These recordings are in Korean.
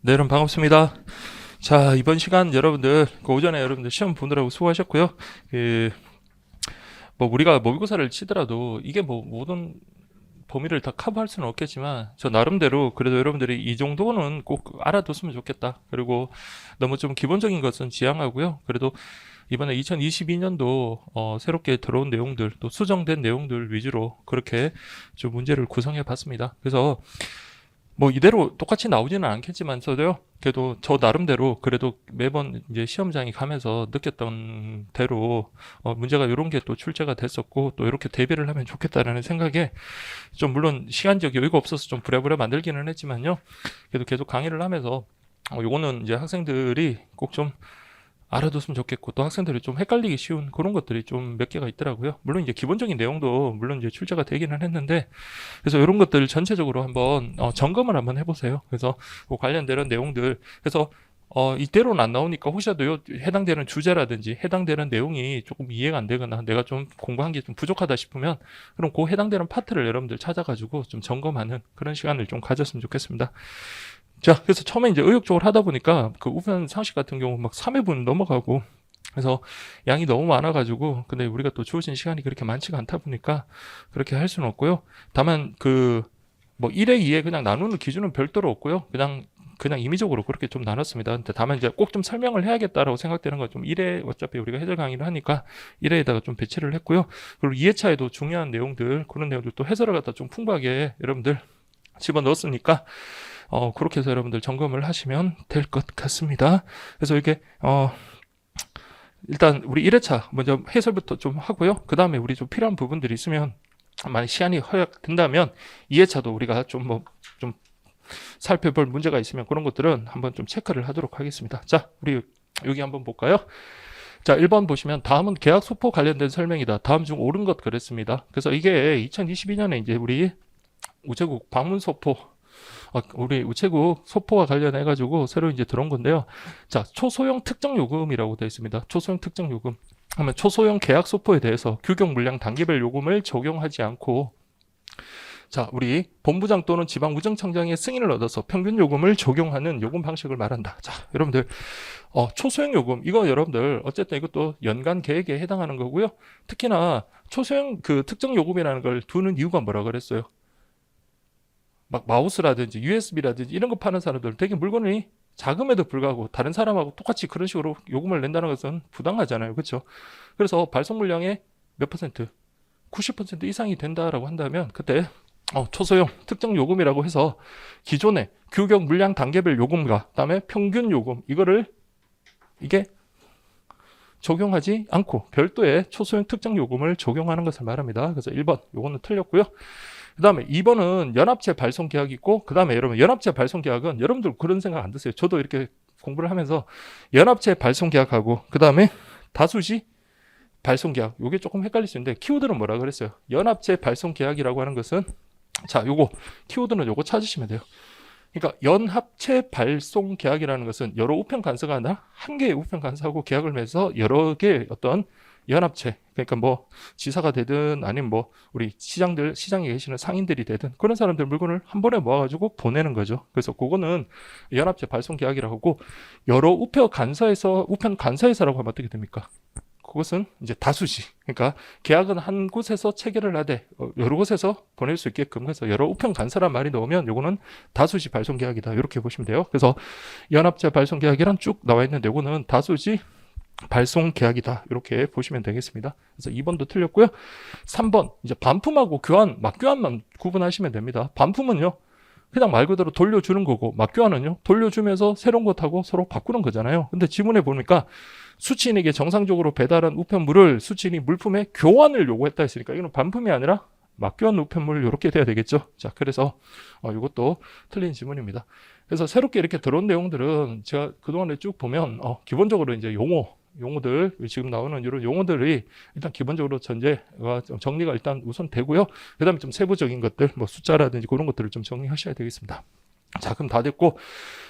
네, 여러분 반갑습니다. 자, 이번 시간 여러분들 그 오전에 여러분들 시험 보느라고 수고하셨고요. 그 뭐 우리가 모의고사를 치더라도 이게 뭐 모든 범위를 다 커버할 수는 없겠지만 저 나름대로 그래도 여러분들이 이 정도는 꼭 알아뒀으면 좋겠다. 그리고 너무 좀 기본적인 것은 지양하고요. 그래도 이번에 2022년도 새롭게 들어온 내용들 또 수정된 내용들 위주로 그렇게 좀 문제를 구성해 봤습니다. 그래서 뭐 이대로 똑같이 나오지는 않겠지만 저도요. 그래도 저 나름대로 그래도 매번 이제 시험장에 가면서 느꼈던 대로 문제가 이런 게 또 출제가 됐었고 또 이렇게 대비를 하면 좋겠다라는 생각에 좀 물론 시간적 여유가 없어서 좀 부랴부랴 만들기는 했지만요. 그래도 계속 강의를 하면서 요거는 이제 학생들이 꼭좀 알아뒀으면 좋겠고 또 학생들이 좀 헷갈리기 쉬운 그런 것들이 좀 몇 개가 있더라고요. 물론 이제 기본적인 내용도 물론 이제 출제가 되기는 했는데 그래서 이런 것들 전체적으로 한번 점검을 한번 해보세요. 그래서 그 관련되는 내용들 그래서 이대로는 안 나오니까 혹시라도 해당되는 주제라든지 해당되는 내용이 조금 이해가 안 되거나 내가 좀 공부한 게 좀 부족하다 싶으면 그럼 그 해당되는 파트를 여러분들 찾아가지고 좀 점검하는 그런 시간을 좀 가졌으면 좋겠습니다. 자, 그래서 처음에 이제 의욕적으로 하다 보니까 그 우편 상식 같은 경우 막 3회분 넘어가고 그래서 양이 너무 많아가지고 근데 우리가 또 주어진 시간이 그렇게 많지가 않다 보니까 그렇게 할 수는 없고요. 다만 그 뭐 1회, 2회 그냥 나누는 기준은 별도로 없고요. 그냥 임의적으로 그렇게 좀 나눴습니다. 근데 다만 이제 꼭 좀 설명을 해야겠다라고 생각되는 건 좀 1회 어차피 우리가 해설 강의를 하니까 1회에다가 좀 배치를 했고요. 그리고 2회차에도 중요한 내용들 그런 내용들 또 해설을 갖다 좀 풍부하게 여러분들 집어넣었으니까 그렇게 해서 여러분들 점검을 하시면 될 것 같습니다. 그래서 이렇게 일단 우리 1회차 먼저 해설부터 좀 하고요. 그 다음에 우리 좀 필요한 부분들이 있으면 만약 시간이 허락된다면 2회차도 우리가 좀 살펴볼 문제가 있으면 그런 것들은 한번 좀 체크를 하도록 하겠습니다. 자, 우리 여기 한번 볼까요? 자, 1번 보시면 다음은 계약 소포 관련된 설명이다. 다음 중 옳은 것 그랬습니다. 그래서 이게 2022년에 이제 우리 우체국 방문 소포 우리 우체국 소포와 관련해가지고 새로 이제 들어온 건데요. 자, 초소형 특정 요금이라고 되어 있습니다. 초소형 특정 요금. 하면 초소형 계약 소포에 대해서 규격 물량 단계별 요금을 적용하지 않고 자, 우리 본부장 또는 지방우정청장의 승인을 얻어서 평균 요금을 적용하는 요금 방식을 말한다. 자, 여러분들 초소형 요금 이거 여러분들 어쨌든 이것도 연간 계획에 해당하는 거고요. 특히나 초소형 그 특정 요금이라는 걸 두는 이유가 뭐라 그랬어요? 막 마우스라든지 USB라든지 이런 거 파는 사람들 되게 물건이 자금에도 불구하고 다른 사람하고 똑같이 그런 식으로 요금을 낸다는 것은 부당하잖아요. 그렇죠? 그래서 발송 물량의 몇 퍼센트? 90% 이상이 된다라고 한다면 그때 초소형 특정 요금이라고 해서 기존의 규격 물량 단계별 요금과 그다음에 평균 요금 이게 적용하지 않고 별도의 초소형 특정 요금을 적용하는 것을 말합니다. 그래서 1번 요거는 틀렸고요. 그 다음에 2번은 연합체 발송 계약이 있고 그 다음에 여러분 연합체 발송 계약은 여러분들 그런 생각 안 드세요. 저도 이렇게 공부를 하면서 연합체 발송 계약하고 그 다음에 다수지 발송 계약 요게 조금 헷갈릴 수 있는데 키워드는 뭐라 그랬어요? 연합체 발송 계약이라고 하는 것은 자 요거 키워드는 요거 찾으시면 돼요. 그러니까 연합체 발송 계약이라는 것은 여러 우편 간사가 아니라 한 개의 우편 간사하고 계약을 맺어서 여러 개의 어떤 연합체 그러니까 뭐 지사가 되든 아니면 뭐 우리 시장에 계시는 상인들이 되든 그런 사람들 물건을 한 번에 모아가지고 보내는 거죠. 그래서 그거는 연합체 발송 계약이라고 하고 여러 우편 간사회사라고 하면 어떻게 됩니까? 그것은 이제 다수지. 그러니까 계약은 한 곳에서 체결을 하되 여러 곳에서 보낼 수 있게끔 해서 여러 우편 간사란 말이 나오면 요거는 다수지 발송 계약이다. 이렇게 보시면 돼요. 그래서 연합체 발송 계약이란 쭉 나와 있는데 요거는 다수지 발송 계약이다. 이렇게 보시면 되겠습니다. 그래서 2번도 틀렸고요. 3번 이제 반품하고 교환, 막교환만 구분하시면 됩니다. 반품은요. 그냥 말 그대로 돌려주는 거고 막교환은요. 돌려주면서 새로운 것하고 서로 바꾸는 거잖아요. 근데 지문에 보니까 수취인에게 정상적으로 배달한 우편물을 수취인이 물품의 교환을 요구했다 했으니까 이거는 반품이 아니라 막교환 우편물 이렇게 돼야 되겠죠. 자, 그래서 이것도 틀린 지문입니다. 그래서 새롭게 이렇게 들어온 내용들은 제가 그동안에 쭉 보면 기본적으로 이제 용어들 지금 나오는 이런 용어들이 일단 기본적으로 전제가 정리가 일단 우선 되고요. 그다음에 좀 세부적인 것들 뭐 숫자라든지 그런 것들을 좀 정리하셔야 되겠습니다. 자, 그럼 다 됐고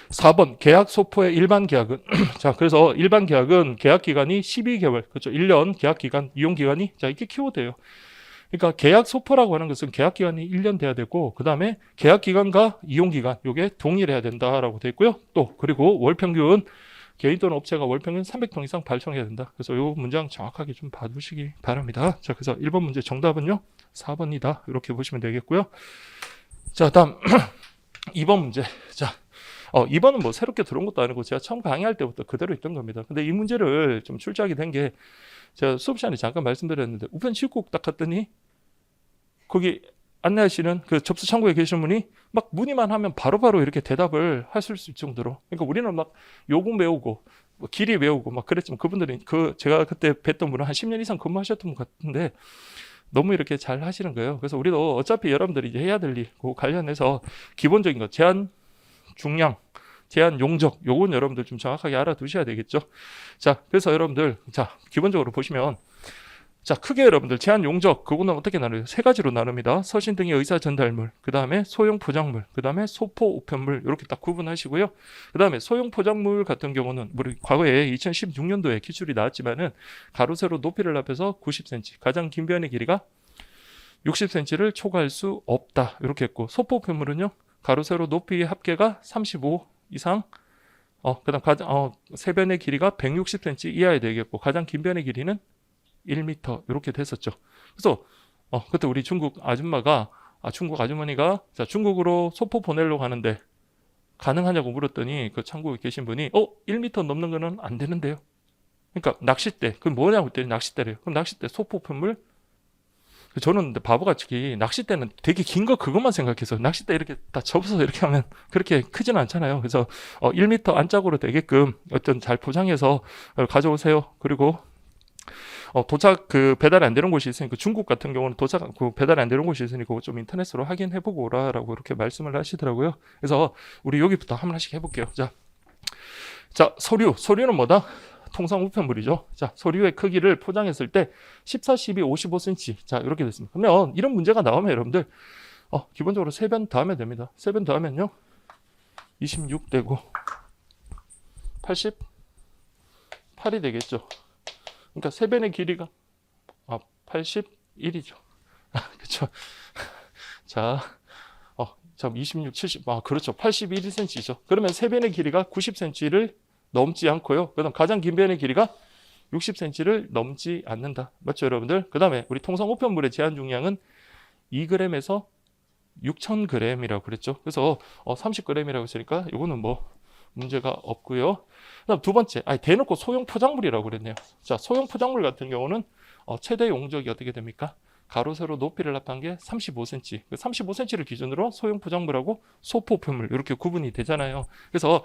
4번 계약 소포의 일반 계약은 자, 그래서 일반 계약은 계약 기간이 12개월 그렇죠. 1년 계약 기간 이용 기간이 자, 이게 키워드예요. 그러니까 계약 소포라고 하는 것은 계약 기간이 1년 돼야 되고 그 다음에 계약 기간과 이용 기간 요게 동일해야 된다라고 되어 있고요. 또 그리고 월 평균 개인 또는 업체가 월 평균 300톤 이상 발송해야 된다. 그래서 요 문장 정확하게 좀 봐두시기 바랍니다. 자, 그래서 1번 문제 정답은요 4번이다. 이렇게 보시면 되겠고요. 자, 다음 2번 문제. 자, 2번은 뭐 새롭게 들어온 것도 아니고 제가 처음 강의할 때부터 그대로 있던 겁니다. 근데 이 문제를 좀 출제하게 된 게 제가 수업 시간에 잠깐 말씀드렸는데 우편 출국 딱 갔더니 거기 안내하시는 그 접수 창구에 계신 분이 막 문의만 하면 바로바로 이렇게 대답을 하실 수 있을 정도로, 그러니까 우리는 막 요금 외우고 뭐 길이 외우고 막 그랬지만 그분들은 제가 그때 뵀던 분은 한 10년 이상 근무하셨던 분 같은데 너무 이렇게 잘 하시는 거예요. 그래서 우리도 어차피 여러분들이 이제 해야 될 일, 그 관련해서 기본적인 거, 제한 중량, 제한 용적, 요건 여러분들 좀 정확하게 알아두셔야 되겠죠. 자, 그래서 여러분들, 자, 기본적으로 보시면, 자, 크게 여러분들 제한 용적, 그거는 어떻게 나눠요? 세 가지로 나눕니다. 서신 등의 의사 전달물, 그 다음에 소형 포장물, 그 다음에 소포 우편물, 이렇게 딱 구분하시고요. 그 다음에 소형 포장물 같은 경우는 우리 과거에 2016년도에 기출이 나왔지만은 가로 세로 높이를 합해서 90cm, 가장 긴 변의 길이가 60cm를 초과할 수 없다. 이렇게 했고, 소포 우편물은요, 가로 세로 높이의 합계가 35 이상, 그다음 세 변의 길이가 160cm 이하야 되겠고, 가장 긴 변의 길이는 1m 이렇게 됐었죠. 그래서 그때 우리 중국 중국 아주머니가 자, 중국으로 소포 보내려고 하는데 가능하냐고 물었더니 그 창구에 계신 분이 1m 넘는 거는 안 되는데요. 그러니까 낚싯대, 그건 뭐냐고 했더니 낚싯대래요. 그럼 낚싯대 소포 우편물, 저는 바보같이 낚싯대는 되게 긴 거 그것만 생각해서 낚싯대 이렇게 다 접어서 이렇게 하면 그렇게 크지는 않잖아요. 그래서 1m 안짝으로 되게끔 어떤 잘 포장해서 가져오세요. 그리고 도착 배달이 안 되는 곳이 있으니까 중국 같은 경우는 도착 배달이 안 되는 곳이 있으니까 그거 좀 인터넷으로 확인해보고 오라라고 이렇게 말씀을 하시더라고요. 그래서 우리 여기부터 하나씩 해볼게요. 자, 소류는 뭐다? 통상 우편물이죠. 자, 소류의 크기를 포장했을 때 14, 12, 55cm. 자, 이렇게 됐습니다. 그러면 이런 문제가 나오면 여러분들 기본적으로 3변 더하면 됩니다. 3변 더하면요 26 되고 88이 되겠죠. 그러니까 3변의 길이가 81이죠. 그렇죠. 자, 26, 70, 그렇죠. 81cm죠. 그러면 3변의 길이가 90cm를 넘지 않고요. 그다음 가장 긴 변의 길이가 60cm를 넘지 않는다. 맞죠, 여러분들? 그다음에 우리 통상 우편물의 제한 중량은 2g에서 6,000g이라고 그랬죠. 그래서 30g이라고 했으니까 이거는 뭐 문제가 없고요. 그다음 두 번째, 대놓고 소형 포장물이라고 그랬네요. 자, 소형 포장물 같은 경우는 최대 용적이 어떻게 됩니까? 가로 세로 높이를 합한 게 35cm. 그 35cm를 기준으로 소형 포장물하고 소포 우편물 이렇게 구분이 되잖아요. 그래서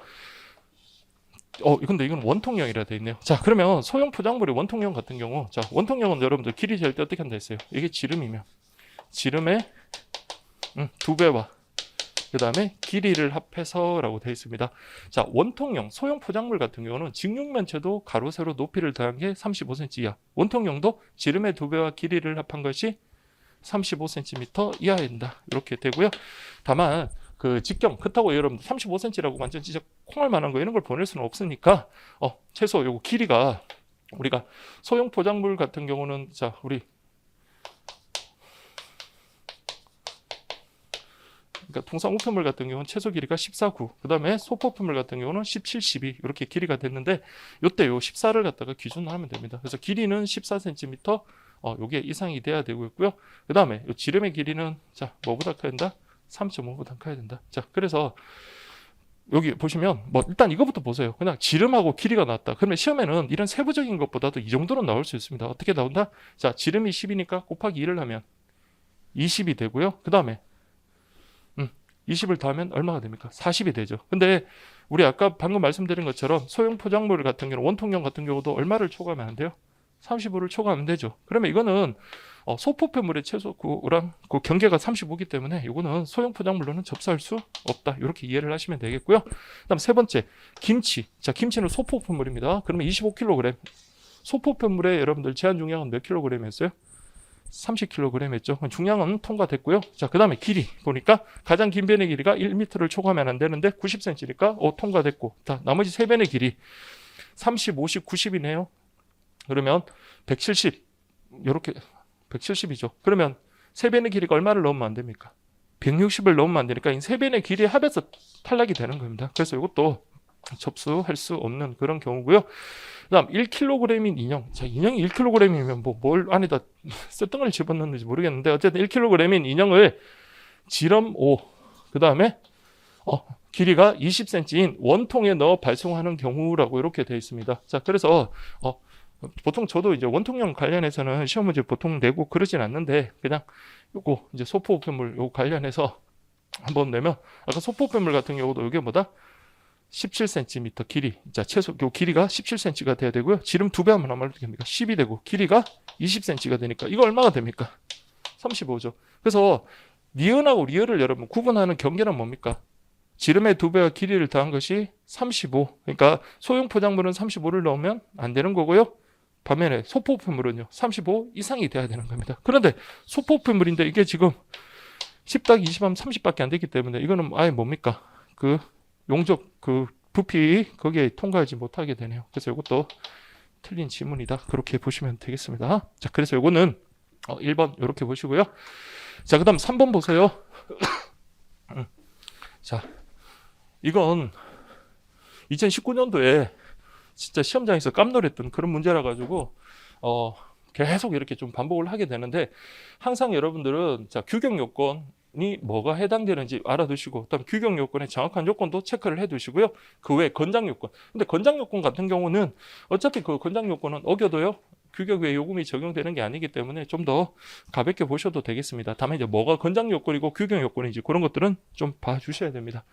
근데 이건 원통형이라 되어 있네요. 자, 그러면 소형 포장물의 원통형 같은 경우, 자, 원통형은 여러분들 길이 잴 때 어떻게 한다 했어요? 이게 지름이면 지름의 2배와 그 다음에 길이를 합해서라고 되어 있습니다. 자, 원통형 소형 포장물 같은 경우는 직육면체도 가로 세로 높이를 더한 게 35cm 이하, 원통형도 지름의 2배와 길이를 합한 것이 35cm 이하야 된다. 이렇게 되고요. 다만 직경 그렇다고 여러분 35cm라고 완전 진짜 콩알 만한 거 이런 걸 보낼 수는 없으니까 최소 요거 길이가 우리가 소형 포장물 같은 경우는 자, 우리 그러니까 통상 우편물 같은 경우는 최소 길이가 14,9, 그 다음에 소포품물 같은 경우는 17, 12 이렇게 길이가 됐는데 요때 요 14를 갖다가 기준으로 하면 됩니다. 그래서 길이는 14cm 요게 이상이 돼야 되고 있고요. 그 다음에 요 지름의 길이는 자, 뭐보다 커야 된다? 3.5보다 커야 된다. 자, 그래서 여기 보시면 뭐 일단 이거부터 보세요. 그냥 지름하고 길이가 나왔다. 그러면 시험에는 이런 세부적인 것보다도 이 정도는 나올 수 있습니다. 어떻게 나온다? 자, 지름이 10이니까 곱하기 2를 하면 20이 되고요. 그 다음에 20을 더하면 얼마가 됩니까? 40이 되죠. 근데 우리 아까 방금 말씀드린 것처럼 소형 포장물 같은 경우 원통형 같은 경우도 얼마를 초과하면 안 돼요? 35를 초과하면 되죠. 그러면 이거는 소포편물의 최소 그랑 그 경계가 35이기 때문에 이거는 소형 포장물로는 접수할 수 없다. 이렇게 이해를 하시면 되겠고요. 그다음 세 번째, 김치. 자, 김치는 소포편물입니다. 그러면 25kg. 소포편물의 여러분들 제한 중량은 몇 kg였어요? 30kg 했죠. 중량은 통과됐고요. 자, 그 다음에 길이 보니까 가장 긴 변의 길이가 1m를 초과하면 안 되는데 90cm니까 통과됐고, 자, 나머지 세 변의 길이 30, 50, 90이네요. 그러면 170 이렇게 170이죠. 그러면 세변의 길이가 얼마를 넣으면 안 됩니까? 160을 넣으면 안 되니까 이 세변의 길이 합해서 탈락이 되는 겁니다. 그래서 이것도 접수할 수 없는 그런 경우고요. 그다음 1kg인 인형. 자, 인형이 1kg이면 뭐 뭘 안에다 쇳덩어리를 집어넣는지 모르겠는데 어쨌든 1kg인 인형을 지름 5, 그다음에 길이가 20cm인 원통에 넣어 발송하는 경우라고 이렇게 되어 있습니다. 자, 그래서 보통 저도 이제 원통형 관련해서는 시험 문제 보통 내고 그러진 않는데 그냥 요거 이제 소포 우편물 요 관련해서 한번 내면 아까 소포 우편물 같은 경우도 이게 뭐다? 17cm 길이. 자, 최소 요 길이가 17cm가 돼야 되고요. 지름 2배 하면 얼마나 됩니까? 10이 되고 길이가 20cm가 되니까 이거 얼마가 됩니까? 35죠. 그래서 니은하고 리을을 여러분 구분하는 경계는 뭡니까? 지름의 2배와 길이를 더한 것이 35. 그러니까 소형 포장물은 35를 넣으면 안 되는 거고요. 반면에 소포우편물은요 35 이상이 돼야 되는 겁니다. 그런데 소포우편물인데 이게 지금 10-20하면 30밖에 안 되기 때문에 이거는 아예 뭡니까? 그 용적 그 부피 거기에 통과하지 못하게 되네요. 그래서 이것도 틀린 지문이다. 그렇게 보시면 되겠습니다. 자, 그래서 이거는 1번 이렇게 보시고요. 자, 그다음 3번 보세요. 자, 이건 2019년도에 진짜 시험장에서 깜놀했던 그런 문제라 가지고 계속 이렇게 좀 반복을 하게 되는데 항상 여러분들은 자, 규격 요건이 뭐가 해당되는지 알아두시고 그다음 규격 요건의 정확한 요건도 체크를 해 두시고요. 그 외에 건장 요건. 근데 건장 요건 같은 경우는 어차피 그 건장 요건은 어겨도요. 규격 외 요금이 적용되는 게 아니기 때문에 좀 더 가볍게 보셔도 되겠습니다. 다만 이제 뭐가 건장 요건이고 규격 요건인지 그런 것들은 좀 봐주셔야 됩니다.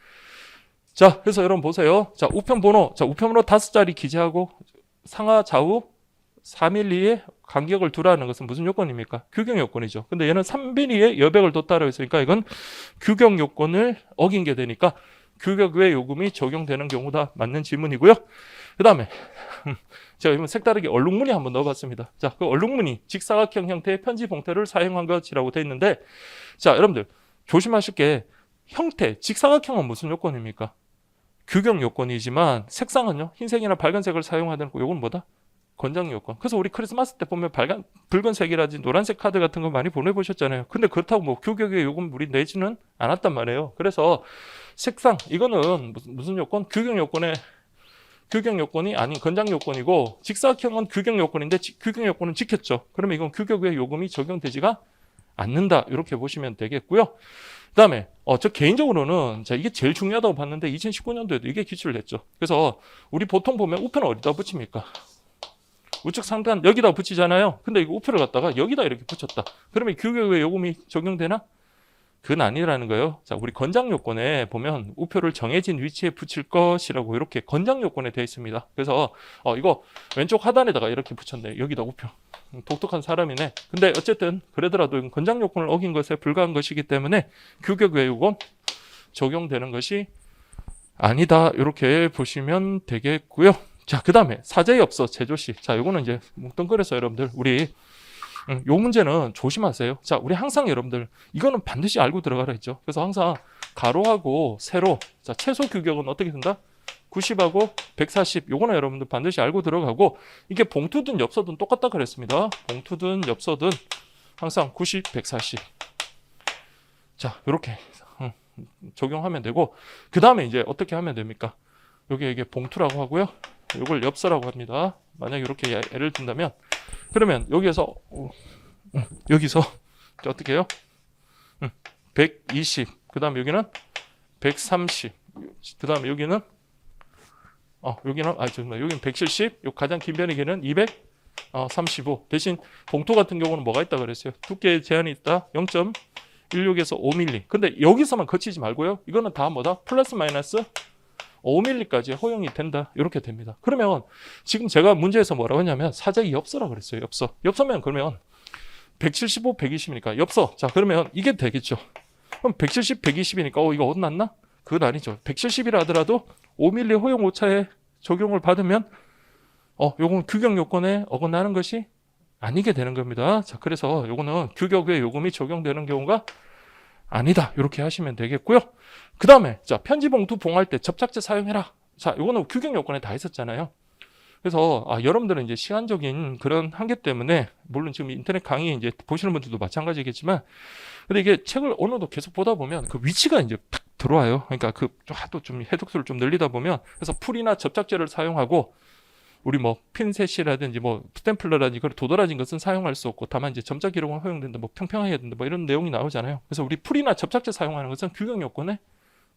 자, 그래서 여러분 보세요. 자, 우편 번호. 자, 우편 번호 5자리 기재하고 상하 좌우 4mm의 간격을 두라는 것은 무슨 요건입니까? 규격 요건이죠. 근데 얘는 3mm의 여백을 뒀다라고 했으니까 이건 규격 요건을 어긴 게 되니까 규격 외 요금이 적용되는 경우다. 맞는 질문이고요. 그 다음에 제가 이번 색다르게 얼룩무늬 한번 넣어봤습니다. 자, 그 얼룩무늬 직사각형 형태의 편지 봉투를 사용한 것이라고 되어 있는데 자, 여러분들 조심하실 게 형태, 직사각형은 무슨 요건입니까? 규격 요건이지만 색상은요. 흰색이나 빨간색을 사용하는 거 요건 뭐다? 권장 요건. 그래서 우리 크리스마스 때 보면 붉은색이라든지 노란색 카드 같은 거 많이 보내보셨잖아요. 근데 그렇다고 뭐 규격의 요금 우리 내지는 않았단 말이에요. 그래서 색상 이거는 무슨 요건? 규격 요건이 아닌 건장 요건이고 직사각형은 규격 요건인데 규격 요건은 지켰죠. 그러면 이건 규격 외 요금이 적용되지가 않는다. 이렇게 보시면 되겠고요. 그 다음에 저 개인적으로는 자, 이게 제일 중요하다고 봤는데 2019년도에도 이게 기출을 했죠. 그래서 우리 보통 보면 우편을 어디다 붙입니까? 우측 상단 여기다 붙이잖아요. 근데 이거 우표를 갖다가 여기다 이렇게 붙였다. 그러면 규격 외 요금이 적용되나? 그건 아니라는 거예요. 자, 우리 건장 요건에 보면 우표를 정해진 위치에 붙일 것이라고 이렇게 건장 요건에 되어 있습니다. 그래서 이거 왼쪽 하단에다가 이렇게 붙였네. 여기다 우표. 독특한 사람이네. 근데 어쨌든 그러더라도 이건 건장 요건을 어긴 것에 불과한 것이기 때문에 규격 외 요건 적용되는 것이 아니다. 이렇게 보시면 되겠고요. 자, 그 다음에 사제엽서 제조시. 자, 요거는 이제 뭉뚱그려서 여러분들 우리 요 문제는 조심하세요. 자, 우리 항상 여러분들 이거는 반드시 알고 들어가라 했죠. 그래서 항상 가로하고 세로. 자, 최소 규격은 어떻게 된다? 90하고 140. 요거는 여러분들 반드시 알고 들어가고 이게 봉투든 엽서든 똑같다 그랬습니다. 봉투든 엽서든 항상 90, 140. 자, 요렇게 적용하면 되고 그 다음에 이제 어떻게 하면 됩니까? 이게 봉투라고 하고요. 이걸 엽서라고 합니다. 만약에 이렇게 예를 든다면 그러면 여기서 어떻게 해요? 120. 그 다음에 여기는 130. 그 다음에 여기는 여기는 170. 요 가장 긴 변의 길이는 235. 대신 봉투 같은 경우는 뭐가 있다 그랬어요? 두께 제한이 있다. 0.16에서 5mm. 근데 여기서만 거치지 말고요. 이거는 다 뭐다? 플러스 마이너스 5mm까지 허용이 된다. 이렇게 됩니다. 그러면 지금 제가 문제에서 뭐라고 했냐면 사제기 엽서라고 그랬어요. 엽서면 그러면 175, 120이니까 엽서. 자, 그러면 이게 되겠죠. 그럼 170, 120이니까 이거 어긋났나? 그건 아니죠. 170이라 하더라도 5mm 허용 오차에 적용을 받으면 요건 규격 요건에 어긋나는 것이 아니게 되는 겁니다. 자, 그래서 요거는 규격 외 요금이 적용되는 경우가 아니다. 이렇게 하시면 되겠고요. 그 다음에 자, 편지 봉투 봉할 때 접착제 사용해라. 자, 요거는 규격 요건에 다 있었잖아요. 그래서 여러분들은 이제 시간적인 그런 한계 때문에 물론 지금 인터넷 강의 이제 보시는 분들도 마찬가지겠지만 근데 이게 책을 어느 정도 계속 보다 보면 그 위치가 이제 탁 들어와요. 그러니까 그 하도 좀 해독수를 좀 늘리다 보면 그래서 풀이나 접착제를 사용하고 우리 뭐 핀셋이라든지 뭐 스탬플러라든지 그걸 도드라진 것은 사용할 수 없고 다만 이제 점자 기록은 허용된다. 뭐 평평해야 된다. 뭐 이런 내용이 나오잖아요. 그래서 우리 풀이나 접착제 사용하는 것은 규격 요건에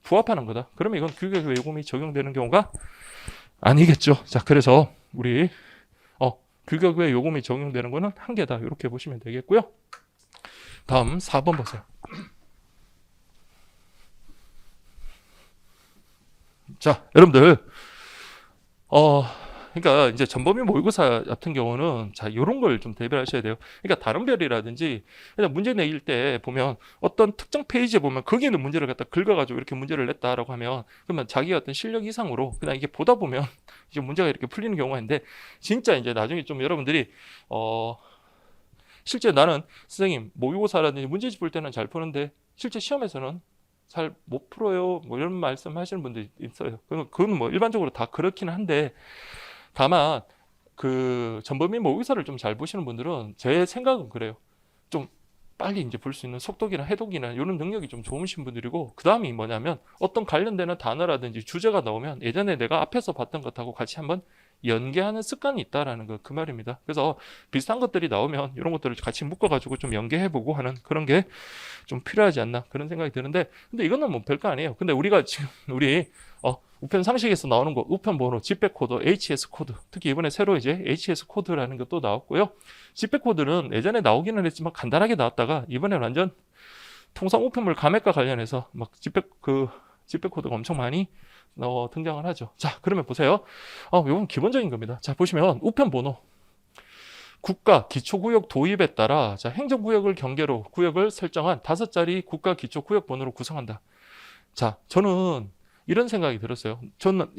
부합하는 거다. 그러면 이건 규격 요금이 적용되는 경우가 아니겠죠. 자, 그래서 우리 규격 외 요금이 적용되는 거는 한계다. 이렇게 보시면 되겠고요. 다음 4번 보세요. 자, 여러분들 그러니까 이제 전범위 모의고사 같은 경우는 자 이런 걸 좀 대비하셔야 돼요. 그러니까 다른 별이라든지 그냥 문제 내일 때 보면 어떤 특정 페이지에 보면 거기는 문제를 갖다 긁어가지고 이렇게 문제를 냈다라고 하면 그러면 자기가 어떤 실력 이상으로 그냥 이게 보다 보면 이제 문제가 이렇게 풀리는 경우가 있는데 진짜 이제 나중에 좀 여러분들이 실제 나는 선생님 모의고사라든지 문제집 볼 때는 잘 푸는데 실제 시험에서는 잘 못 풀어요. 뭐 이런 말씀 하시는 분들이 있어요. 그건 뭐 일반적으로 다 그렇긴 한데 다만 그 전범위 모의고사를 좀 잘 보시는 분들은 제 생각은 그래요. 좀 빨리 이제 볼 수 있는 속독이나 해독이나 이런 능력이 좀 좋으신 분들이고 그 다음이 뭐냐면 어떤 관련되는 단어라든지 주제가 나오면 예전에 내가 앞에서 봤던 것하고 같이 한번 연계하는 습관이 있다라는 거 그 말입니다. 그래서 비슷한 것들이 나오면 이런 것들을 같이 묶어가지고 좀 연계해보고 하는 그런 게 좀 필요하지 않나 그런 생각이 드는데 근데 이거는 뭐 별거 아니에요. 근데 우리가 지금 우리 우편 상식에서 나오는 거 우편 번호, 집배 코드, HS 코드 특히 이번에 새로 이제 HS 코드라는 것도 나왔고요. 집배 코드는 예전에 나오기는 했지만 간단하게 나왔다가 이번에 완전 통상 우편물 감액과 관련해서 막 집배 코드가 엄청 많이 등장을 하죠. 자, 그러면 보세요. 이건 기본적인 겁니다. 자, 보시면 우편 번호 국가 기초구역 도입에 따라 자, 행정구역을 경계로 구역을 설정한 5자리 국가 기초구역 번호로 구성한다. 자, 저는 이런 생각이 들었어요. 저는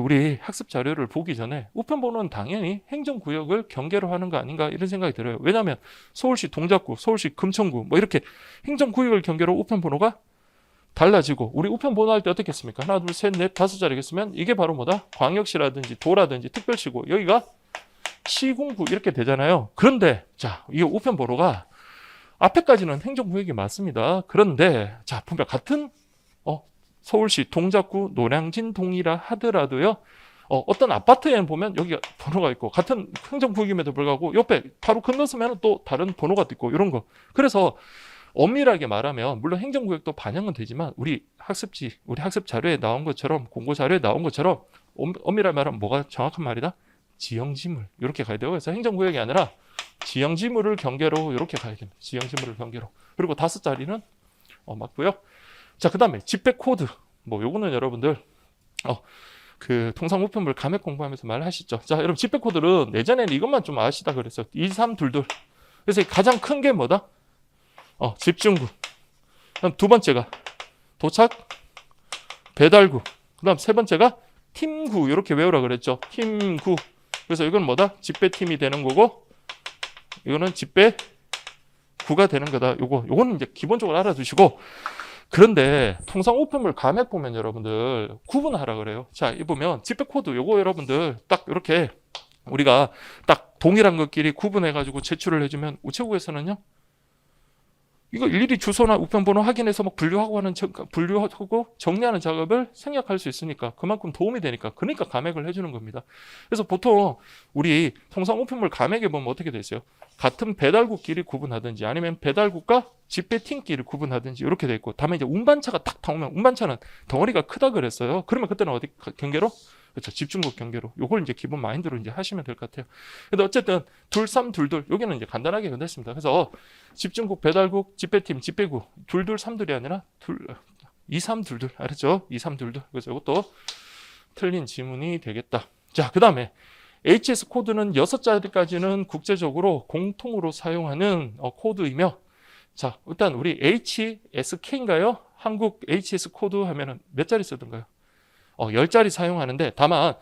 우리 학습 자료를 보기 전에 우편 번호는 당연히 행정구역을 경계로 하는 거 아닌가 이런 생각이 들어요. 왜냐하면 서울시 동작구, 서울시 금천구 뭐 이렇게 행정구역을 경계로 우편 번호가 달라지고 우리 우편 번호 할 때 어떻게 했습니까? 하나, 둘, 셋, 넷, 5자리겠으면 이게 바로 뭐다? 광역시라든지 도라든지 특별시고 여기가 시군구 이렇게 되잖아요. 그런데 자, 이 우편 번호가 앞에까지는 행정구역이 맞습니다. 그런데 자, 보면 같은 서울시 동작구 노량진 동이라 하더라도요. 어떤 아파트에는 보면 여기 번호가 있고 같은 행정구역임에도 불구하고 옆에 바로 건너서면 또 다른 번호가 있고 이런 거. 그래서 엄밀하게 말하면 물론 행정구역도 반영은 되지만 우리 학습 자료에 나온 것처럼 공고 자료에 나온 것처럼 엄밀하게 말하면 뭐가 정확한 말이다? 지형지물 이렇게 가야 돼요. 그래서 행정구역이 아니라 지형지물을 경계로 이렇게 가야 됩니다. 지형지물을 경계로. 그리고 5자리는 맞고요. 자, 그 다음에 집배 코드. 뭐 요거는 여러분들 그 통상 우편물 감액 공부하면서 말하시죠. 자, 여러분 집배 코드는 예전에는 이것만 좀 아시다 그랬어요. 2, 3, 2, 2. 그래서 가장 큰 게 뭐다? 집중구. 그다음 두 번째가 도착 배달구. 그다음 세 번째가 팀구. 이렇게 외우라 그랬죠. 팀구. 그래서 이건 뭐다? 집배팀이 되는 거고 이거는 집배구가 되는 거다. 요거는 이제 기본적으로 알아두시고 그런데 통상 우편물 감액 보면 여러분들 구분하라 그래요. 자, 이 보면 집배 코드 요거 여러분들 딱 이렇게 우리가 딱 동일한 것끼리 구분해 가지고 제출을 해주면 우체국에서는요. 이거 일일이 주소나 우편번호 확인해서 막 분류하고 정리하는 작업을 생략할 수 있으니까 그만큼 도움이 되니까 그러니까 감액을 해주는 겁니다. 그래서 보통 우리 통상 우편물 감액에 보면 어떻게 돼 있어요? 같은 배달국끼리 구분하든지 아니면 배달국과 집배팀끼리 구분하든지 이렇게 돼 있고 다만 이제 운반차가 딱 나오면 운반차는 덩어리가 크다 그랬어요. 그러면 그때는 어디 경계로? 그렇죠. 집중국 경계로. 요걸 이제 기본 마인드로 이제 하시면 될 것 같아요. 근데 어쨌든 2, 3, 2, 2 여기는 이제 간단하게 끝냈습니다. 그래서 집중국, 배달국, 집배팀, 집배구 2, 2, 3, 2이 아니라 2, 3, 2, 2 알았죠? 2, 3, 2, 2 그래서 이것도 틀린 지문이 되겠다. 자, 그 다음에 HS 코드는 6자리까지는 국제적으로 공통으로 사용하는 코드이며 자, 일단 우리 HSK인가요? 한국 HS 코드 하면은 몇 자리 쓰던가요? 10자리 사용하는데 다만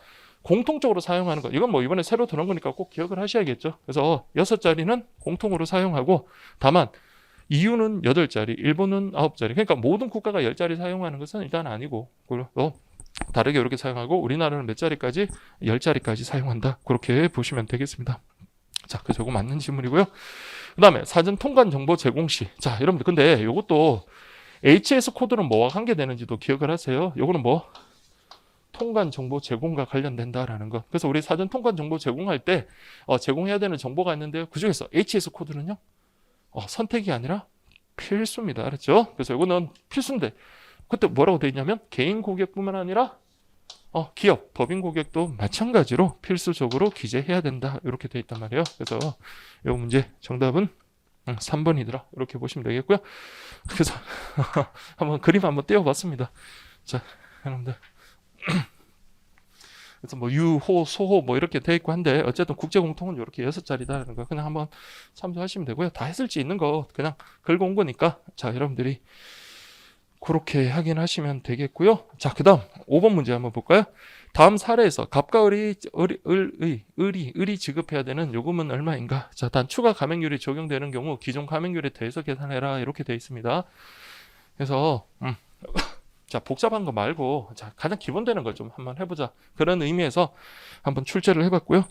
공통적으로 사용하는 것 이건 뭐 이번에 새로 들어온 거니까 꼭 기억을 하셔야겠죠. 그래서 6자리는 공통으로 사용하고 다만 EU는 8자리, 일본은 9자리 그러니까 모든 국가가 10자리 사용하는 것은 일단 아니고 그리고 다르게 이렇게 사용하고 우리나라는 몇 자리까지? 10자리까지 사용한다. 그렇게 보시면 되겠습니다. 자, 그 저거 맞는 질문이고요. 그 다음에 사전 통관 정보 제공 시. 자, 여러분들 근데 이것도 HS 코드는 뭐와 관계되는지도 기억을 하세요. 요거는 뭐? 통관 정보 제공과 관련된다라는 거. 그래서 우리 사전 통관 정보 제공할 때 제공해야 되는 정보가 있는데요. 그 중에서 HS 코드는요. 선택이 아니라 필수입니다. 알았죠? 그래서 이거는 필수인데 그때 뭐라고 되어 있냐면 개인 고객뿐만 아니라 기업, 법인 고객도 마찬가지로 필수적으로 기재해야 된다. 이렇게 되어 있단 말이에요. 그래서 이 문제 정답은 3번이더라. 이렇게 보시면 되겠고요. 그래서 한번 그림 한번 띄워봤습니다. 자, 여러분들. 그래서 뭐 유호, 소호 뭐 이렇게 돼 있고 한데 어쨌든 국제 공통은 이렇게 6자리다라는 거 그냥 한번 참조하시면 되고요. 다 했을지 있는 거 그냥 긁어온 거니까 자, 여러분들이 그렇게 확인하시면 되겠고요. 자, 그 다음 5번 문제 한번 볼까요? 다음 사례에서 갑과 을이 지급해야 되는 요금은 얼마인가? 자, 단 추가 감액률이 적용되는 경우 기존 감액률에 대해서 계산해라. 이렇게 되어 있습니다. 그래서 자, 복잡한 거 말고 자, 가장 기본되는 걸 좀 한번 해보자. 그런 의미에서 한번 출제를 해봤고요.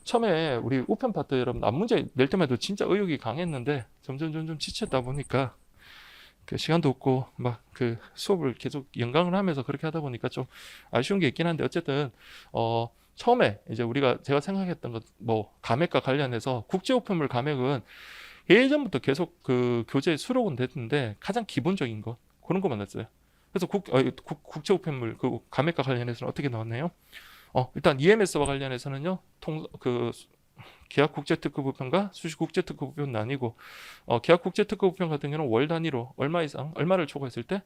처음에 우리 우편 파트 여러분 앞 문제 낼 때마다 진짜 의욕이 강했는데 점점 지쳤다 보니까 그 시간도 없고 막 그 수업을 계속 연강을 하면서 그렇게 하다 보니까 좀 아쉬운 게 있긴 한데 어쨌든 처음에 이제 제가 생각했던 것 뭐 감액과 관련해서 국제 우편물 감액은 예전부터 계속 그 교재 수록은 됐는데 가장 기본적인 것 그런 거만 냈어요. 그래서 국제 우편물 그 감액과 관련해서는 어떻게 나왔나요? 일단 EMS와 관련해서는요. 계약 국제 특급 우편과 수시 국제 특급 우편 나뉘고 계약 국제 특급 우편 같은 경우는 월 단위로 얼마 이상 얼마를 초과했을 때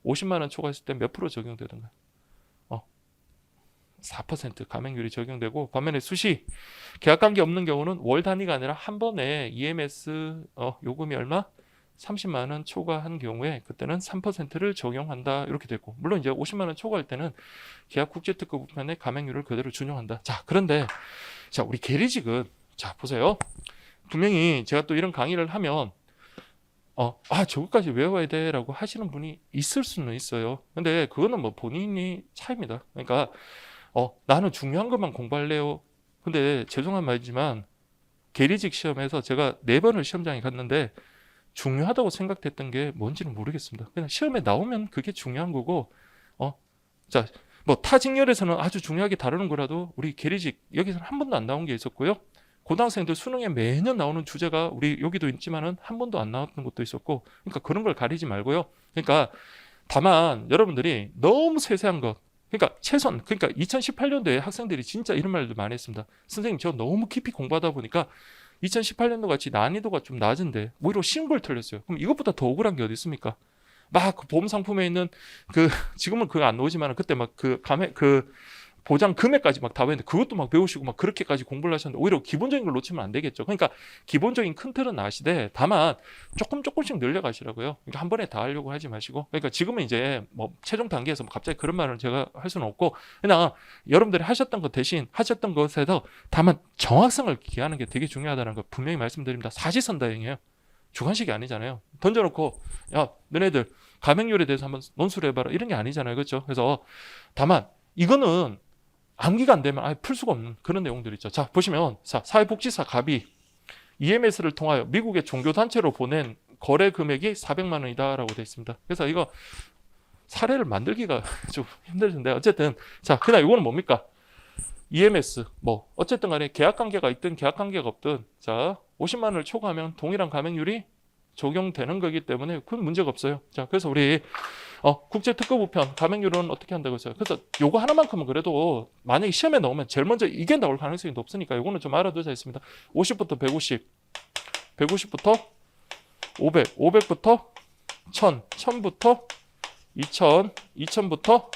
50만 원 초과했을 때 몇 프로 적용되던가요? 4% 감액률이 적용되고 반면에 수시 계약 관계 없는 경우는 월 단위가 아니라 한 번에 EMS 요금이 얼마? 30만 원 초과한 경우에 그때는 3%를 적용한다 이렇게 되고 물론 이제 50만 원 초과할 때는 계약 국제특급 우편의 감액률을 그대로 준용한다. 자, 그런데 자, 우리 계리직은 자 보세요. 분명히 제가 또 이런 강의를 하면 저거까지 외워야 돼라고 하시는 분이 있을 수는 있어요. 근데 그거는 뭐 본인이 차이입니다. 그러니까 나는 중요한 것만 공부할래요. 근데 죄송한 말이지만 계리직 시험에서 제가 4번을 시험장에 갔는데 중요하다고 생각됐던 게 뭔지는 모르겠습니다. 그냥 시험에 나오면 그게 중요한 거고, 자, 뭐 타 직렬에서는 아주 중요하게 다루는 거라도 우리 계리직 여기서는 한 번도 안 나온 게 있었고요. 고등학생들 수능에 매년 나오는 주제가 우리 여기도 있지만은 한 번도 안 나왔던 것도 있었고, 그러니까 그런 걸 가리지 말고요. 그러니까 다만 여러분들이 너무 세세한 것, 그러니까 최선, 그러니까 2018년도에 학생들이 진짜 이런 말도 많이 했습니다. 선생님, 저 너무 깊이 공부하다 보니까 2018년도 같이 난이도가 좀 낮은데 오히려 쉬운 걸 틀렸어요. 그럼 이것보다 더 억울한 게 어디 있습니까? 막 그 보험 상품에 있는 지금은 그거 안 나오지만 그때 막 그 보장 금액까지 막 다 외웠는데 그것도 막 배우시고 막 그렇게까지 공부를 하셨는데 오히려 기본적인 걸 놓치면 안 되겠죠. 그러니까 기본적인 큰 틀은 아시되 다만 조금씩 늘려가시라고요. 그러니까 한 번에 다 하려고 하지 마시고 그러니까 지금은 이제 뭐 최종 단계에서 뭐 갑자기 그런 말을 제가 할 수는 없고 그냥 여러분들이 하셨던 것 대신 하셨던 것에서 다만 정확성을 기하는 게 되게 중요하다는 거 분명히 말씀드립니다. 사지선다행이에요. 주관식이 아니잖아요. 던져놓고 야 너네들 감액률에 대해서 한번 논술을 해봐라 이런 게 아니잖아요. 그렇죠? 그래서 다만 이거는 암기가 안 되면 아예 풀 수가 없는 그런 내용들이 있죠. 자, 보시면 사회복지사 갑이 EMS를 통하여 미국의 종교단체로 보낸 거래 금액이 400만 원이다라고 되어 있습니다. 그래서 이거 사례를 만들기가 좀 힘들던데 어쨌든 자, 그다음 이거는 뭡니까? EMS 뭐 어쨌든 간에 계약관계가 있든 계약관계가 없든 자 50만 원을 초과하면 동일한 감액률이 적용되는 거기 때문에 그건 문제가 없어요. 자, 그래서 우리 국제 특급 우편 감액률은 어떻게 한다고 했어요. 그래서 요거 하나만큼은 그래도 만약에 시험에 나오면 제일 먼저 이게 나올 가능성이 높으니까 요거는 좀 알아두자 했습니다. 50부터 150, 150부터 500, 500부터 1000, 1000부터 2000, 2000부터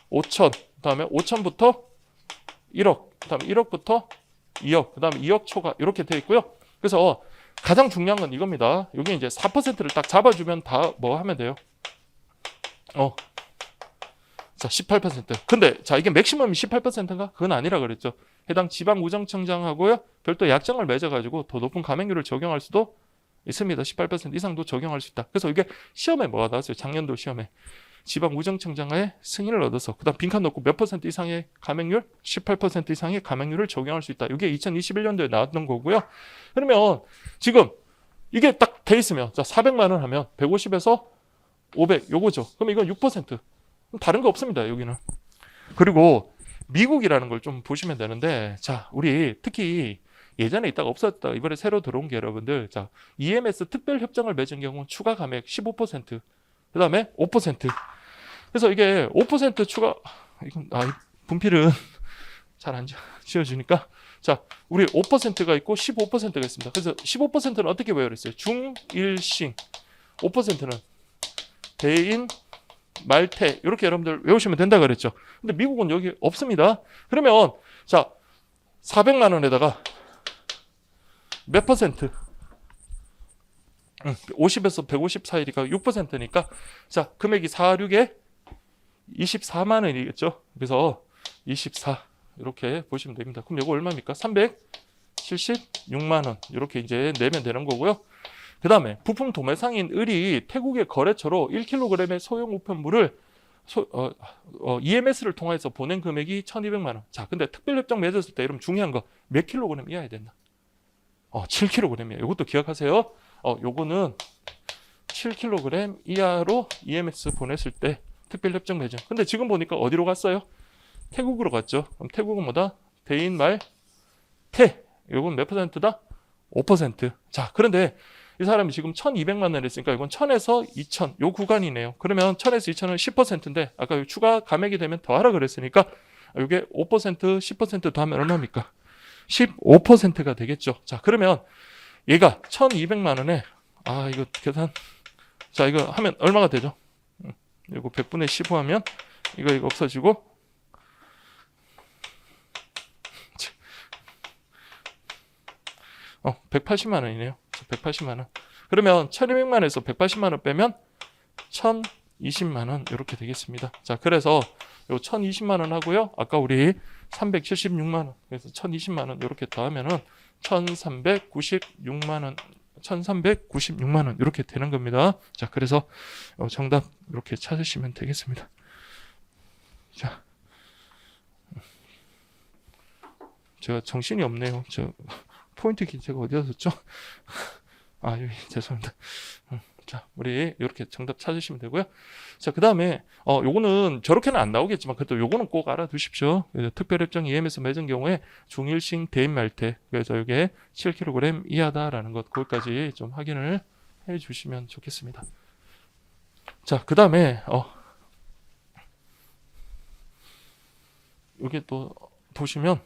5000, 그다음에 5000부터 1억, 그다음에 1억부터 2억, 그다음에 2억 초과 이렇게 되어 있고요. 그래서 가장 중요한 건 이겁니다. 여기 이제 4%를 딱 잡아주면 다 뭐 하면 돼요? 자, 18%. 근데 자, 이게 맥시멈이 18%인가? 그건 아니라 그랬죠. 해당 지방우정청장하고요. 별도 약정을 맺어가지고 더 높은 감액률을 적용할 수도 있습니다. 18% 이상도 적용할 수 있다. 그래서 이게 시험에 뭐가 나왔어요? 작년도 시험에. 지방우정청장의 승인을 얻어서 그다음 빈칸 넣고 몇 퍼센트 이상의 감액률, 18% 이상의 감액률을 적용할 수 있다. 이게 2021년도에 나왔던 거고요. 그러면 지금 이게 딱 돼 있으면 자 400만 원 하면 150에서 500 요거죠. 그럼 이건 6%. 다른 거 없습니다. 여기는. 그리고 미국이라는 걸 좀 보시면 되는데 자 우리 특히 예전에 있다가 없었다 이번에 새로 들어온 게 여러분들 자 EMS 특별 협정을 맺은 경우 추가 감액 15% 그다음에 5% 그래서 이게 5% 추가 이건 분필은 잘 안 지어주니까 자 우리 5%가 있고 15%가 있습니다. 그래서 15%는 어떻게 외워냈어요? 중일싱 5%는 대인 말태 이렇게 여러분들 외우시면 된다 그랬죠. 근데 미국은 여기 없습니다. 그러면 자 400만 원에다가 몇 퍼센트? 50에서 150 사이니까 6%니까 자 금액이 46에 24만 원이겠죠. 그래서 24 이렇게 보시면 됩니다. 그럼 이거 얼마입니까? 376만 원 이렇게 이제 내면 되는 거고요. 그 다음에 부품 도매상인 을이 태국의 거래처로 1kg의 소형 우편물을 EMS를 통해서 보낸 금액이 1,200만 원. 자, 근데 특별협정 맺었을 때 여러분 중요한 거 몇 킬로그램 이하야 된다. 7kg이에요. 이것도 기억하세요. 요거는 7kg 이하로 EMS 보냈을 때 특별협정 맺은. 근데 지금 보니까 어디로 갔어요? 태국으로 갔죠. 그럼 태국은 뭐다? 대인 말 태. 요건 몇 퍼센트다? 5%. 자, 그런데 이 사람이 지금 1,200만 원 했으니까 이건 1,000에서 2,000 요 구간이네요. 그러면 1,000에서 2,000은 10%인데 아까 추가 감액이 되면 더하라 그랬으니까 이게 5% 10% 더하면 얼마입니까? 15%가 되겠죠. 자, 그러면 얘가 1,200만 원에 이거 계산 자, 이거 하면 얼마가 되죠? 이거 100분의 15 하면 이거 없어지고 180만 원이네요. 180만 원. 그러면 1,200만원에서 180만 원 빼면 1,020만 원 이렇게 되겠습니다. 자, 그래서 요 1,020만 원 하고요. 아까 우리 376만 원. 그래서 1,020만 원 이렇게 더하면은 1,396만 원. 1,396만 원 이렇게 되는 겁니다. 자, 그래서 정답 이렇게 찾으시면 되겠습니다. 자, 제가 정신이 없네요. 포인트 키 제가 어디다 뒀죠? 여기 죄송합니다. 자, 우리 이렇게 정답 찾으시면 되고요. 자, 그 다음에 요거는 저렇게는 안 나오겠지만 그래도 요거는 꼭 알아두십시오. 특별협정 EMS 맺은 경우에 중일싱 대인 말태 그래서 이게 7kg 이하다라는 것 그것까지 좀 확인을 해주시면 좋겠습니다. 자, 그 다음에 여기 또 보시면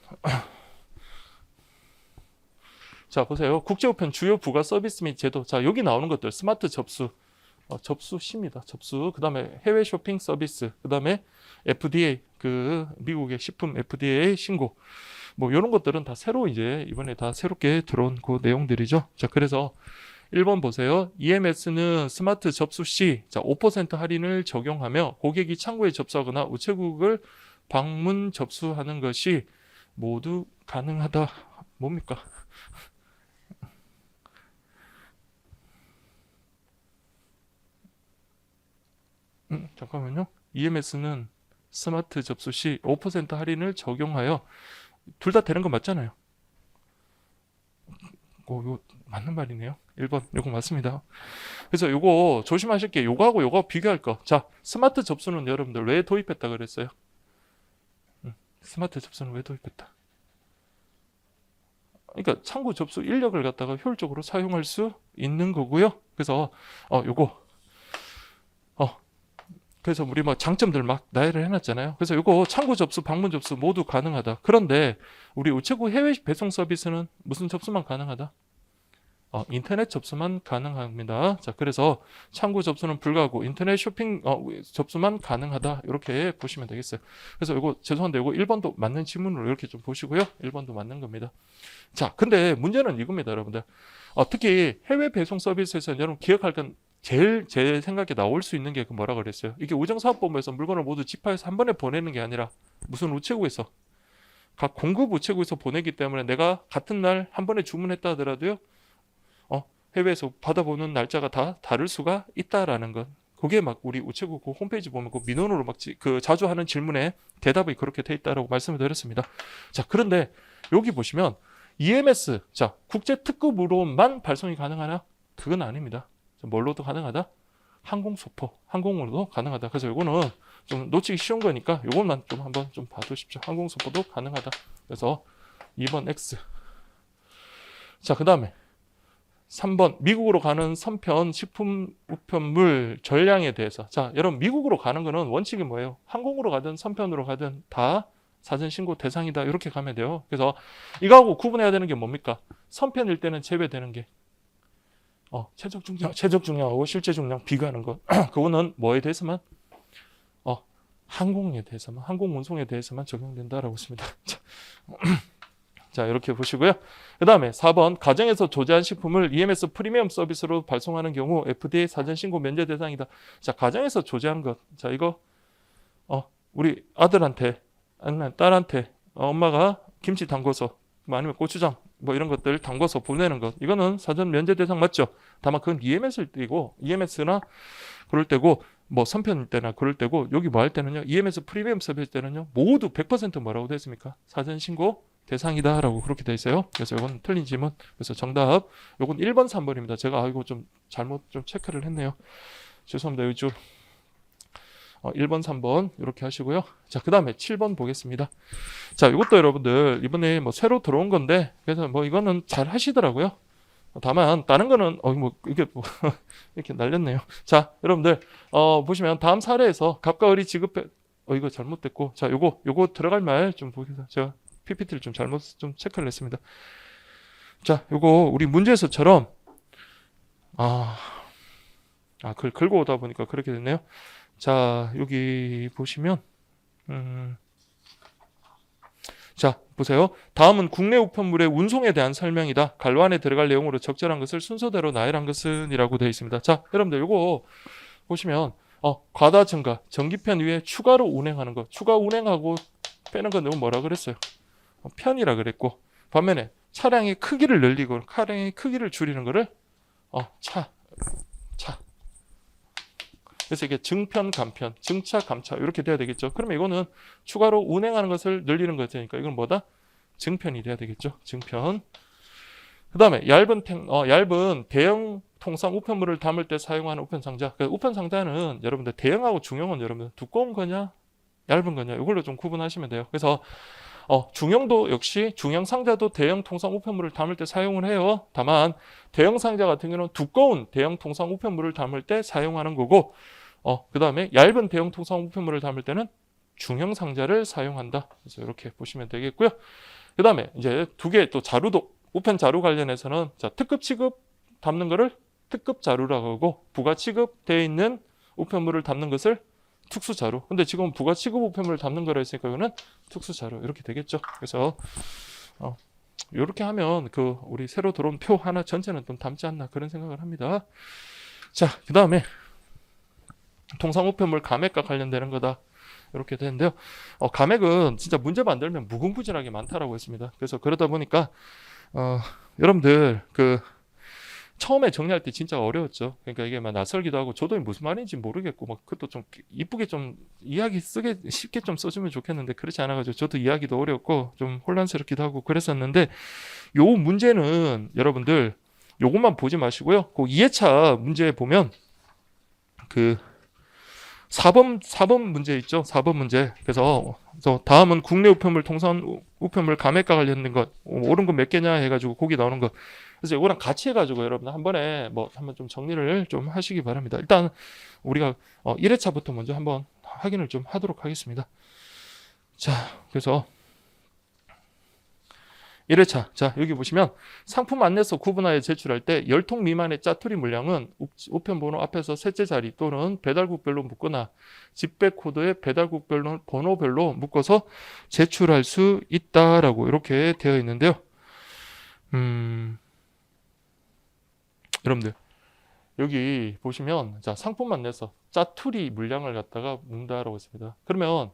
자, 보세요. 국제우편 주요 부가 서비스 및 제도. 자, 여기 나오는 것들 스마트 접수, 접수시입니다. 접수. 그 다음에 해외 쇼핑 서비스. 그 다음에 FDA, 미국의 식품 FDA 신고. 뭐 이런 것들은 다 새로 이제 이번에 다 새롭게 들어온 그 내용들이죠. 자, 그래서 1번 보세요. EMS는 스마트 접수 시 5% 할인을 적용하며 고객이 창구에 접수하거나 우체국을 방문 접수하는 것이 모두 가능하다. 뭡니까? 잠깐만요. EMS는 스마트 접수 시 5% 할인을 적용하여 둘 다 되는 거 맞잖아요. 이거 맞는 말이네요. 1번 이거 맞습니다. 그래서 이거 조심하실 게 요거하고 요거 비교할 거. 자, 스마트 접수는 여러분들 왜 도입했다 그랬어요? 스마트 접수는 왜 도입했다? 그러니까 창구 접수 인력을 갖다가 효율적으로 사용할 수 있는 거고요. 그래서 요거 그래서 우리 장점들 막 나열을 해놨잖아요. 그래서 이거 창구 접수, 방문 접수 모두 가능하다. 그런데 우리 우체국 해외 배송 서비스는 무슨 접수만 가능하다? 인터넷 접수만 가능합니다. 자, 그래서 창구 접수는 불가하고 인터넷 쇼핑 접수만 가능하다. 이렇게 보시면 되겠어요. 그래서 이거 죄송한데 이거 1번도 맞는 질문으로 이렇게 좀 보시고요. 1번도 맞는 겁니다. 자, 근데 문제는 이겁니다, 여러분들. 특히 해외 배송 서비스에서 여러분 기억할 건 제일 제 생각에 나올 수 있는 게 뭐라 그랬어요? 이게 우정사업본부에서 물건을 모두 집화해서 한 번에 보내는 게 아니라 무슨 우체국에서 각 공급 우체국에서 보내기 때문에 내가 같은 날 한 번에 주문했다 하더라도요. 해외에서 받아보는 날짜가 다 다를 수가 있다라는 것. 그게 막 우리 우체국 그 홈페이지 보면 그 민원으로 막 그 자주 하는 질문에 대답이 그렇게 돼 있다라고 말씀을 드렸습니다. 자, 그런데 여기 보시면 EMS, 자, 국제 특급으로만 발송이 가능하나? 그건 아닙니다. 뭘로도 가능하다? 항공소포, 항공으로도 가능하다. 그래서 이거는 좀 놓치기 쉬운 거니까 이것만 좀 한번 좀 봐두십시오. 항공소포도 가능하다. 그래서 2번 X. 자, 그 다음에 3번 미국으로 가는 선편 식품 우편물 전량에 대해서. 자, 여러분 미국으로 가는 거는 원칙이 뭐예요? 항공으로 가든 선편으로 가든 다 사전 신고 대상이다. 이렇게 가면 돼요. 그래서 이거하고 구분해야 되는 게 뭡니까? 선편일 때는 제외되는 게 최적 중량하고 실제 중량 비교하는 것. 그거는 뭐에 대해서만? 항공에 대해서만, 항공 운송에 대해서만 적용된다라고 했습니다. 자, 이렇게 보시고요. 그 다음에 4번 가정에서 조제한 식품을 EMS 프리미엄 서비스로 발송하는 경우 FDA 사전 신고 면제 대상이다. 자, 가정에서 조제한 것. 자, 이거 우리 아들한테 아니면 딸한테 엄마가 김치 담궈서 아니면 고추장 뭐 이런 것들 담궈서 보내는 것. 이거는 사전 면제 대상 맞죠? 다만 그건 EMS일 때고 EMS나 그럴 때고 뭐 선편일 때나 그럴 때고 여기 뭐 할 때는요. EMS 프리미엄 서비스 때는요. 모두 100% 뭐라고 되어 있습니까? 사전 신고 대상이다라고 그렇게 되어 있어요. 그래서 이건 틀린 질문. 그래서 정답 이건 1번 3번입니다. 제가 이거 좀 잘못 좀 체크를 했네요. 죄송합니다. 요즘 1번 3번 이렇게 하시고요. 자, 그 다음에 7번 보겠습니다. 자, 이것도 여러분들 이번에 뭐 새로 들어온 건데 그래서 뭐 이거는 잘 하시더라고요. 다만 다른 거는 뭐 이게 뭐 이렇게 날렸네요. 자, 여러분들 보시면 다음 사례에서 갑과 을이 지급해 이거 잘못됐고 자, 요거 들어갈 말 좀 보겠습니다. 제가 PPT를 좀 잘못 좀 체크를 했습니다. 자, 요거 우리 문제에서처럼 글 긁고 오다 보니까 그렇게 됐네요. 자, 여기 보시면 자, 보세요. 다음은 국내 우편물의 운송에 대한 설명이다. 갈로 안에 들어갈 내용으로 적절한 것을 순서대로 나열한 것은 이라고 되어 있습니다. 자, 여러분들 이거 보시면 과다 증가, 전기편 위에 추가로 운행하는 것, 추가 운행하고 빼는 건 너무 뭐라 그랬어요? 편이라 그랬고 반면에 차량의 크기를 늘리고 차량의 크기를 줄이는 거를 차 그래서 이게 증편, 감편, 증차, 감차 이렇게 돼야 되겠죠. 그러면 이거는 추가로 운행하는 것을 늘리는 것이니까 이건 뭐다? 증편이 돼야 되겠죠. 증편. 그 다음에 얇은 대형 통상 우편물을 담을 때 사용하는 우편 상자. 우편 상자는 여러분들 대형하고 중형은 여러분들 두꺼운 거냐, 얇은 거냐 이걸로 좀 구분하시면 돼요. 그래서 중형도 역시 중형 상자도 대형 통상 우편물을 담을 때 사용을 해요. 다만 대형 상자 같은 경우는 두꺼운 대형 통상 우편물을 담을 때 사용하는 거고 그 다음에 얇은 대형 통상 우편물을 담을 때는 중형 상자를 사용한다. 그래서 이렇게 보시면 되겠고요. 그 다음에 이제 두 개 또 자루도 우편 자루 관련해서는 자, 특급 취급 담는 거를 특급 자루라고 하고 부가 취급되어 있는 우편물을 담는 것을 특수 자루. 근데 지금 부가 취급 우편물을 담는 거라 했으니까 이거는 특수 자루 이렇게 되겠죠. 그래서 이렇게 하면 그 우리 새로 들어온 표 하나 전체는 좀 담지 않나 그런 생각을 합니다. 자, 그 다음에 통상 우편물 감액과 관련되는 거다. 이렇게 되는데요. 감액은 진짜 문제 만들면 무궁무진하게 많다라고 했습니다. 그래서 그러다 보니까 여러분들 처음에 정리할 때 진짜 어려웠죠. 그러니까 이게 막 낯설기도 하고 저도 무슨 말인지 모르겠고 막 그것도 좀 이쁘게 좀 이야기 쉽게 좀 써주면 좋겠는데 그렇지 않아가지고 저도 이야기도 어렵고 좀 혼란스럽기도 하고 그랬었는데 요 문제는 여러분들 요것만 보지 마시고요. 그 2회차 문제 보면 4번 문제 있죠. 4번 문제. 그래서 다음은 국내 우편물 통상 우편물 감액과 관련된 것 옳은 거 몇 개냐 해가지고 거기 나오는 거. 그래서 이거랑 같이 해가지고 여러분 한 번에 뭐 한번 좀 정리를 좀 하시기 바랍니다. 일단 우리가 1회차부터 먼저 한번 확인을 좀 하도록 하겠습니다. 자, 그래서 1회차. 자, 여기 보시면 상품 안내서 구분하여 제출할 때 10통 미만의 짜투리 물량은 우편번호 앞에서 셋째 자리 또는 배달국별로 묶거나 집배 코드의 배달국별로 번호별로 묶어서 제출할 수 있다라고 이렇게 되어 있는데요. 여러분들 여기 보시면 자, 상품 안내서 짜투리 물량을 갖다가 묶는다라고 했습니다. 그러면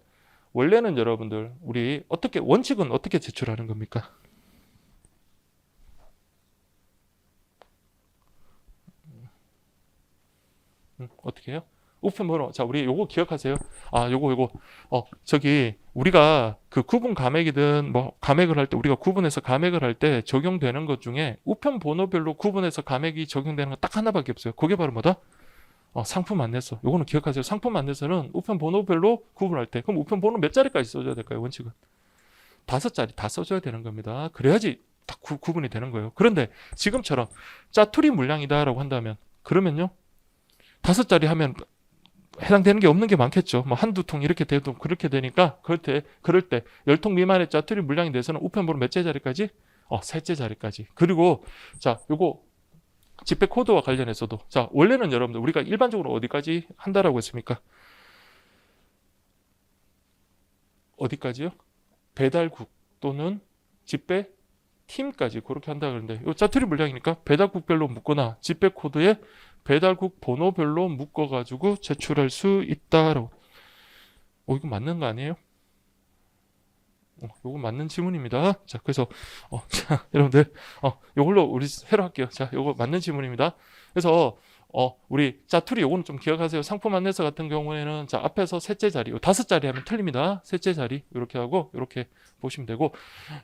원래는 여러분들 우리 원칙은 어떻게 제출하는 겁니까? 어떻게 해요? 우편번호. 자, 우리 요거 기억하세요. 요거. 저기 우리가 그 구분 감액이든 뭐 감액을 할 때 우리가 구분해서 감액을 할 때 적용되는 것 중에 우편번호별로 구분해서 감액이 적용되는 거 딱 하나밖에 없어요. 그게 바로 뭐다? 상품 안내서. 요거는 기억하세요. 상품 안내서는 우편번호별로 구분할 때 그럼 우편번호 몇 자리까지 써줘야 될까요? 원칙은 5자리 다 써줘야 되는 겁니다. 그래야지 딱 구분이 되는 거예요. 그런데 지금처럼 짜투리 물량이다라고 한다면 그러면요 5자리 하면 해당되는 게 없는 게 많겠죠. 뭐 한두 통 이렇게 돼도 그렇게 되니까 그럴 때 10통 미만의 짜투리 물량이 돼서는 우편번호 몇째 자리까지? 셋째 자리까지. 그리고 자, 요거 집배 코드와 관련해서도 자, 원래는 여러분들 우리가 일반적으로 어디까지 한다라고 했습니까? 어디까지요? 배달국 또는 집배 팀까지 그렇게 한다 그러는데 요 짜투리 물량이니까 배달국별로 묶거나 집배 코드에 배달국 번호별로 묶어가지고 제출할 수 있다라고. 이거 맞는 거 아니에요? 요거 맞는 지문입니다. 자, 그래서 자, 여러분들 요걸로 우리 새로 할게요. 자, 요거 맞는 지문입니다. 그래서 우리 짜투리 요거는 좀 기억하세요. 상품 안내서 같은 경우에는 자, 앞에서 셋째 자리, 5자리 하면 틀립니다. 셋째 자리 이렇게 하고 이렇게 보시면 되고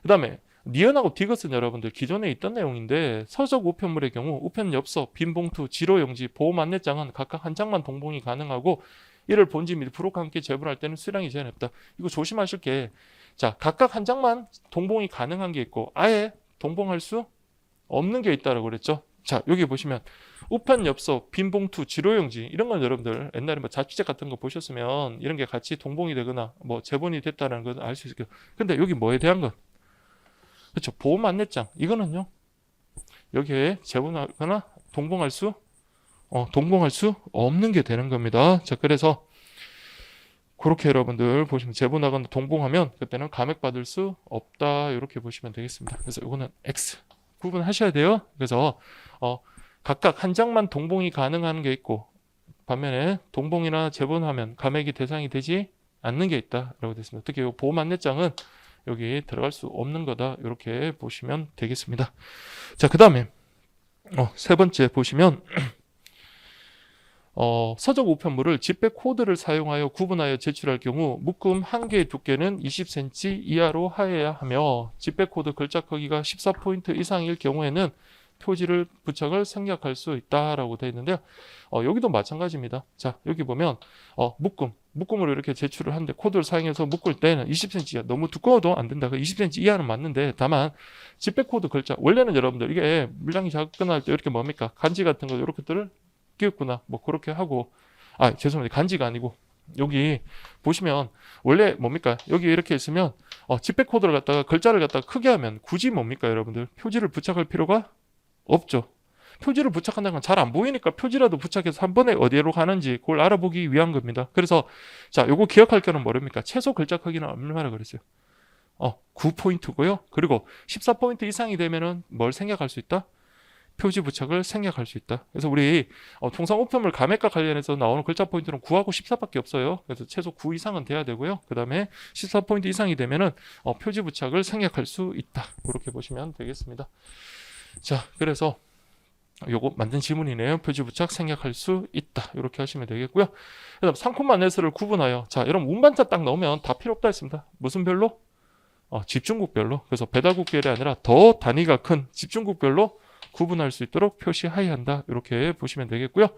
그다음에 니은하고 디귿은 여러분들 기존에 있던 내용인데 서적 우편물의 경우 우편 엽서, 빈 봉투, 지로용지, 보험 안내장은 각각 한 장만 동봉이 가능하고 이를 본지 및 부록과 함께 제본할 때는 수량이 제한했다. 이거 조심하실 게 자, 각각 한 장만 동봉이 가능한 게 있고 아예 동봉할 수 없는 게 있다라고 그랬죠. 자, 여기 보시면 우편 엽서, 빈 봉투, 지로용지 이런 건 여러분들 옛날에 뭐 자취책 같은 거 보셨으면 이런 게 같이 동봉이 되거나 뭐 제본이 됐다는 걸 알 수 있을 거예요. 근데 여기 뭐에 대한 건 그렇죠. 보험 안내장 이거는요. 여기에 제본하거나 동봉할 수 없는 게 되는 겁니다. 자, 그래서 그렇게 여러분들 보시면 제본하거나 동봉하면 그때는 감액받을 수 없다. 이렇게 보시면 되겠습니다. 그래서 이거는 X 구분하셔야 돼요. 그래서 각각 한 장만 동봉이 가능한 게 있고 반면에 동봉이나 제본하면 감액이 대상이 되지 않는 게 있다라고 됐습니다. 특히 이 보험 안내장은 여기 들어갈 수 없는 거다. 이렇게 보시면 되겠습니다. 자, 그 다음에 세 번째 보시면 서적 우편물을 집배 코드를 사용하여 구분하여 제출할 경우 묶음 한 개의 두께는 20cm 이하로 하여야 하며 집배 코드 글자 크기가 14포인트 이상일 경우에는 표지를 부착을 생략할 수 있다라고 되어 있는데요. 여기도 마찬가지입니다. 자, 여기 보면 묶음으로 이렇게 제출을 하는데 코드를 사용해서 묶을 때는 20cm 이하, 너무 두꺼워도 안 된다. 20cm 이하는 맞는데 다만 집배 코드 글자 원래는 여러분들 이게 물량이 작거나 할 때 이렇게 뭡니까? 간지 같은 거 이렇게들을 끼웠구나 뭐 그렇게 하고 죄송합니다. 간지가 아니고 여기 보시면 원래 뭡니까? 여기 이렇게 있으면 집배 코드를 갖다가 글자를 갖다가 크게 하면 굳이 뭡니까 여러분들? 표지를 부착할 필요가 없죠. 표지를 부착한다는 건 잘 안 보이니까 표지라도 부착해서 한 번에 어디로 가는지 그걸 알아보기 위한 겁니다. 그래서 자, 요거 기억할 거는 뭐랍니까? 최소 글자 크기는 얼마나 그랬어요? 9포인트고요. 그리고 14포인트 이상이 되면은 뭘 생략할 수 있다? 표지 부착을 생략할 수 있다. 그래서 우리 통상 우편물 감액과 관련해서 나오는 글자 포인트는 9하고 14밖에 없어요. 그래서 최소 9 이상은 돼야 되고요. 그 다음에 14포인트 이상이 되면은 표지 부착을 생략할 수 있다. 이렇게 보시면 되겠습니다. 자, 그래서 요거 만든 지문이네요. 표지 부착 생략할 수 있다. 이렇게 하시면 되겠고요. 그다음 상품 안내서를 구분하여 자, 여러분 운반자 딱 넣으면 다 필요 없다 했습니다. 무슨 별로? 집중국별로. 그래서 배달국별이 아니라 더 단위가 큰 집중국별로 구분할 수 있도록 표시하여야 한다. 이렇게 보시면 되겠고요.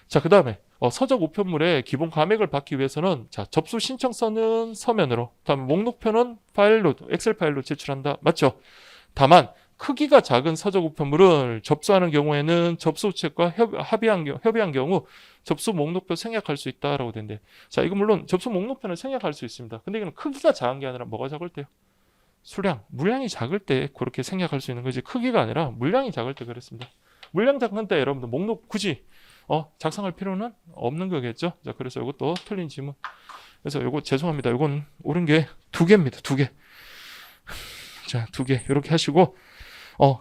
자, 그 다음에 서적 우편물의 기본 감액을 받기 위해서는 자, 접수 신청서는 서면으로, 다음 목록표는 파일로, 엑셀 파일로 제출한다. 맞죠? 다만 크기가 작은 서적 우편물을 접수하는 경우에는 접수책과 협의한 경우 접수 목록표 생략할 수 있다라고 된대. 자, 이거 물론 접수 목록표는 생략할 수 있습니다. 근데 이건 크기가 작은 게 아니라 뭐가 작을 때요? 물량이 작을 때 그렇게 생략할 수 있는 거지 크기가 아니라 물량이 작을 때 그랬습니다. 물량 작은 때 여러분들 목록 굳이 작성할 필요는 없는 거겠죠. 자, 그래서 이것도 틀린 지문. 그래서 이거 죄송합니다. 이건 옳은 게 2개입니다. 2개. 자, 2개 이렇게 하시고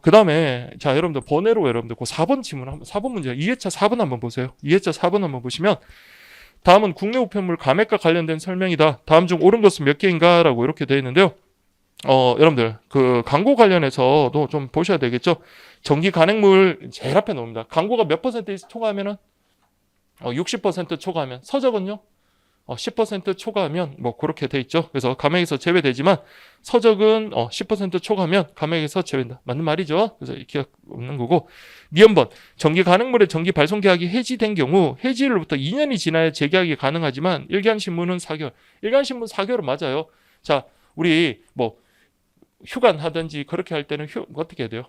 그 다음에 자, 여러분들 번외로 여러분들 그 4번 지문 4번 문제 2회차 4번 한번 보세요. 2회차 4번 한번 보시면 다음은 국내 우편물 감액과 관련된 설명이다. 다음 중 옳은 것은 몇 개인가? 라고 이렇게 되어 있는데요. 여러분들 그 광고 관련해서도 좀 보셔야 되겠죠. 정기 간행물 제일 앞에 놓습니다. 광고가 몇 퍼센트 통하면은 60% 초과하면, 서적은요 10% 초과하면 뭐 그렇게 돼 있죠. 그래서 감액에서 제외되지만 서적은 10% 초과하면 감액에서 제외된다. 맞는 말이죠. 그래서 기억 없는 거고. 미연번 정기 간행물의 정기 발송 계약이 해지된 경우 해지일로부터 2년이 지나야 재계약이 가능하지만 일간 신문은 4개월. 일간 신문 4개월은 맞아요. 자, 우리 뭐 휴관하든지 그렇게 할 때는 어떻게 해야 돼요?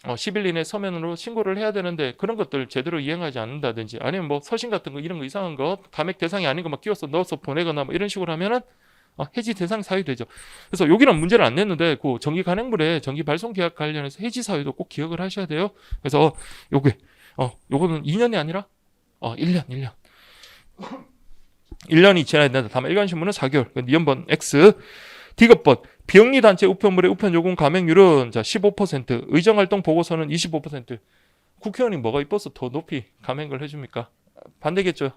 10일 이내 서면으로 신고를 해야 되는데 그런 것들 제대로 이행하지 않는다든지 아니면 뭐 서신 같은 거 이런 거 이상한 거 감액 대상이 아닌 거 막 끼워서 넣어서 보내거나 뭐 이런 식으로 하면은 해지 대상 사유되죠. 그래서 여기는 문제를 안 냈는데 그 정기 간행물의 정기 발송 계약 관련해서 해지 사유도 꼭 기억을 하셔야 돼요. 그래서 요거는 2년이 아니라 1년 1년이 지나야 된다. 다만 일간신문은 4개월. 니은번 X. 디귿번 비영리단체 우편물의 우편요금 감액률은 15%, 의정활동 보고서는 25%. 국회의원이 뭐가 이뻐서 더 높이 감액을 해줍니까? 반대겠죠.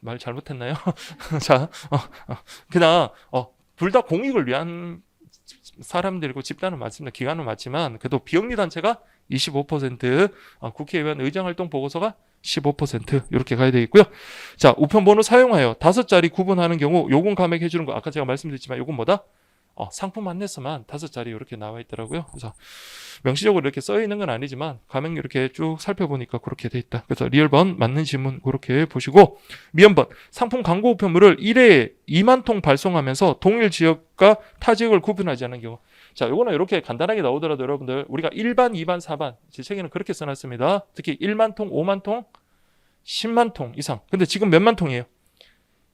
말 잘못했나요? 자, 그냥 둘 다 공익을 위한 사람들이고 집단은 맞습니다. 기관은 맞지만 그래도 비영리단체가 25%, 국회의원 의정활동 보고서가 15% 이렇게 가야 되겠고요. 자, 우편번호 사용하여 5자리 구분하는 경우 요금 감액 해주는 거 아까 제가 말씀드렸지만 요건 뭐다? 상품 안내서만 5자리 이렇게 나와 있더라고요. 그래서 명시적으로 이렇게 써 있는 건 아니지만 감액 이렇게 쭉 살펴보니까 그렇게 돼 있다. 그래서 리얼번 맞는 질문 그렇게 보시고 미연번 상품 광고 우편물을 1회에 2만 통 발송하면서 동일 지역과 타 지역을 구분하지 않은 경우. 자, 요거는 이렇게 간단하게 나오더라도 여러분들 우리가 1반, 2반, 4반 제 책에는 그렇게 써놨습니다. 특히 1만 통, 5만 통, 10만 통 이상. 근데 지금 몇만 통이에요?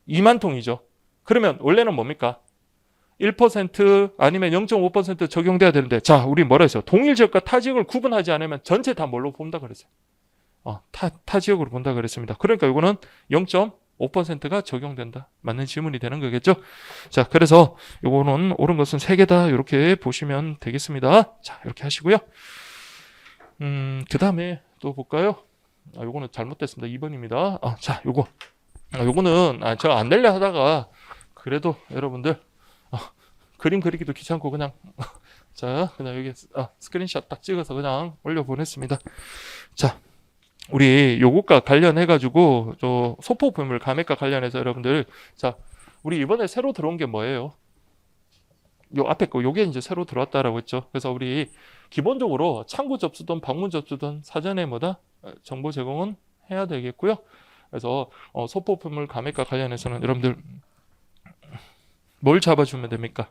2만 통이죠. 그러면 원래는 뭡니까? 1% 아니면 0.5% 적용돼야 되는데 자, 우리 뭐라 했어요? 동일 지역과 타 지역을 구분하지 않으면 전체 다 뭘로 본다 그랬어요? 타 지역으로 본다 그랬습니다. 그러니까 이거는 0.5%가 적용된다. 맞는 질문이 되는 거겠죠? 자, 그래서 이거는 옳은 것은 3개다. 이렇게 보시면 되겠습니다. 자, 이렇게 하시고요. 그 다음에 또 볼까요? 요거는 잘못됐습니다. 2번입니다. 자, 요거는 제가 안 내려 하다가 그래도 여러분들 그림 그리기도 귀찮고 그냥 자, 그냥 여기 스크린샷 딱 찍어서 그냥 올려보냈습니다. 자, 우리 요것과 관련해 가지고 저 소포품을 감액과 관련해서 여러분들 자, 우리 이번에 새로 들어온 게 뭐예요? 요 앞에 거 요게 이제 새로 들어왔다라고 했죠. 그래서 우리 기본적으로 창구 접수든 방문 접수든 사전에 뭐다 정보 제공은 해야 되겠고요. 그래서 소포품을 감액과 관련해서는 여러분들 뭘 잡아주면 됩니까?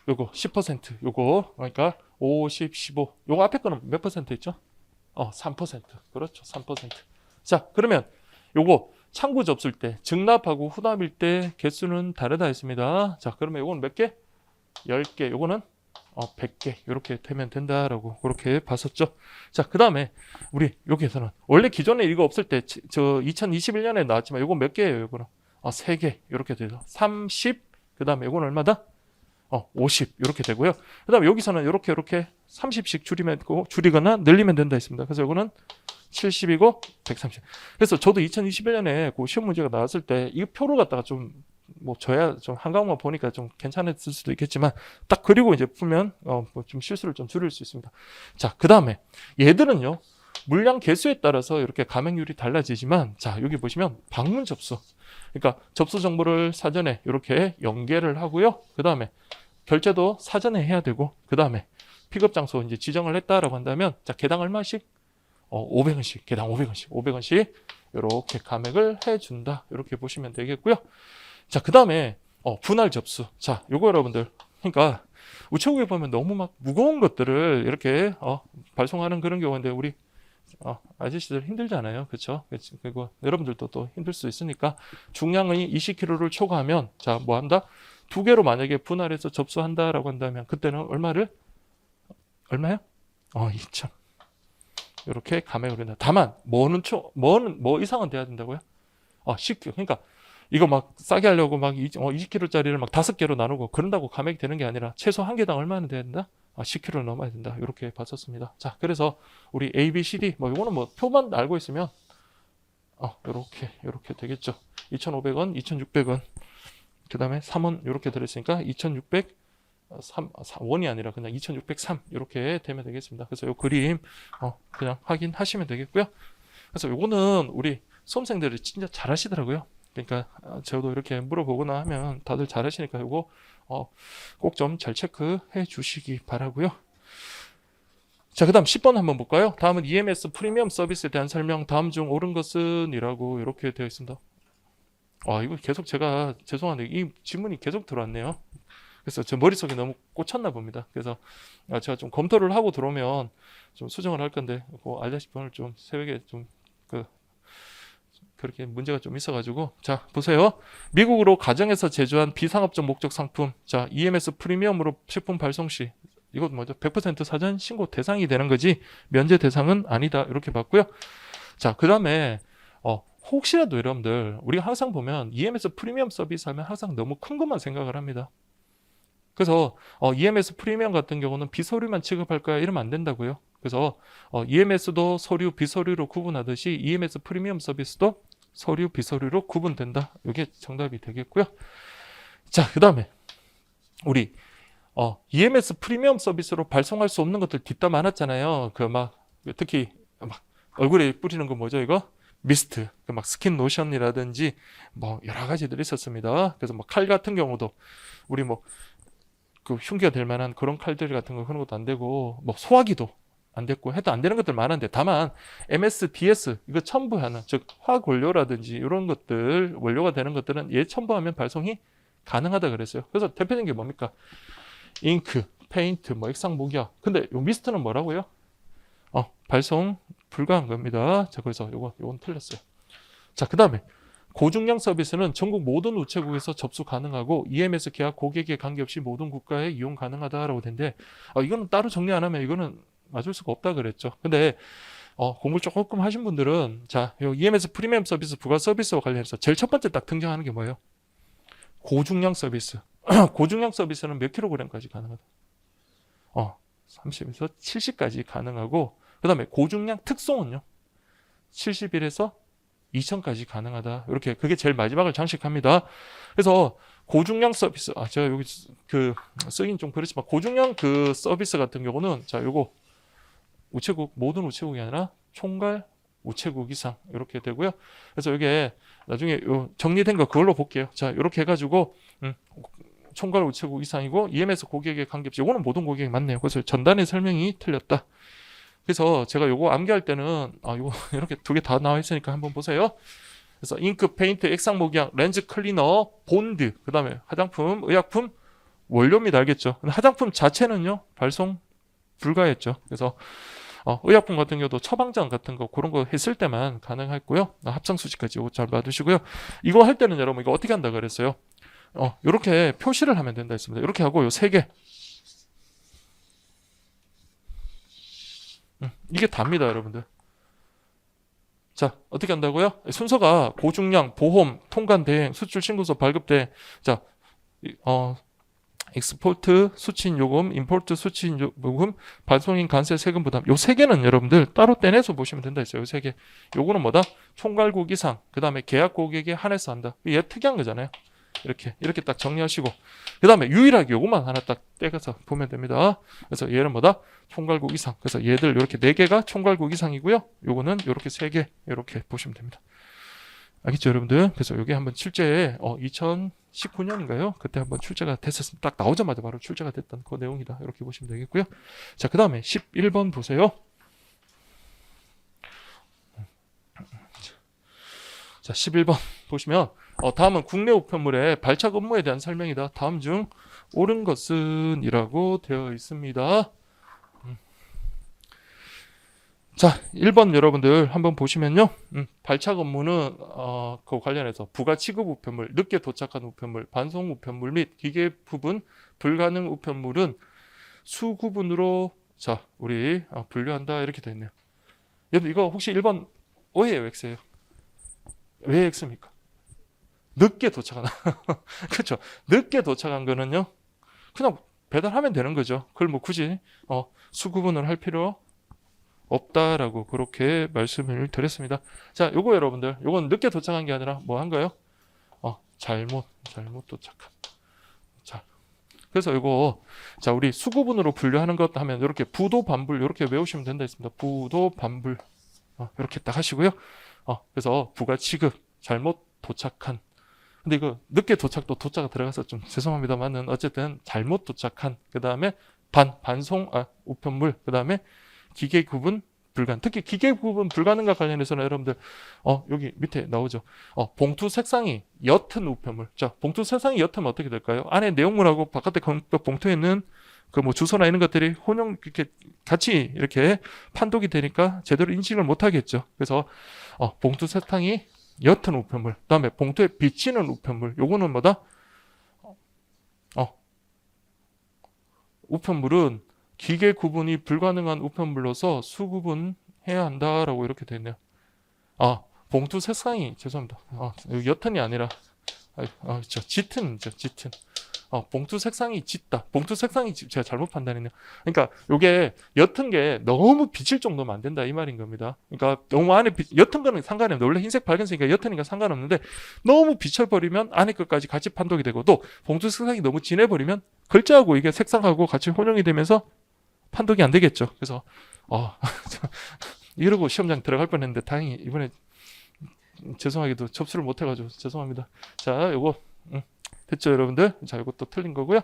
요거 10% 요거 그러니까 50, 15 요거 앞에 거는 몇 퍼센트 있죠? 3%. 그렇죠. 3%. 자, 그러면 요거 창구 접수일 때 증납하고 후납일 때 개수는 다르다 했습니다. 자, 그러면 요거는 몇 개? 10개. 요거는 100개. 이렇게 되면 된다라고 그렇게 봤었죠. 자, 그다음에 우리 여기에서는 원래 기존에 이거 없을 때 저 2021년에 나왔지만 요거 몇 개예요, 요거는? 3개. 이렇게 돼서 30. 그다음에 요거는 얼마다? 50 이렇게 되고요. 그다음에 여기서는 이렇게 30씩 줄이거나 늘리면 된다 했습니다. 그래서 이거는 70이고 130. 그래서 저도 2021년에 그 시험 문제가 나왔을 때 이 표를 갖다가 좀 저야 좀 한강만 보니까 좀 괜찮았을 수도 있겠지만 딱 그리고 이제 풀면 좀 실수를 좀 줄일 수 있습니다. 자, 그다음에 얘들은요. 물량 개수에 따라서 이렇게 감액률이 달라지지만 자, 여기 보시면 방문 접수. 그러니까 접수 정보를 사전에 이렇게 연계를 하고요. 그다음에 결제도 사전에 해야 되고 그다음에 픽업 장소 이제 지정을 했다라고 한다면 자, 개당 얼마씩? 500원씩. 개당 500원씩 이렇게 감액을 해 준다. 이렇게 보시면 되겠고요. 자, 그다음에 분할 접수. 자, 요거 여러분들 그러니까 우체국에 보면 너무 막 무거운 것들을 이렇게 발송하는 그런 경우인데 우리 아저씨들 힘들잖아요. 그렇죠? 그리고 여러분들도 또 힘들 수 있으니까 중량이 20kg를 초과하면 자, 뭐 한다? 2개로 만약에 분할해서 접수한다라고 한다면 그때는 얼마요? 2,000. 이렇게 감액을 한다. 다만 뭐 이상은 돼야 된다고요? 10kg. 그러니까 이거 막 싸게 하려고 막 20kg짜리를 막 5개로 나누고 그런다고 감액이 되는 게 아니라 최소 한 개당 얼마나 돼야 된다? 10kg를 넘어야 된다. 이렇게 봤었습니다. 자, 그래서 우리 A, B, C, D 이거는 표만 알고 있으면 이렇게 되겠죠. 2,500원, 2,600원. 그다음에 3원 이렇게 들었으니까 2,600, 원이 아니라 그냥 2603 이렇게 되면 되겠습니다. 그래서 이 그림 그냥 확인하시면 되겠고요. 그래서 요거는 우리 수험생들이 진짜 잘 하시더라고요. 그러니까 저도 이렇게 물어보거나 하면 다들 잘 하시니까 요거 꼭 좀 잘 체크해 주시기 바라고요. 자, 그 다음 10번 한번 볼까요? 다음은 EMS 프리미엄 서비스에 대한 설명. 다음 중 옳은 것은 이라고 이렇게 되어 있습니다. 이거 계속 제가 죄송한데 이 질문이 계속 들어왔네요. 그래서 제 머릿속에 너무 꽂혔나 봅니다. 그래서 제가 좀 검토를 하고 들어오면 좀 수정을 할 건데 알다시피 오늘 좀 새벽에 좀 그렇게 문제가 좀 있어가지고. 자, 보세요. 미국으로 가정에서 제조한 비상업적 목적 상품. 자, EMS 프리미엄으로 식품 발송 시 이거 뭐죠? 100% 사전 신고 대상이 되는 거지 면제 대상은 아니다. 이렇게 봤고요. 자, 그 다음에 혹시라도 여러분들 우리가 항상 보면 EMS 프리미엄 서비스 하면 항상 너무 큰 것만 생각을 합니다. 그래서 EMS 프리미엄 같은 경우는 비서류만 취급할 거야 이러면 안 된다고요. 그래서 EMS도 서류, 비서류로 구분하듯이 EMS 프리미엄 서비스도 서류, 비서류로 구분된다. 이게 정답이 되겠고요. 자, 그 다음에 우리 EMS 프리미엄 서비스로 발송할 수 없는 것들 뒷담 많았잖아요. 특히 얼굴에 뿌리는 거 뭐죠 이거? 미스트, 스킨 로션이라든지 여러 가지들이 있었습니다. 그래서 칼 같은 경우도 우리 흉기가 될 만한 그런 칼들 같은 거 그런 것도 안 되고 소화기도 안 됐고 해도 안 되는 것들 많은데 다만 MSDS 이거 첨부하는 즉 화학 원료라든지 이런 것들 원료가 되는 것들은 얘 첨부하면 발송이 가능하다 그랬어요. 그래서 대표적인 게 뭡니까? 잉크, 페인트, 액상 목약. 근데 요 미스트는 뭐라고요? 발송 불가한 겁니다. 자, 그래서 요건 틀렸어요. 자, 그 다음에 고중량 서비스는 전국 모든 우체국에서 접수 가능하고 EMS 계약 고객에 관계없이 모든 국가에 이용 가능하다라고 되는데 이거는 따로 정리 안 하면 이거는 맞을 수가 없다 그랬죠. 근데 공부를 조금 하신 분들은 자, 요 EMS 프리미엄 서비스 부가 서비스와 관련해서 제일 첫 번째 딱 등장하는 게 뭐예요? 고중량 서비스. 고중량 서비스는 몇 킬로그램까지 가능하다? 30에서 70까지 가능하고 그 다음에 고중량 특송은요? 71에서 2000까지 가능하다. 이렇게 그게 제일 마지막을 장식합니다. 그래서 고중량 서비스 제가 여기 쓰긴 좀 그렇지만 고중량 그 서비스 같은 경우는 자, 요거 우체국 모든 우체국이 아니라 총괄 우체국 이상 이렇게 되고요. 그래서 이게 나중에 정리된 거 그걸로 볼게요. 자, 이렇게 해가지고 총괄 우체국 이상이고 EMS 고객에 관계없이 이거는 모든 고객이 맞네요. 그래서 전단의 설명이 틀렸다. 그래서 제가 요거 암기할 때는 요거 이렇게 두 개 다 나와 있으니까 한번 보세요. 그래서 잉크, 페인트, 액상 목약, 렌즈 클리너, 본드, 그 다음에 화장품, 의약품, 원료입니다. 알겠죠? 화장품 자체는요 발송 불가했죠. 그래서 의약품 같은 경우도 처방전 같은 거 그런 거 했을 때만 가능했고요. 합성 수치까지 이거 잘 봐두시고요. 이거 할 때는 여러분 이거 어떻게 한다 그랬어요? 이렇게 표시를 하면 된다 했습니다. 이렇게 하고 요 세 개. 이게 답니다, 여러분들. 자, 어떻게 한다고요? 순서가 고중량, 보험, 통관 대행, 수출 신고서 발급 대행. 자, 익스포트 수취인 요금, 임포트 수취인 요금, 발송인 관세 세금 부담. 요 세 개는 여러분들 따로 떼내서 보시면 된다 했어요. 요 세 개. 요거는 뭐다? 총괄국 이상. 그다음에 계약 고객에 한해서 한다. 얘 특이한 거잖아요. 이렇게 딱 정리하시고 그 다음에 유일하게 요것만 하나 딱 떼서 보면 됩니다. 그래서 얘는 뭐다? 총괄국 이상. 그래서 얘들 이렇게 4개가 총괄국 이상이고요. 요거는 이렇게 3개 이렇게 보시면 됩니다. 알겠죠, 여러분들? 그래서 요게 한번 출제에 2019년인가요? 그때 한번 출제가 됐었습니다. 딱 나오자마자 바로 출제가 됐던 그 내용이다. 이렇게 보시면 되겠고요. 자, 그 다음에 11번 보세요. 자, 11번 보시면 다음은 국내 우편물의 발착 업무에 대한 설명이다. 다음 중 옳은 것은 이라고 되어 있습니다. 자, 1번 여러분들 한번 보시면요. 발착 업무는 그 관련해서 부가 취급 우편물, 늦게 도착한 우편물, 반송 우편물 및 기계 부분 불가능 우편물은 수구분으로 자, 우리 분류한다 이렇게 되어 있네요. 여러분 이거 혹시 1번 O예요, X예요? 왜 X입니까? 늦게 도착한 그렇죠. 늦게 도착한 거는요 그냥 배달하면 되는 거죠. 그걸 뭐 굳이 수구분을 할 필요 없다라고 그렇게 말씀을 드렸습니다. 자, 요거 여러분들 요건 늦게 도착한 게 아니라 뭐 한가요? 잘못 도착한. 자, 그래서 이거 자 우리 수구분으로 분류하는 것 하면 이렇게 부도 반불 이렇게 외우시면 된다 했습니다. 부도 반불 이렇게 딱 하시고요. 그래서 부가 취급 잘못 도착한. 근데 이거 늦게 도착도 도자가 들어가서 좀 죄송합니다만은 어쨌든 잘못 도착한. 그 다음에 반송 우편물. 그 다음에 기계 구분 불가능. 특히 기계 구분 불가능과 관련해서는 여러분들 여기 밑에 나오죠. 봉투 색상이 옅은 우편물. 자, 봉투 색상이 옅으면 어떻게 될까요? 안에 내용물하고 바깥에 봉투에 있는 그 뭐 주소나 이런 것들이 혼용 이렇게 같이 이렇게 판독이 되니까 제대로 인식을 못 하겠죠. 그래서 봉투 색상이 옅은 우편물. 그다음에 봉투에 비치는 우편물. 요거는 뭐다? 우편물은 기계 구분이 불가능한 우편물로서 수구분해야 한다라고 이렇게 되어 있네요. 봉투 색상이 죄송합니다. 옅은이 아니라 짙은이죠. 짙은. 봉투 색상이 짙다. 봉투 색상이 제가 잘못 판단했네요. 그러니까 요게 옅은 게 너무 비칠 정도면 안 된다 이 말인 겁니다. 그러니까 너무 안에 옅은 거는 상관이 없는데 원래 흰색 밝은색이니까 옅으니까 상관없는데 너무 비쳐버리면 안에 것까지 같이 판독이 되고 또 봉투 색상이 너무 진해버리면 글자하고 이게 색상하고 같이 혼용이 되면서 판독이 안 되겠죠. 그래서 이러고 시험장 들어갈 뻔했는데 다행히 이번에 죄송하게도 접수를 못 해가지고 죄송합니다. 자, 요거 됐죠, 여러분들? 자, 이것도 틀린 거고요.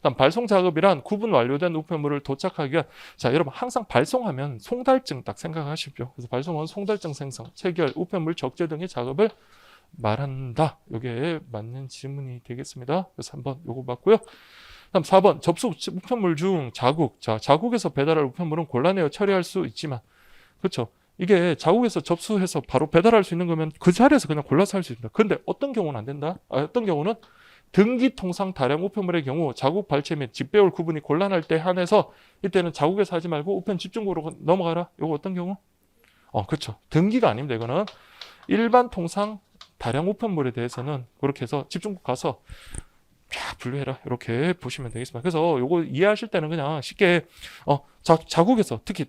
다음 발송 작업이란 구분 완료된 우편물을 도착하기 위한 자, 여러분 항상 발송하면 송달증 딱 생각하십시오. 그래서 발송은 송달증 생성, 체결, 우편물 적재 등의 작업을 말한다. 이게 맞는 질문이 되겠습니다. 그래서 한번 요거 봤고요. 다음 4번 접수 우편물 중 자국. 자, 자국에서 배달할 우편물은 곤란해요. 처리할 수 있지만 그렇죠. 이게 자국에서 접수해서 바로 배달할 수 있는 거면 그 자리에서 그냥 골라서 할 수 있습니다. 그런데 어떤 경우는 안 된다. 어떤 경우는 등기 통상 다량 우편물의 경우 자국 발체 및 집배월 구분이 곤란할 때 한해서 이때는 자국에서 하지 말고 우편 집중국으로 넘어가라. 이거 어떤 경우? 그렇죠. 등기가 아닙니다. 이거는 일반 통상 다량 우편물에 대해서는 그렇게 해서 집중국 가서 분류해라 이렇게 보시면 되겠습니다. 그래서 요거 이해하실 때는 그냥 쉽게 자국에서 특히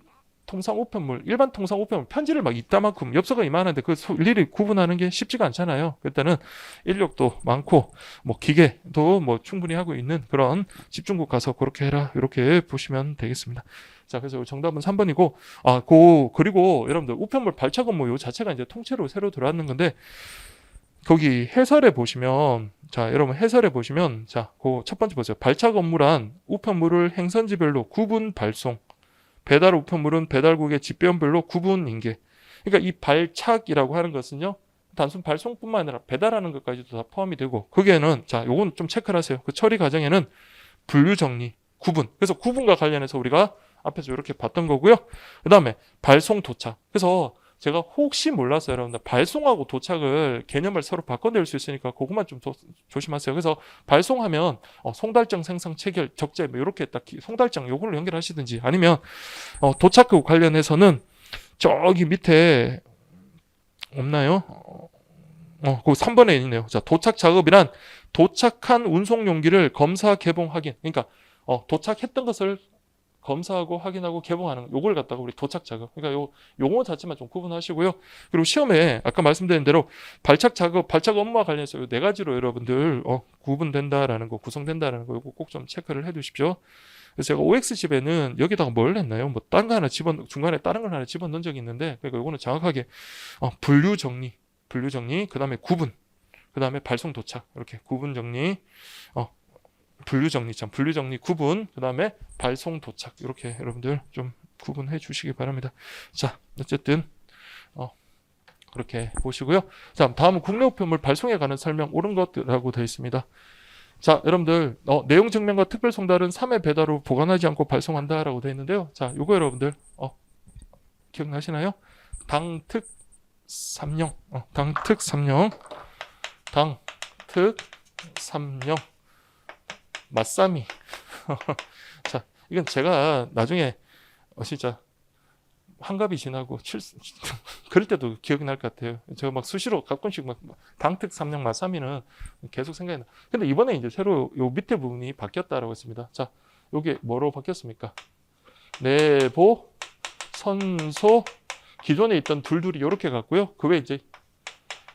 통상 우편물, 일반 통상 우편물 편지를 막 이따만큼 엽서가 이만한데 그 일일이 구분하는 게 쉽지가 않잖아요. 그때는 인력도 많고 뭐 기계도 뭐 충분히 하고 있는 그런 집중국 가서 그렇게 해라 이렇게 보시면 되겠습니다. 자, 그래서 정답은 3번이고 그리고 여러분들 우편물 발착 업무 요 자체가 이제 통째로 새로 들어왔는 건데 거기 해설에 보시면 자, 여러분 해설에 보시면 자, 그 첫 번째 보세요. 발착 업무란 우편물을 행선지별로 구분 발송 배달 우편물은 배달국의 집배원별로 구분 인계. 그러니까 이 발착이라고 하는 것은요. 단순 발송뿐만 아니라 배달하는 것까지도 다 포함이 되고 거기에는 자, 요건 좀 체크를 하세요. 그 처리 과정에는 분류 정리, 구분. 그래서 구분과 관련해서 우리가 앞에서 이렇게 봤던 거고요. 그다음에 발송 도착. 그래서 제가 혹시 몰라서 여러분들 발송하고 도착을 개념을 서로 바꿔낼 수 있으니까 그것만 좀 조심하세요. 그래서 발송하면 송달증 생성 체결 적재 뭐 이렇게 딱 송달증 요걸로 연결하시든지 아니면 도착과 관련해서는 저기 밑에 없나요? 그 3번에 있네요. 자, 도착 작업이란 도착한 운송 용기를 검사 개봉 확인. 그러니까 도착했던 것을 검사하고 확인하고 개봉하는 요걸 갖다가 우리 도착 작업. 그러니까 요 용어 자체만 좀 구분하시고요. 그리고 시험에 아까 말씀드린 대로 발착 작업, 발착 업무와 관련해서 요 네 가지로 여러분들 구분된다라는 거, 구성된다라는 거 요거 꼭 좀 체크를 해 두십시오. 그래서 제가 OX집에는 여기다가 뭘 했나요? 뭐 다른 거 하나 중간에 다른 걸 하나 집어넣은 적이 있는데 그러니까 요거는 정확하게 분류 정리, 그다음에 구분, 그다음에 발송 도착 이렇게 구분 정리 분류 정리 구분, 그 다음에 발송 도착 이렇게 여러분들 좀 구분해 주시기 바랍니다. 자, 어쨌든 그렇게 보시고요. 자, 다음은 국내 우편물 발송에 관한 설명 옳은 것이라고 되어 있습니다. 자, 여러분들 내용 증명과 특별 송달은 3회 배달 후 보관하지 않고 발송한다라고 되어 있는데요. 자, 요거 여러분들 기억나시나요? 당특 3령 맛쌈이. 자, 이건 제가 나중에 진짜 환갑이 지나고 그럴 때도 기억이 날 것 같아요. 제가 막 수시로 가끔씩 막 당특 삼령 맛쌈이는 계속 생각이 나. 근데 이번에 이제 새로 요 밑에 부분이 바뀌었다라고 했습니다. 자, 요게 뭐로 바뀌었습니까? 내보, 선소, 기존에 있던 둘둘이 이렇게 갔고요. 그 외에 이제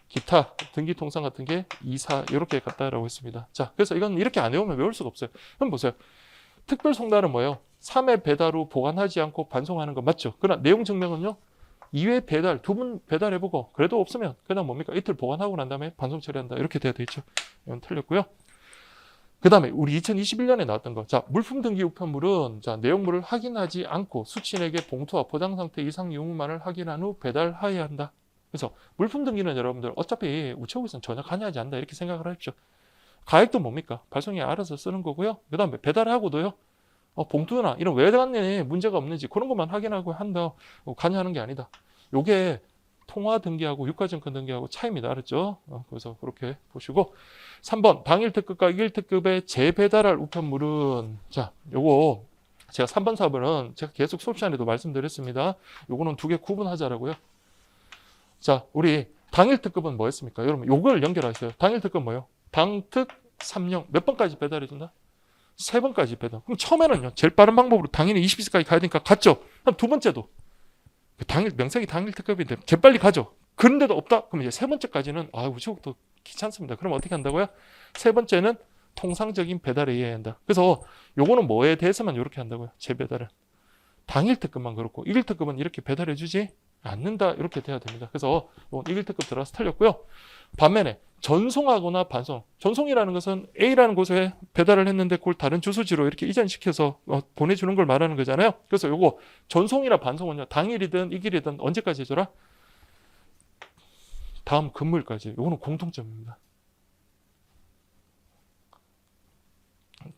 기타 등기 통상 같은 게 2, 4 이렇게 같다라고 했습니다. 자, 그래서 이건 이렇게 안 외우면 외울 수가 없어요. 그럼 보세요. 특별 송달은 뭐예요? 3회 배달 후 보관하지 않고 반송하는 거 맞죠? 그러나 내용 증명은요. 2회 배달, 2분 배달해보고 그래도 없으면 그다음 뭡니까? 이틀 보관하고 난 다음에 반송 처리한다. 이렇게 돼야 되죠. 이건 틀렸고요. 그 다음에 우리 2021년에 나왔던 거. 자, 물품 등기 우편물은 자, 내용물을 확인하지 않고 수취인에게 봉투와 포장 상태 이상 유무만을 확인한 후 배달하여야 한다. 그래서 물품 등기는 여러분들 어차피 우체국에서는 전혀 관여하지 않는다. 이렇게 생각을 하십시오. 가액도 뭡니까? 발송이 알아서 쓰는 거고요. 그 다음에 배달하고도요. 봉투나 이런 외관에 문제가 없는지 그런 것만 확인하고 한다. 관여하는 게 아니다. 요게 통화 등기하고 유가증권 등기하고 차이입니다. 알았죠? 그래서 그렇게 보시고 3번 당일 특급과 1일 특급에 재배달할 우편물은 자, 요거 제가 3번 4번은 제가 계속 수업 시간에도 말씀드렸습니다. 요거는 두 개 구분하자라고요. 자, 우리 당일 특급은 뭐였습니까? 여러분 요걸 연결하세요. 당일 특급 뭐예요? 당특 3령 몇 번까지 배달해 준다? 3번까지 배달. 그럼 처음에는요. 제일 빠른 방법으로 당연히 20일까지 가야 되니까 갔죠. 그럼 두 번째도 당일 명색이 당일 특급인데 재빨리 가죠. 그런데도 없다. 그럼 이제 세 번째까지는 우체국도 귀찮습니다. 그럼 어떻게 한다고요? 세 번째는 통상적인 배달에 의해야 한다. 그래서 요거는 뭐에 대해서만 이렇게 한다고요? 재배달은 당일 특급만 그렇고 1일 특급은 이렇게 배달해 주지 않는다. 이렇게 돼야 됩니다. 그래서 이건 1일 특급 들어가서 틀렸고요. 반면에 전송하거나 반송. 전송이라는 것은 A라는 곳에 배달을 했는데 그걸 다른 주소지로 이렇게 이전시켜서 보내주는 걸 말하는 거잖아요. 그래서 요거 전송이나 반송은요. 당일이든 이길이든 언제까지 해줘라? 다음 금요일까지. 요거는 공통점입니다.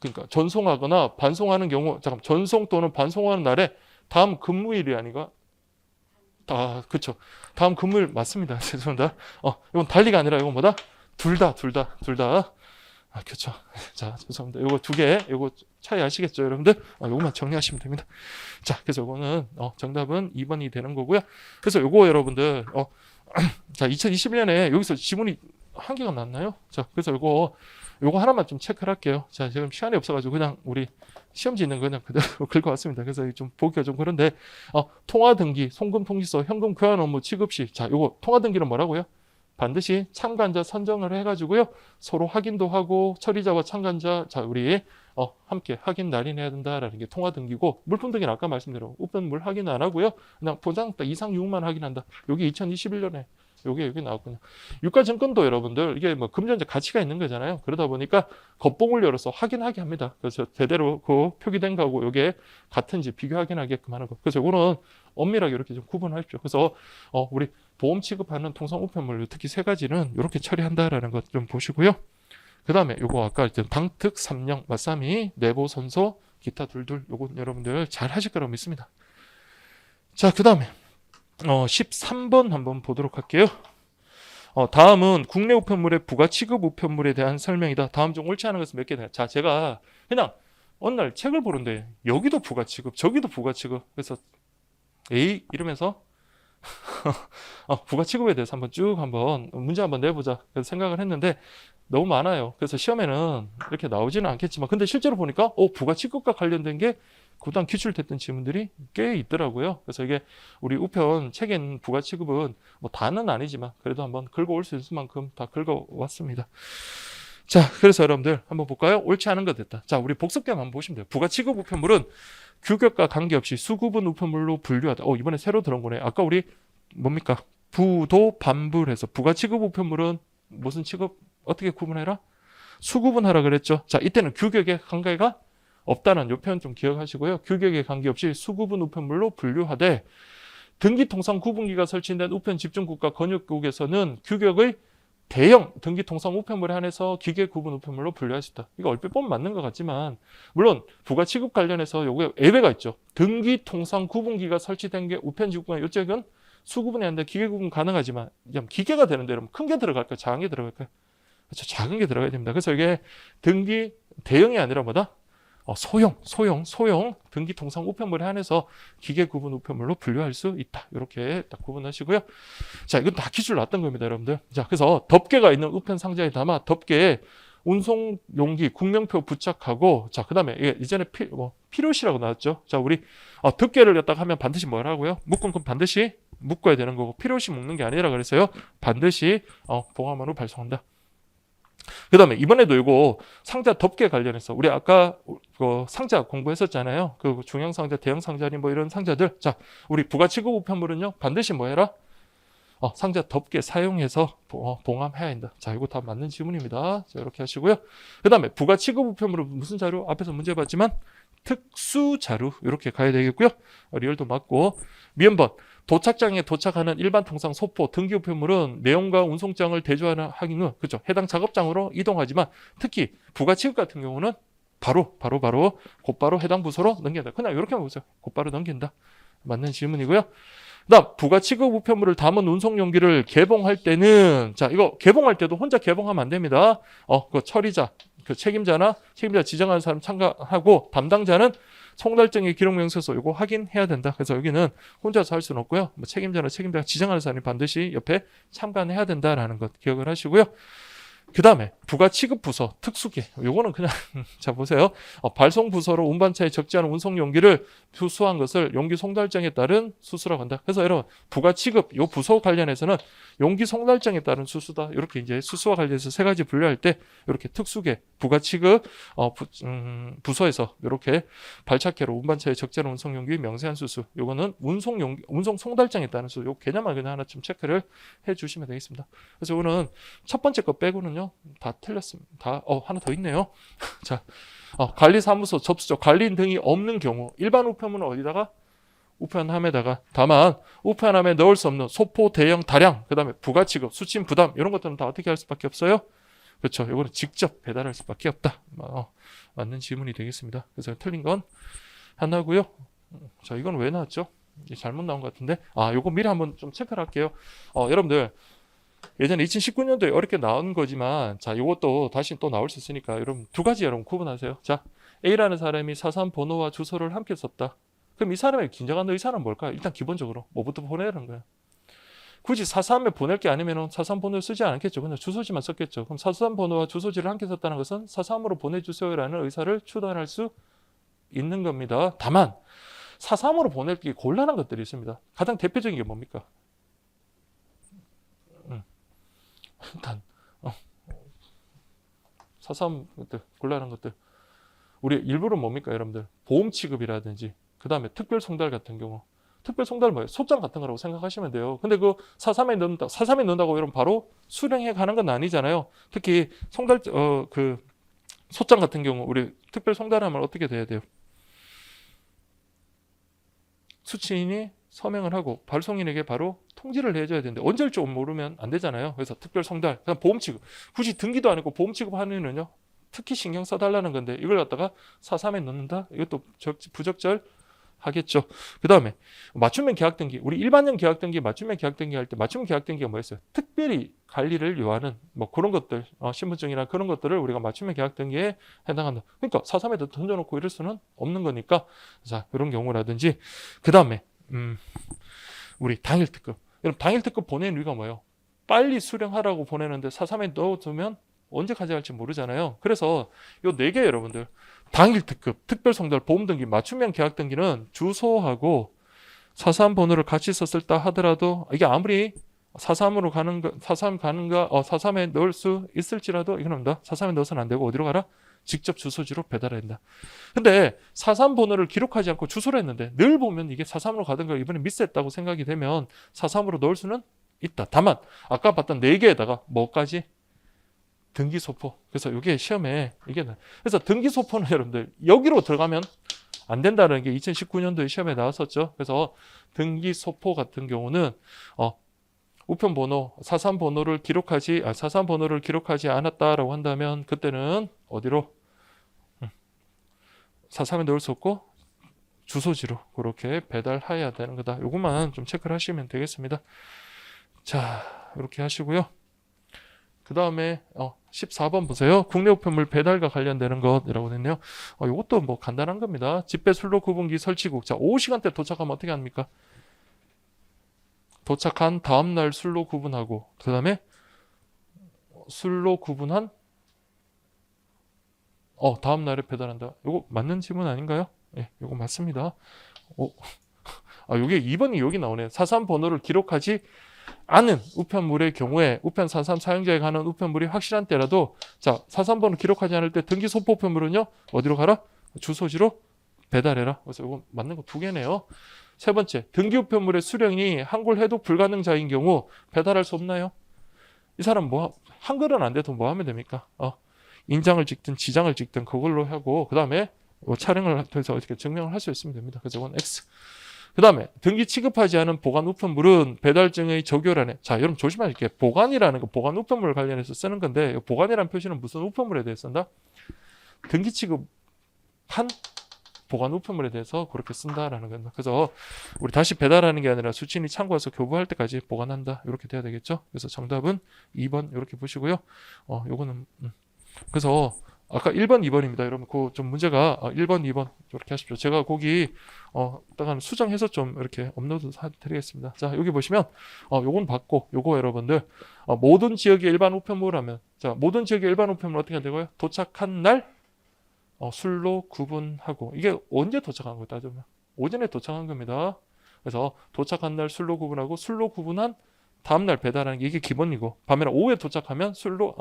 그러니까 전송하거나 반송하는 경우 잠깐 전송 또는 반송하는 날에 다음 금요일이 아니가 그쵸. 다음 금요일 맞습니다. 죄송합니다. 이건 달리가 아니라 이건 뭐다? 둘 다. 그쵸. 자, 죄송합니다. 요거 두 개, 요거 차이 아시겠죠, 여러분들? 요거만 정리하시면 됩니다. 자, 그래서 요거는, 정답은 2번이 되는 거고요. 그래서 요거 여러분들, 자, 2021년에 여기서 지문이 한 개가 났나요? 자, 그래서 요거 하나만 좀 체크를 할게요. 자, 지금 시간이 없어가지고 그냥 우리 시험지 있는 거 그냥 그대로 긁어왔습니다. 그래서 좀 보기가 좀 그런데, 통화 등기, 송금 통지서, 현금 교환 업무 취급 시, 자, 요거 통화 등기는 뭐라고요? 반드시 참관자 선정을 해가지고요. 서로 확인도 하고 처리자와 참관자, 자, 우리 함께 확인 날인해야 된다라는 게 통화 등기고 물품 등기는 아까 말씀드린 우편물 확인 안 하고요. 그냥 포장다 이상 유무만 확인한다. 여기 2021년에 여기 나왔군요. 유가증권도 여러분들 이게 뭐 금전적 가치가 있는 거잖아요. 그러다 보니까 겉봉을 열어서 확인하게 합니다. 그래서 제대로 그 표기된 거하고 이게 같은지 비교 확인하게끔 하는 거. 그래서 이거는 엄밀하게 이렇게 좀 구분하십시오. 그래서 우리 보험 취급하는 통상 우편물 특히 세 가지는 이렇게 처리한다라는 것 좀 보시고요. 그 다음에 요거 아까 당특 3령 맞삼이 내보 선서 기타 둘둘 요거 여러분들 잘 하실 거라고 믿습니다. 자, 그 다음에 13번 한번 보도록 할게요. 다음은 국내 우편물의 부가 취급 우편물에 대한 설명이다. 다음 중 옳지 않은 것은 몇 개 되냐. 자, 제가 그냥 어느 날 책을 보는데 여기도 부가 취급, 저기도 부가 취급. 그래서 에이 이러면서 부가 취급에 대해서 한번 문제 한번 내보자. 그래서 생각을 했는데 너무 많아요. 그래서 시험에는 이렇게 나오지는 않겠지만 근데 실제로 보니까 부가 취급과 관련된 게 그동안 기출됐던 질문들이 꽤 있더라고요. 그래서 이게 우리 우편 책에 있는 부가 취급은 뭐 다는 아니지만 그래도 한번 긁어올 수 있을 만큼 다 긁어왔습니다. 자, 그래서 여러분들 한번 볼까요? 옳지 않은 거 됐다. 자, 우리 복습경 한번 보시면 돼요. 부가 취급 우편물은 규격과 관계없이 수구분 우편물로 분류하다. 이번에 새로 들어온 거네. 아까 우리 뭡니까? 부도 반불해서 부가 취급 우편물은 무슨 취급 어떻게 구분해라? 수구분하라 그랬죠. 자, 이때는 규격의 관계가 없다는 이 표현 좀 기억하시고요. 규격에 관계없이 수구분 우편물로 분류하되 등기통상 구분기가 설치된 우편 집중국과 건역국에서는 규격의 대형 등기통상 우편물에 한해서 기계 구분 우편물로 분류할 수 있다. 이거 얼핏 보면 맞는 것 같지만 물론 부가 취급 관련해서 요게 예외가 있죠. 등기통상 구분기가 설치된 게 우편 집중국과 요쪽은 수구분이 아닌데 기계 구분 가능하지만 기계가 되는데 여러분 큰 게 들어갈까요? 작은 게 들어갈까요? 그렇죠. 작은 게 들어가야 됩니다. 그래서 이게 등기 대형이 아니라 뭐다? 소형 등기 통상 우편물에 한해서 기계 구분 우편물로 분류할 수 있다. 이렇게 딱 구분하시고요. 자, 이건 다 기출 났던 겁니다, 여러분들. 자, 그래서 덮개가 있는 우편 상자에 담아 덮개에 운송 용기 국명표 부착하고 자, 그다음에 이전에 필요시라고 나왔죠. 자, 우리 덮개를 갖다가 하면 반드시 뭐라고요? 묶은 건 반드시 묶어야 되는 거고 필요시 묶는 게 아니라 그랬어요. 반드시 봉함으로 발송한다. 그 다음에 이번에도 이거 상자 덮개 관련해서 우리 아까 그 상자 공부했었잖아요. 그 중형 상자, 대형 상자니 뭐 이런 상자들. 자, 우리 부가치급 우편물은요 반드시 뭐 해라? 상자 덮개 사용해서 봉함해야 한다. 자, 이거 다 맞는 지문입니다. 자, 이렇게 하시고요. 그 다음에 부가치급 우편물은 무슨 자료? 앞에서 문제 봤지만 특수 자료 이렇게 가야 되겠고요. 리얼도 맞고 미연번 도착장에 도착하는 일반 통상 소포 등기 우편물은 내용과 운송장을 대조하는 하기는 그렇죠. 해당 작업장으로 이동하지만 특히 부가치급 같은 경우는 바로 곧바로 해당 부서로 넘긴다. 그냥 이렇게만 보세요. 곧바로 넘긴다. 맞는 질문이고요. 그다음 부가치급 우편물을 담은 운송 용기를 개봉할 때는 자 이거 개봉할 때도 혼자 개봉하면 안 됩니다. 그 처리자, 그 책임자 지정하는 사람 참가하고 담당자는 송달증의 기록 명세서 이거 확인해야 된다. 그래서 여기는 혼자서 할 수는 없고요. 뭐 책임자나 책임자 지정하는 사람이 반드시 옆에 참관해야 된다라는 것 기억을 하시고요. 그 다음에 부가치급 부서 특수계 요거는 그냥 자 보세요. 발송 부서로 운반차에 적지 않은 운송 용기를 수수한 것을 용기 송달증에 따른 수수라고 한다. 그래서 여러분 부가치급 요 부서 관련해서는 용기 송달증에 따른 수수다. 이렇게 이제 수수와 관련해서 세 가지 분류할 때 이렇게 특수계 부가치급 부서에서 이렇게 발착회로 운반차에 적지 않은 운송 용기 명세한 수수. 요거는 운송 송달증에 따른 수수. 요 개념만 그냥 하나 좀 체크를 해주시면 되겠습니다. 그래서 이거는 첫 번째 거 빼고는요. 다 틀렸습니다. 다 하나 더 있네요. 자, 관리사무소 접수처 관리인 등이 없는 경우 일반 우편물은 어디다가 우편함에다가 다만 우편함에 넣을 수 없는 소포, 대형, 다량, 그다음에 부가치급, 수침, 부담 이런 것들은 다 어떻게 할 수밖에 없어요? 그렇죠. 이거는 직접 배달할 수밖에 없다. 맞는 질문이 되겠습니다. 그래서 틀린 건 하나고요. 자, 이건 왜 나왔죠? 잘못 나온 것 같은데. 요거 미리 한번 좀 체크를 할게요. 여러분들 예전에 2019년도에 어렵게 나온 거지만 자 이것도 다시 또 나올 수 있으니까 여러분 두 가지 여러분 구분하세요. 자 A라는 사람이 사산 번호와 주소를 함께 썼다. 그럼 이 사람의 긴장한 의사는 뭘까요? 일단 기본적으로 뭐부터 보내라는 거예요. 굳이 사산에 보낼 게 아니면 사산 번호를 쓰지 않겠죠. 그냥 주소지만 썼겠죠. 그럼 사산 번호와 주소지를 함께 썼다는 것은 사산으로 보내주세요라는 의사를 추단할 수 있는 겁니다. 다만 사삼으로 보내기 곤란한 것들이 있습니다. 가장 대표적인 게 뭡니까? 일단 사삼 것들 곤란한 것들 우리 일부러 뭡니까 여러분들 보험 취급이라든지 그 다음에 특별 송달 같은 경우 특별 송달 뭐예요? 소장 같은 거라고 생각하시면 돼요. 근데 그 사삼에 넣는다고 여러분 바로 수령해 가는 건 아니잖아요. 특히 송달 그 소장 같은 경우 우리 특별 송달하면 어떻게 돼야 돼요? 수취인이 서명을 하고 발송인에게 바로 통지를 해줘야 되는데 언제일 줄 모르면 안 되잖아요. 그래서 특별 송달, 그냥 보험 취급. 굳이 등기도 아니고 보험 취급하면은요 특히 신경 써달라는 건데 이걸 갖다가 사삼에 넣는다? 이것도 부적절 하겠죠. 그 다음에 맞춤형 계약 등기. 우리 일반형 계약 등기, 맞춤형 계약 등기 할 때 맞춤형 계약 등기가 뭐였어요? 특별히 관리를 요하는 뭐 그런 것들, 신분증이나 그런 것들을 우리가 맞춤형 계약 등기에 해당한다. 그러니까 사삼에다 던져놓고 이럴 수는 없는 거니까 자 이런 경우라든지 그 다음에 우리 당일 특급. 여러분 당일 특급 보내는 이유가 뭐예요? 빨리 수령하라고 보내는데 사삼에 넣어두면 언제 가져갈지 모르잖아요. 그래서 요 4개 여러분들 당일 특급, 특별 송달, 보험 등기, 맞춤형 계약 등기는 주소하고 사삼 번호를 같이 썼을다 하더라도 이게 아무리 사삼으로 가는 거, 사삼에 넣을 수 있을지라도 이겁니다. 사삼에 넣어서는 안 되고 어디로 가라? 직접 주소지로 배달해야 된다. 근데 사삼 번호를 기록하지 않고 주소를 했는데 늘 보면 이게 사삼으로 가던 걸 이번에 미스했다고 생각이 되면 사삼으로 넣을 수는 있다. 다만 아까 봤던 4개에다가 뭐까지? 등기소포. 그래서 이게 시험에 그래서 등기소포는 여러분들 여기로 들어가면 안 된다는 게 2019년도에 시험에 나왔었죠. 그래서 등기소포 같은 경우는 우편번호 사삼 번호를 기록하지 않았다라고 한다면 그때는 어디로 사삼에 넣을 수 없고 주소지로 그렇게 배달해야 되는 거다. 이것만 좀 체크를 하시면 되겠습니다. 자 이렇게 하시고요. 그 다음에 14번 보세요. 국내 우편물 배달과 관련되는 것이라고 했네요. 이것도 뭐 간단한 겁니다. 집배 술로 구분기 설치국. 자, 오후 시간대 도착하면 어떻게 합니까? 도착한 다음날 술로 구분하고 그 다음에 술로 구분한 다음날에 배달한다. 이거 맞는 질문 아닌가요? 예, 이거 맞습니다. 요게 2번이 여기 나오네요. 사산 번호를 기록하지 않은 우편물의 경우에 우편 사산 사용자에 관한 우편물이 확실한 때라도 자, 사산 번호 기록하지 않을 때 등기 소포 우편물은요. 어디로 가라? 주소지로 배달해라. 그래서 이거 맞는 거 2개네요. 세 번째, 등기 우편물의 수령이 한글 해독 불가능자인 경우 배달할 수 없나요? 이 사람 한글은 안 돼도 뭐 하면 됩니까? 인장을 찍든 지장을 찍든 그걸로 하고 그 다음에 촬영을 해서 어떻게 증명을 할 수 있으면 됩니다. 그래서 이건 X. 그 다음에 등기 취급하지 않은 보관 우편물은 배달증의 적요란에 자 여러분 조심하실게요. 보관이라는 거 보관 우편물 관련해서 쓰는 건데 보관이라는 표시는 무슨 우편물에 대해 쓴다? 등기 취급한 보관 우편물에 대해서 그렇게 쓴다라는 겁니다. 그래서 우리 다시 배달하는 게 아니라 수취인이 참고해서 교부할 때까지 보관한다 이렇게 돼야 되겠죠. 그래서 정답은 2번 이렇게 보시고요. 요거는 그래서 아까 1번, 2번입니다. 여러분, 그 좀 문제가 1번, 2번 이렇게 하십시오. 제가 거기 일단 수정해서 좀 이렇게 업로드 드리겠습니다. 자, 여기 보시면 요건 받고 요거 여러분들 모든 지역의 일반 우편물하면 자, 모든 지역의 일반 우편물 어떻게 되고요? 도착한 날 술로 구분하고 이게 언제 도착한 거예요? 따지면 오전에 도착한 겁니다. 그래서 도착한 날 술로 구분하고 술로 구분한 다음 날 배달하는 게 이게 기본이고 반면에 오후에 도착하면 술로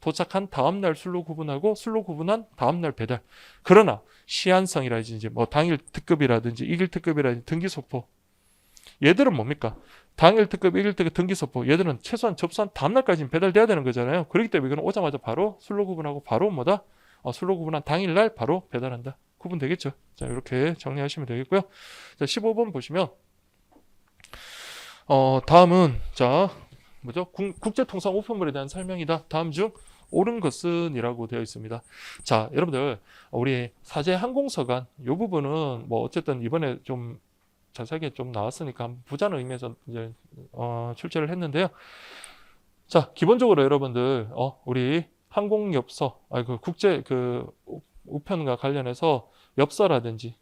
도착한 다음 날 술로 구분하고 술로 구분한 다음 날 배달. 그러나 시한성이라든지 뭐 당일 특급이라든지 이길 특급이라든지 등기 소포. 얘들은 뭡니까? 당일 특급, 이길 특급, 등기 소포. 얘들은 최소한 접수한 다음 날까지는 배달돼야 되는 거잖아요. 그렇기 때문에 이거는 오자마자 바로 술로 구분하고 바로 뭐다? 술로 구분한 당일 날 바로 배달한다. 구분되겠죠? 자, 이렇게 정리하시면 되겠고요. 자, 15번 보시면 다음은 자 뭐죠? 국제통상 우편물에 대한 설명이다. 다음 중 옳은 것은 이라고 되어 있습니다. 자, 여러분들 우리 사제 항공서관 이 부분은 뭐 어쨌든 이번에 좀 자세하게 좀 나왔으니까 부자는 의미에서 이제 출제를 했는데요. 자, 기본적으로 여러분들 우리 항공엽서 그 국제 그 우편과 관련해서 엽서라든지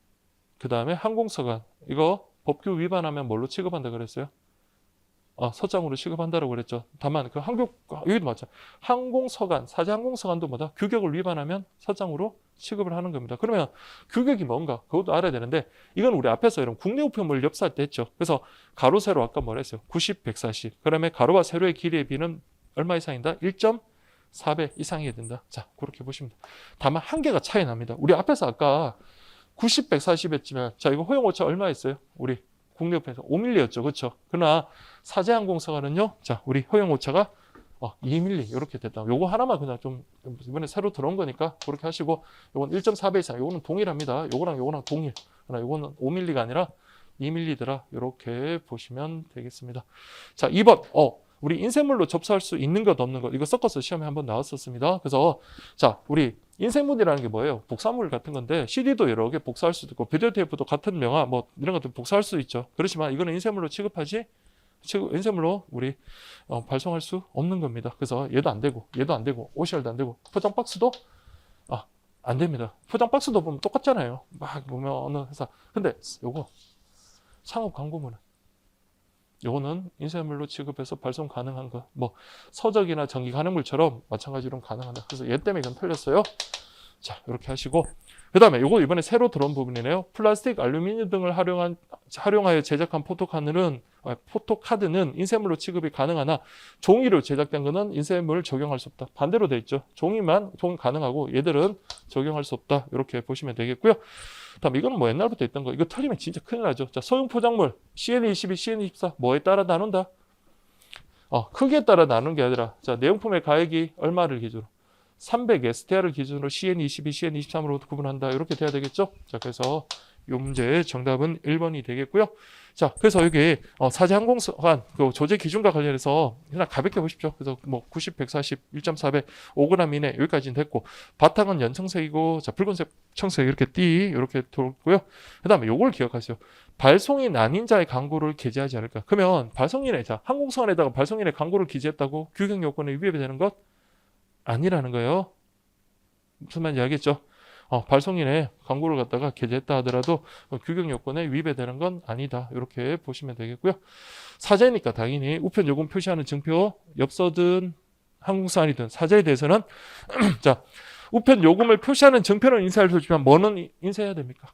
그 다음에 항공서관 이거 법규 위반하면 뭘로 취급한다 그랬어요? 서장으로 취급한다라고 그랬죠. 다만 그 여기도 맞죠. 항공서관, 사제 항공서관도 뭐다? 규격을 위반하면 서장으로 취급을 하는 겁니다. 그러면 규격이 뭔가? 그것도 알아야 되는데 이건 우리 앞에서 여러분 국내 우편물 엽서할 때 했죠. 그래서 가로 세로 아까 뭐라 했어요? 90, 140. 그러면 가로와 세로의 길이의 비는 얼마 이상이다? 1.4배 이상이어야 된다. 자, 그렇게 보시면 됩니다. 다만 한계가 차이 납니다. 우리 앞에서 아까 90, 140 했지만 자, 이거 허용 오차 얼마 있어요? 우리 국내 우편에서 5mm였죠. 그렇죠? 그러나 사제 항공서관은요. 자, 우리 허용 오차가 2mm 이렇게 됐다. 요거 하나만 그냥 좀 이번에 새로 들어온 거니까 그렇게 하시고 요건 1.4배 이상. 요거는 동일합니다. 요거랑 동일. 그러나 요거는 5mm가 아니라 2mm더라. 이렇게 보시면 되겠습니다. 자, 2번. 우리 인쇄물로 접수할 수 있는 것 없는 것 이거 섞어서 시험에 한번 나왔었습니다. 그래서 자, 우리 인쇄물이라는 게 뭐예요? 복사물 같은 건데 CD도 여러 개 복사할 수도 있고 비디오 테이프도 같은 명화 뭐 이런 것도 복사할 수 있죠. 그렇지만 이거는 인쇄물로 취급하지 인쇄물로 우리 발송할 수 없는 겁니다. 그래서 얘도 안 되고 OCR도 안 되고 포장 박스도 안 됩니다. 포장 박스도 보면 똑같잖아요. 막 보면 어느 회사 근데 요거 상업 광고물은 요거는 인쇄물로 취급해서 발송 가능한 거, 뭐 서적이나 전기 간행물처럼 마찬가지로 가능하다. 그래서 얘 때문에 이건 틀렸어요. 자, 이렇게 하시고 그 다음에 요거 이번에 새로 들어온 부분이네요. 플라스틱, 알루미늄 등을 활용하여 제작한 포토카드는 인쇄물로 취급이 가능하나 종이로 제작된 거는 인쇄물을 적용할 수 없다. 반대로 돼 있죠. 종이 가능하고 얘들은 적용할 수 없다. 이렇게 보시면 되겠고요. 다음 이거는 뭐 옛날부터 있던 거. 이거 틀리면 진짜 큰일 나죠. 자, 소형 포장물 CN22, CN24 뭐에 따라 나눈다? 크기에 따라 나누는 게 아니라 자, 내용품의 가액이 얼마를 기준으로 300 STR을 기준으로 CN22, CN23으로 구분한다. 이렇게 돼야 되겠죠? 자, 그래서 이 문제의 정답은 1번이 되겠고요. 자, 그래서 여기 사제 항공서관 그 조제 기준과 관련해서 그냥 가볍게 보십시오. 그래서 뭐 90, 140, 1.4배, 5g 이내 여기까지는 됐고 바탕은 연청색이고 자, 붉은색, 청색 이렇게 이렇게 돌고요. 그다음에 요걸 기억하세요. 발송인 아닌 자의 광고를 게재하지 않을까? 그러면 발송인의 자, 항공서관에다가 발송인의 광고를 기재했다고 규격 요건에 위배가 되는 것 아니라는 거예요. 무슨 말인지 알겠죠? 발송인의 광고를 갖다가 게재했다 하더라도 규격 요건에 위배되는 건 아니다. 이렇게 보시면 되겠고요. 사제니까 당연히 우편 요금 표시하는 증표, 엽서든 항공서관이든 사제에 대해서는 자, 우편 요금을 표시하는 증표는 인쇄할 수 있지만 뭐는 인쇄해야 됩니까?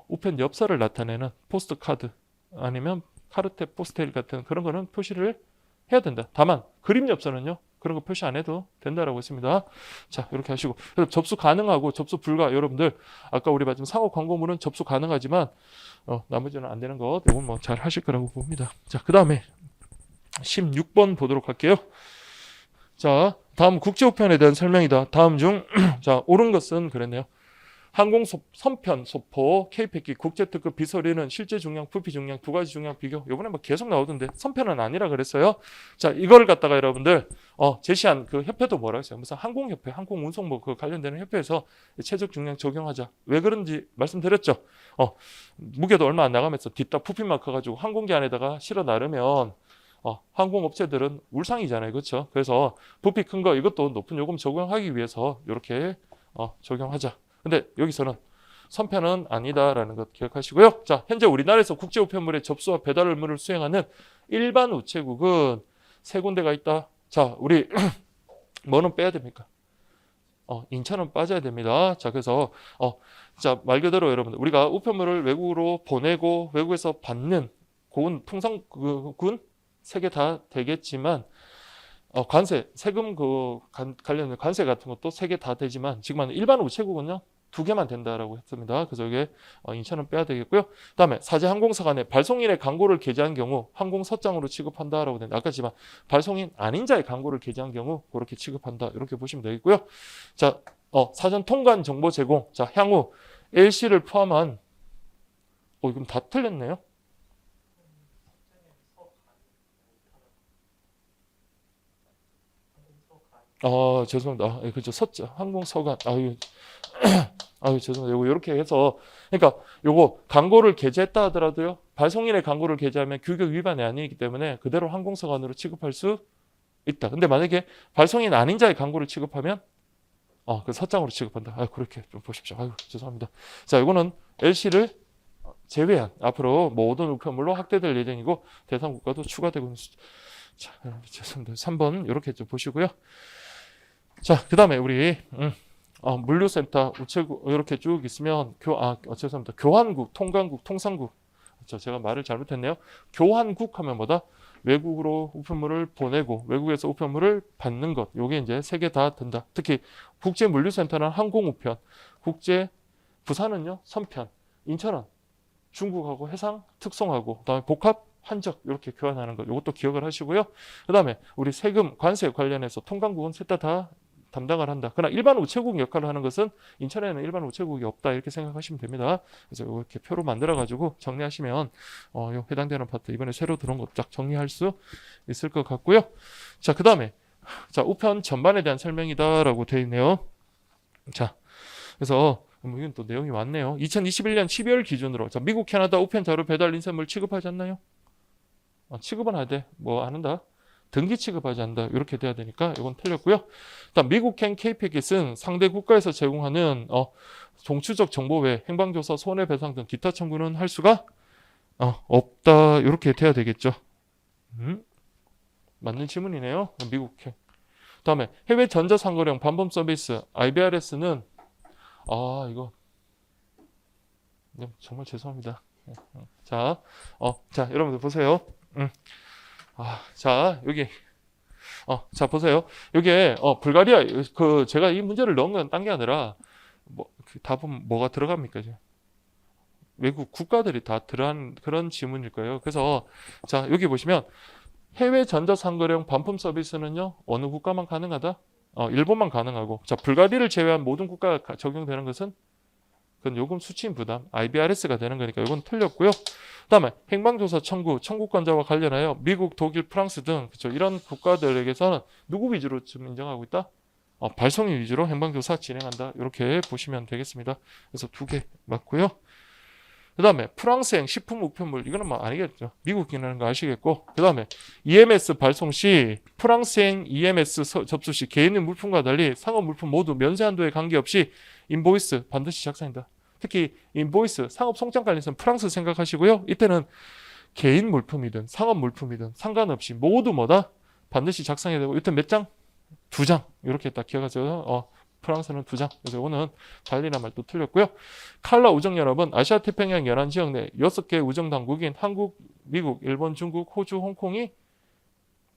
우편 엽서를 나타내는 포스트 카드 아니면 카르테 포스텔 같은 그런 거는 표시를 해야 된다. 다만 그림 엽서는요. 그런 거 표시 안 해도 된다라고 했습니다. 자, 이렇게 하시고. 그래서 접수 가능하고 접수 불가. 여러분들 아까 우리 말씀 상호 광고물은 접수 가능하지만 나머지는 안 되는 것. 이건 뭐 잘 하실 거라고 봅니다. 자, 그다음에 16번 보도록 할게요. 자, 다음 국제우편에 대한 설명이다. 다음 중 자, 옳은 것은 그랬네요. 항공 선편 소포 K패키 국제특급 비서리는 실제 중량, 부피 중량 두 가지 중량 비교. 요번에 뭐 계속 나오던데 선편은 아니라 그랬어요. 자, 이걸 갖다가 여러분들 제시한 그 협회도 뭐라 했어요? 무슨 항공협회, 항공운송 뭐 그 관련되는 협회에서 최적 중량 적용하자. 왜 그런지 말씀드렸죠. 무게도 얼마 안 나가면서 뒷다 부피 마커 가지고 항공기 안에다가 실어 나르면 항공업체들은 울상이잖아요. 그렇죠? 그래서 부피 큰 거 이것도 높은 요금 적용하기 위해서 이렇게 적용하자. 근데 여기서는 선편은 아니다라는 것 기억하시고요. 자, 현재 우리나라에서 국제우편물의 접수와 배달 의무를 수행하는 일반 우체국은 세 군데가 있다. 자, 우리 뭐는 빼야 됩니까? 인천은 빠져야 됩니다. 자, 그래서 자, 말 그대로 여러분들 우리가 우편물을 외국으로 보내고 외국에서 받는 그건 통상 그군 세 개 다 되겠지만 관세, 세금 관련 관세 같은 것도 세 개 다 되지만 지금은 일반 우체국은요 2개만 된다라고 했습니다. 그래서 이게 인천은 빼야 되겠고요. 그다음에 사제 항공사 간에 발송인의 광고를 게재한 경우 항공서장으로 취급한다라고 된다. 아까 지만 발송인 아닌 자의 광고를 게재한 경우 그렇게 취급한다. 이렇게 보시면 되겠고요. 자, 사전 통관 정보 제공. 자, 향후 LC를 포함한 이건 다 틀렸네요. 죄송합니다. 그렇죠. 항공서관. 죄송합니다. 요거 이렇게 해서 그러니까 요거 광고를 게재했다 하더라도요. 발송인의 광고를 게재하면 규격 위반이 아니기 때문에 그대로 항공서관으로 취급할 수 있다. 근데 만약에 발송인 아닌 자의 광고를 취급하면 그 서장으로 취급한다. 그렇게 좀 보십시오. 죄송합니다. 자, 이거는 LC를 제외한 앞으로 모든 우편물로 확대될 예정이고 대상 국가도 추가되고 있는 자, 죄송합니다. 3번 이렇게 좀 보시고요. 자, 그다음에 우리 물류센터, 우체국 이렇게 쭉 있으면 죄송합니다. 교환국, 통관국, 통상국. 제가 말을 잘못했네요. 교환국 하면 뭐다? 외국으로 우편물을 보내고 외국에서 우편물을 받는 것. 요게 이제 세 개 다 든다. 특히 국제 물류센터는 항공우편, 부산은요 선편, 인천은 중국하고 해상 특송하고 그다음에 복합 한적 이렇게 교환하는 것. 이것도 기억을 하시고요. 그다음에 우리 세금, 관세 관련해서 통관국은 셋 다 담당을 한다. 그러나 일반 우체국 역할을 하는 것은 인천에는 일반 우체국이 없다 이렇게 생각하시면 됩니다. 그래서 이렇게 표로 만들어 가지고 정리하시면 요 해당되는 파트 이번에 새로 들어온 것 쫙 정리할 수 있을 것 같고요. 자, 그다음에 자, 우편 전반에 대한 설명이다라고 되어 있네요. 자, 그래서 이건 또 내용이 많네요. 2021년 12월 기준으로 자, 미국, 캐나다 우편 자료 배달 인쇄물 취급하지 않나요? 취급은 하되 뭐 안 한다. 등기 취급하지 않는다. 이렇게 돼야 되니까 이건 틀렸고요. 일단 미국행 K패킷은 상대 국가에서 제공하는 종추적 정보 외 행방조사, 손해배상 등 기타 청구는 할 수가 없다. 이렇게 돼야 되겠죠. 맞는 질문이네요. 미국행. 그다음에 해외 전자상거래용 반품 서비스 IBRS는 이거 정말 죄송합니다. 자, 여러분들 보세요. 자, 여기. 자, 보세요. 여기에, 불가리아, 제가 이 문제를 넣은 건 딴 게 아니라, 답은 뭐가 들어갑니까, 이제? 외국 국가들이 다 들어간 그런 지문일 거예요. 그래서, 자, 여기 보시면, 해외 전자상거래용 반품 서비스는요, 어느 국가만 가능하다? 일본만 가능하고, 자, 불가리아를 제외한 모든 국가가 적용되는 것은 그건 요금 수취인 부담, IBRS가 되는 거니까 이건 틀렸고요. 그다음에 행방조사 청구권자와 관련하여 미국, 독일, 프랑스 등 그렇죠. 이런 국가들에게서는 누구 위주로 지금 인정하고 있다? 발송인 위주로 행방조사 진행한다. 이렇게 보시면 되겠습니다. 그래서 2개 맞고요. 그다음에 프랑스행 식품 우편물 이거는 뭐 아니겠죠. 미국이라는 거 아시겠고. 그다음에 EMS 발송 시 프랑스행 EMS 접수 시 개인의 물품과 달리 상업 물품 모두 면세 한도에 관계없이 인보이스 반드시 작성한다. 특히 인보이스 상업 송장 관련해서는 프랑스 생각하시고요. 이때는 개인 물품이든 상업 물품이든 상관없이 모두 뭐다? 반드시 작성해야 되고 이때 몇 장? 2장 이렇게 딱 기억하세요. 프랑스는 2장. 그래서 이거는 달리란 말도 틀렸고요. 칼라 우정연합은 아시아 태평양 연안 지역 내 6개 우정당국인 한국, 미국, 일본, 중국, 호주, 홍콩이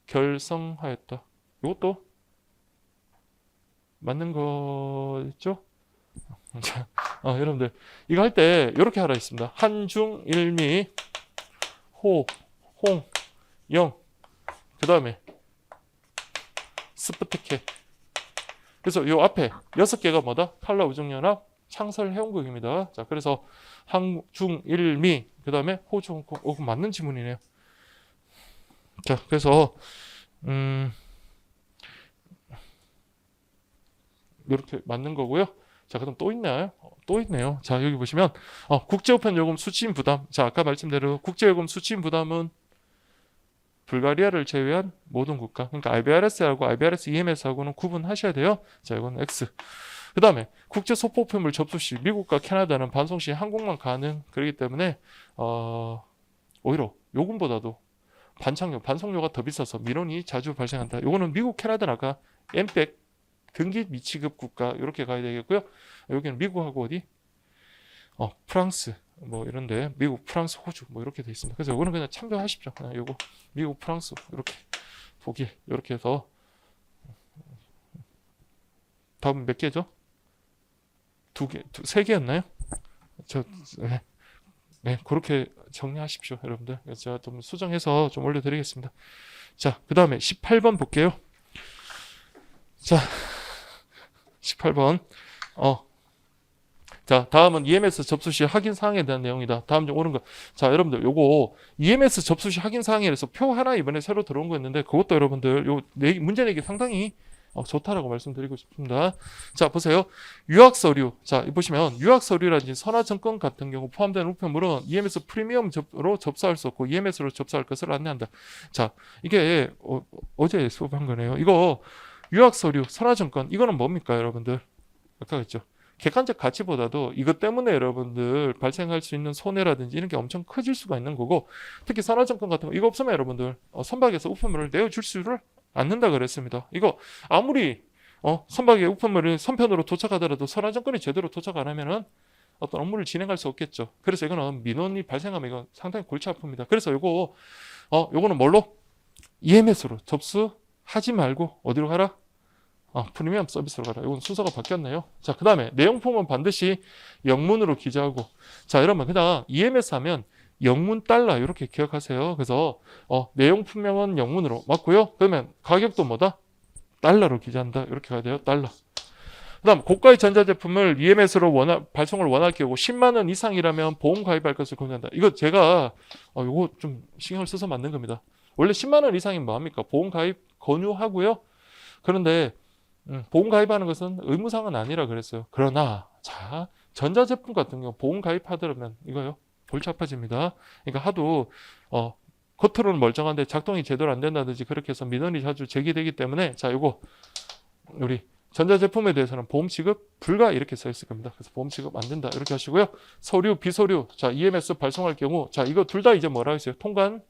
결성하였다. 이것도 맞는 거죠? 자, 여러분들 이거 할 때 이렇게 하라 했습니다. 한중 일미 호, 홍, 영, 그 다음에 스프테케. 그래서 요 앞에 6개가 뭐다? 칼라 우정연합 창설회원국입니다. 자, 그래서 한중 일미, 그 다음에 호주, 홍콩. 맞는 지문이네요. 자, 그래서 이렇게 맞는 거고요. 자, 그럼 또 있나요? 또 있네요. 자, 여기 보시면 국제우편 요금 수취인 부담. 자, 아까 말씀대로 국제요금 수취인 부담은 불가리아를 제외한 모든 국가. 그러니까 IBRS하고 IBRS EMS하고는 구분하셔야 돼요. 자, 이건 X. 그 다음에 국제 소포품을 접수 시 미국과 캐나다는 반송 시 항공만 가능. 그렇기 때문에 오히려 요금보다도 반송료가 더 비싸서 민원이 자주 발생한다. 이거는 미국, 캐나다는 아까 MPEC 등기 미취급 국가 이렇게 가야 되겠고요. 여기는 미국하고 어디? 프랑스 뭐 이런데 미국, 프랑스, 호주 뭐 이렇게 돼 있습니다. 그래서 이거는 그냥 참조하십시오. 그냥 요거 미국, 프랑스 이렇게 보기 이렇게 해서 답은 몇 개죠? 2개, 3개였나요? 네, 그렇게 정리하십시오, 여러분들. 그래서 제가 좀 수정해서 좀 올려드리겠습니다. 자, 그 다음에 18번 볼게요. 자, 18번. 자, 다음은 EMS 접수 시 확인 사항에 대한 내용이다. 다음 중 옳은 거. 자, 여러분들 요거 EMS 접수 시 확인 사항에 대해서 표 하나 이번에 새로 들어온 거 있는데 그것도 여러분들 요 문제 내기 상당히 좋다라고 말씀드리고 싶습니다. 자, 보세요. 유학 서류. 자, 보시면 유학 서류라든지 선화증권 같은 경우 포함된 우편물은 EMS 프리미엄으로 접수할 수 없고 EMS로 접수할 것을 안내한다. 자, 이게 어제 수업한 거네요. 이거 유학 서류, 선화증권 이거는 뭡니까, 여러분들? 아까 했죠. 객관적 가치보다도 이것 때문에 여러분들 발생할 수 있는 손해라든지 이런 게 엄청 커질 수가 있는 거고, 특히 선화증권 같은 거 이거 없으면 여러분들 선박에서 우편물을 내어줄 수를 않는다 그랬습니다. 이거 아무리 선박에 우편물이 선편으로 도착하더라도 선화증권이 제대로 도착 안 하면은 어떤 업무를 진행할 수 없겠죠. 그래서 이거는 민원이 발생하면 이건 상당히 골치 아픕니다. 그래서 요거는 뭘로? EMS로 접수하지 말고 어디로 가라? 프리미엄 서비스로 가라. 이건 순서가 바뀌었네요. 자, 그 다음에 내용품은 반드시 영문으로 기재하고. 자, 여러분 그냥 EMS 하면 영문 달러 이렇게 기억하세요. 그래서 내용 품명은 영문으로 맞고요. 그러면 가격도 뭐다? 달러로 기재한다. 이렇게 가야 돼요. 달러. 그 다음 고가의 전자제품을 EMS로 발송을 원할 경우 10만 원 이상이라면 보험 가입할 것을 권유한다. 이거 제가 이거 좀 신경을 써서 만든 겁니다. 원래 10만 원 이상이면 뭐합니까? 보험 가입 권유하고요. 그런데 보험 가입하는 것은 의무사항은 아니라 그랬어요. 그러나 자, 전자제품 같은 경우 보험 가입하더라면 이거요. 골치 아파집니다. 그러니까 하도 겉으로는 멀쩡한데 작동이 제대로 안 된다든지 그렇게 해서 민원이 자주 제기되기 때문에 자, 요거 우리 전자제품에 대해서는 보험 지급 불가 이렇게 써 있을 겁니다. 그래서 보험 지급 안 된다 이렇게 하시고요. 서류, 비서류, 자 EMS 발송할 경우 자 이거 둘 다 이제 뭐라고 했어요? 통관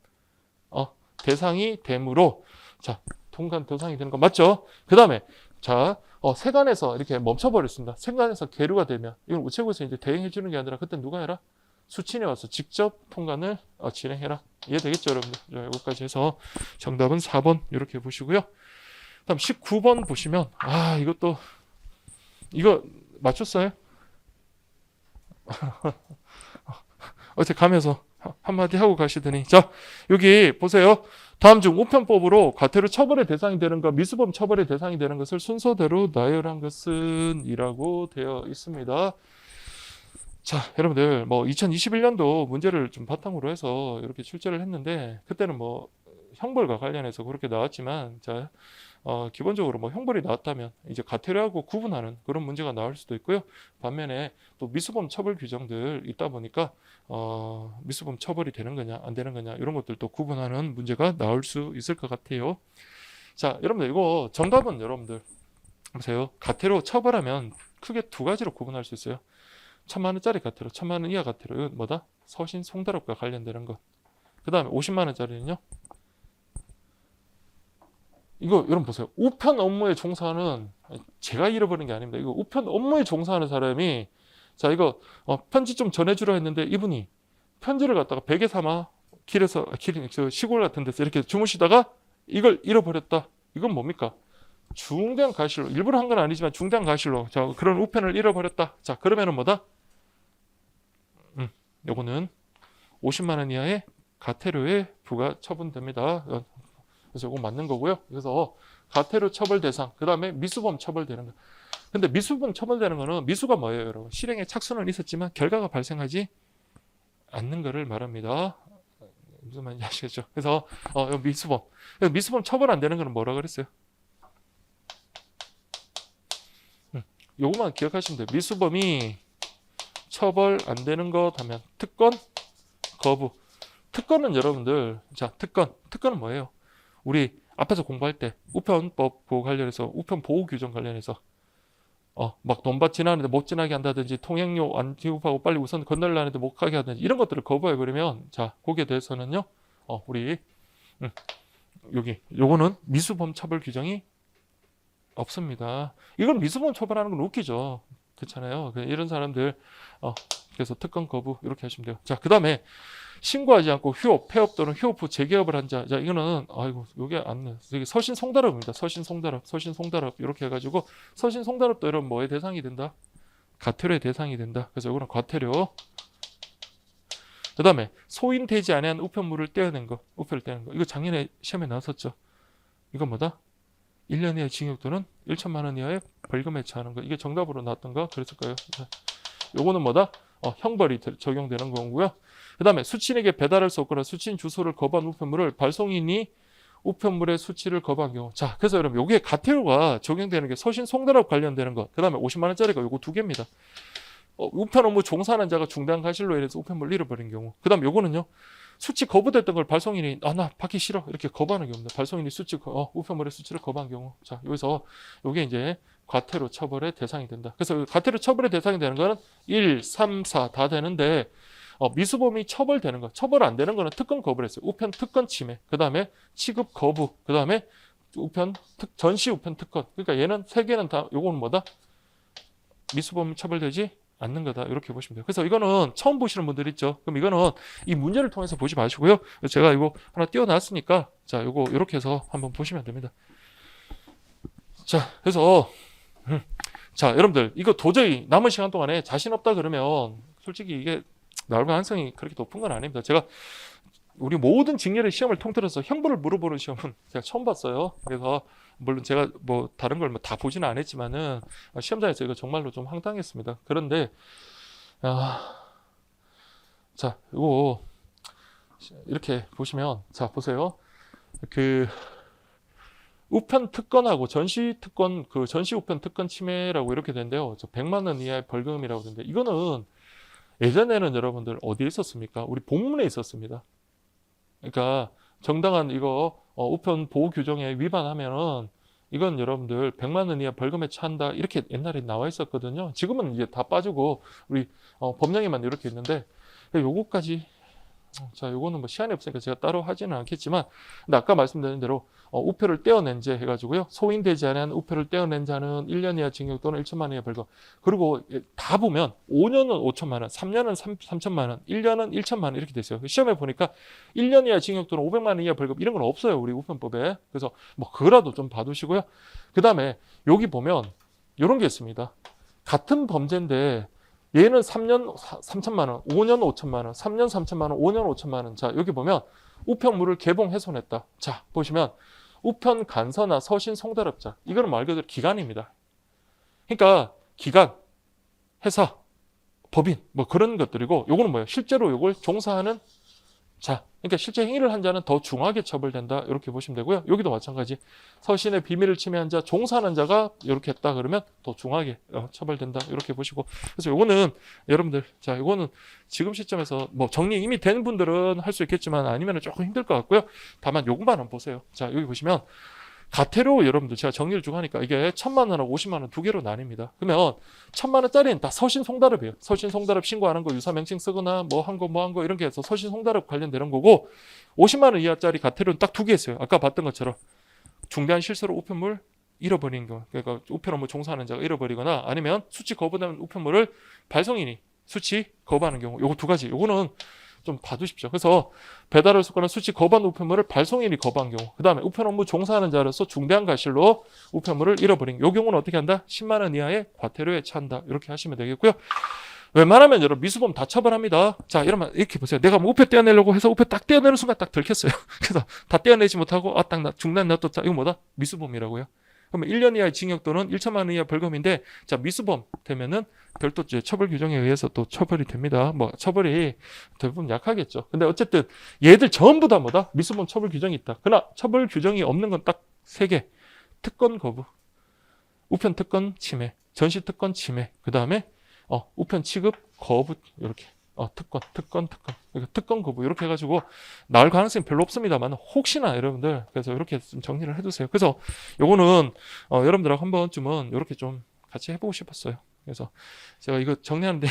대상이 되므로 자 통관 대상이 되는 거 맞죠? 그 다음에 자 세관에서 이렇게 멈춰버렸습니다. 세관에서 계류가 되면 이건 우체국에서 이제 대행해 주는 게 아니라 그때 누가 해라? 수취인이 와서 직접 통관을 진행해라. 이해되겠죠, 여러분들? 여기까지 해서 정답은 4번 이렇게 보시고요. 다음 19번 보시면 이거 맞췄어요? 어제 가면서 한마디 하고 가시더니 자 여기 보세요. 다음 중 우편법으로 과태료 처벌의 대상이 되는 것, 미수범 처벌의 대상이 되는 것을 순서대로 나열한 것은 이라고 되어 있습니다. 자, 여러분들 2021년도 문제를 좀 바탕으로 해서 이렇게 출제를 했는데 그때는 형벌과 관련해서 그렇게 나왔지만 자, 기본적으로 형벌이 나왔다면 이제 과태료하고 구분하는 그런 문제가 나올 수도 있고요. 반면에 또 미수범 처벌 규정들 있다 보니까 미수범 처벌이 되는 거냐 안 되는 거냐 이런 것들도 구분하는 문제가 나올 수 있을 것 같아요. 자, 여러분들 이거 정답은 여러분들 보세요. 과태료 처벌하면 크게 두 가지로 구분할 수 있어요. 1,000만 원짜리 과태료, 1,000만 원 이하 과태료 이건 뭐다? 서신 송달업과 관련되는 것. 그 다음에 50만 원짜리는요. 이거 여러분 보세요. 우편 업무에 종사하는 제가 잃어버린 게 아닙니다. 이거 우편 업무에 종사하는 사람이 자 이거 편지 좀 전해주라 했는데 이분이 편지를 갖다가 베개 삼아 길에서 저 시골 같은 데서 이렇게 주무시다가 이걸 잃어버렸다. 이건 뭡니까? 중대한 과실로, 일부러 한 건 아니지만 중대한 과실로 자 그런 우편을 잃어버렸다. 자 그러면은 뭐다? 요거는 50만 원 이하의 과태료에 부과 처분됩니다. 그래서 이거 맞는 거고요. 그래서 과태료 처벌 대상, 그 다음에 미수범 처벌되는 거. 근데 미수범 처벌되는 거는 미수가 뭐예요, 여러분? 실행에 착수는 있었지만 결과가 발생하지 않는 거를 말합니다. 무슨 말인지 아시겠죠? 그래서 미수범. 미수범 처벌 안 되는 거는 뭐라 그랬어요? 요거만 기억하시면 돼요. 미수범이 처벌 안 되는 것 하면 특권, 거부. 특권은 여러분들, 자, 특권은 뭐예요? 우리 앞에서 공부할 때 우편법 보호 관련해서 우편 보호 규정 관련해서 막 논밭 지나는데 못 지나게 한다든지 통행료 안 지급하고 빨리 우선 건널라는데 못 가게 하든지 이런 것들을 거부해 버리면 자 거기에 대해서는요 우리 요거는 미수범 처벌 규정이 없습니다. 이건 미수범 처벌하는 건 웃기죠. 그렇잖아요. 이런 사람들 그래서 특권 거부 이렇게 하시면 돼요. 자 그다음에 신고하지 않고 휴업, 폐업 또는 휴업 후 재개업을 한 자. 자, 이거는, 요게 안 나. 이게 서신송달업입니다. 서신송달업. 이렇게 해가지고, 서신송달업도 이런 뭐의 대상이 된다? 과태료의 대상이 된다. 그래서 이거는 과태료. 그 다음에, 소인되지 아니한 우편물을 떼어낸 거. 우편을 떼는 거. 이거 작년에 시험에 나왔었죠. 이건 뭐다? 1년 이하의 징역 또는 1천만 원 이하의 벌금에 처하는 거. 이게 정답으로 나왔던 거. 그랬을 거예요. 요거는 뭐다? 형벌이 적용되는 거고요. 그 다음에 수취인에게 배달할 수 없거나 수취인 주소를 거부한 우편물을 발송인이 우편물의 수취를 거부한 경우. 자, 그래서 여러분 여기에 과태료가 적용되는 게 서신 송달업 관련되는 것. 그 다음에 50만 원짜리가 요거 두 개입니다. 우편 업무 종사하는 자가 중대한 과실로 인해서 우편물을 잃어버린 경우. 그 다음 요거는요. 수취 거부됐던 걸 발송인이 나 받기 싫어 이렇게 거부하는 경우입니다. 발송인이 우편물의 수취를 거부한 경우. 자, 여기서 요게 이제 과태료 처벌의 대상이 된다. 그래서 과태료 처벌의 대상이 되는 거는 1, 3, 4 다 되는데 미수범이 처벌되는 거, 처벌 안 되는 거는 특권 거부를 했어요. 우편 특권 침해, 그 다음에 취급 거부, 그 다음에 전시 우편 특권. 그러니까 얘는 세 개는 다 요거는 뭐다? 미수범이 처벌되지 않는 거다. 이렇게 보시면 돼요. 그래서 이거는 처음 보시는 분들 있죠. 그럼 이거는 이 문제를 통해서 보지 마시고요. 제가 이거 하나 띄워놨으니까 자, 요거 이렇게 해서 한번 보시면 됩니다. 자, 그래서 자, 여러분들 이거 도저히 남은 시간 동안에 자신 없다 그러면 솔직히 이게 나올 가능성이 그렇게 높은 건 아닙니다. 제가 우리 모든 직렬의 시험을 통틀어서 형벌을 물어보는 시험은 제가 처음 봤어요. 그래서 물론 제가 뭐 다른 걸 다 보지는 않았지만은 시험장에서 이거 정말로 좀 황당했습니다. 그런데 자, 이거 이렇게 보시면 자 보세요. 그 우편 특권하고 전시 특권, 그 전시 우편 특권 침해라고 이렇게 된대요. 100만 원 이하의 벌금이라고 되는데 이거는 예전에는 여러분들 어디에 있었습니까? 우리 본문에 있었습니다. 그러니까 정당한 이거 우편 보호 규정에 위반하면은 이건 여러분들 100만 원 이하 벌금에 처한다 이렇게 옛날에 나와 있었거든요. 지금은 이제 다 빠지고 우리 법령에만 이렇게 있는데 요거까지 자, 요거는 뭐 시간이 없으니까 제가 따로 하지는 않겠지만, 근데 아까 말씀드린 대로, 우표를 떼어낸 제 해가지고요. 소인되지 않은 우표를 떼어낸 자는 1년 이하 징역 또는 1천만 원 이하 벌금. 그리고 다 보면 5년은 5천만 원, 3년은 3천만 원, 1년은 1천만 원 이렇게 됐어요. 시험에 보니까 1년 이하 징역 또는 500만 원 이하 벌금 이런 건 없어요. 우리 우편법에. 그래서 뭐 그거라도 좀 봐두시고요. 그 다음에 여기 보면 이런 게 있습니다. 같은 범죄인데 얘는 3년 3천만 원, 5년 5천만 원, 3년 3천만 원, 5년 5천만 원. 자, 여기 보면 우편물을 개봉 훼손했다. 자, 보시면 우편 간서나 서신 송달업자. 이거는 말 그대로 기관입니다. 그러니까 기관, 회사, 법인 뭐 그런 것들이고 요거는 뭐예요? 실제로 요걸 종사하는 자, 그러니까 실제 행위를 한 자는 더 중하게 처벌된다. 이렇게 보시면 되고요. 여기도 마찬가지. 서신의 비밀을 침해한 자, 종사하는 자가 이렇게 했다 그러면 더 중하게 처벌된다. 이렇게 보시고. 그래서 요거는 여러분들, 자, 요거는 지금 시점에서 뭐 정리 이미 된 분들은 할 수 있겠지만 아니면 조금 힘들 것 같고요. 다만 요것만 한번 보세요. 자, 여기 보시면 과태료 여러분들 제가 정리를 쭉 하니까 이게 1,000만 원하고 50만 원 두 개로 나뉩니다. 그러면 1,000만 원짜리는 다 서신 송달업이에요. 서신 송달업 신고하는 거, 유사 명칭 쓰거나 뭐 한 거 이런 게 해서 서신 송달업 관련되는 거고 50만 원 이하짜리 과태료는 딱 두 개 있어요. 아까 봤던 것처럼 중대한 실수로 우편물 잃어버리는 경우, 그러니까 우편 업무 종사하는 자가 잃어버리거나 아니면 수치 거부된 우편물을 발송인이 수치 거부하는 경우, 요거 두 가지, 요거는 좀 봐두십시오. 그래서 배달을 습관한 수치 거부한 우편물을 발송인이 거부한 경우, 그 다음에 우편 업무 종사하는 자로서 중대한 과실로 우편물을 잃어버린 요 경우는 어떻게 한다? 10만 원 이하의 과태료에 처한다. 이렇게 하시면 되겠고요. 웬만하면 여러분 미수범 다 처벌합니다. 자, 이러면 이렇게 보세요. 내가 뭐 우표 떼어내려고 해서 우표 딱 떼어내는 순간 딱 들켰어요. 그래서 다 떼어내지 못하고 딱 중단 놔뒀다. 이거 뭐다? 미수범이라고요. 그러면 1년 이하의 징역 또는 1천만 원 이하 벌금인데, 자, 미수범 되면은 별도 처벌 규정에 의해서 또 처벌이 됩니다. 뭐 처벌이 대부분 약하겠죠. 근데 어쨌든 얘들 전부 다 뭐다? 미수범 처벌 규정이 있다. 그러나 처벌 규정이 없는 건 딱 3개. 특권 거부, 우편 특권 침해, 전시 특권 침해, 그 다음에 우편 취급 거부, 이렇게 특권 그러니까 특권 거부 이렇게 해가지고 나올 가능성이 별로 없습니다만 혹시나 여러분들 그래서 이렇게 좀 정리를 해두세요. 그래서 요거는 여러분들하고 한 번쯤은 이렇게 좀 같이 해보고 싶었어요. 그래서 제가 이거 정리하는데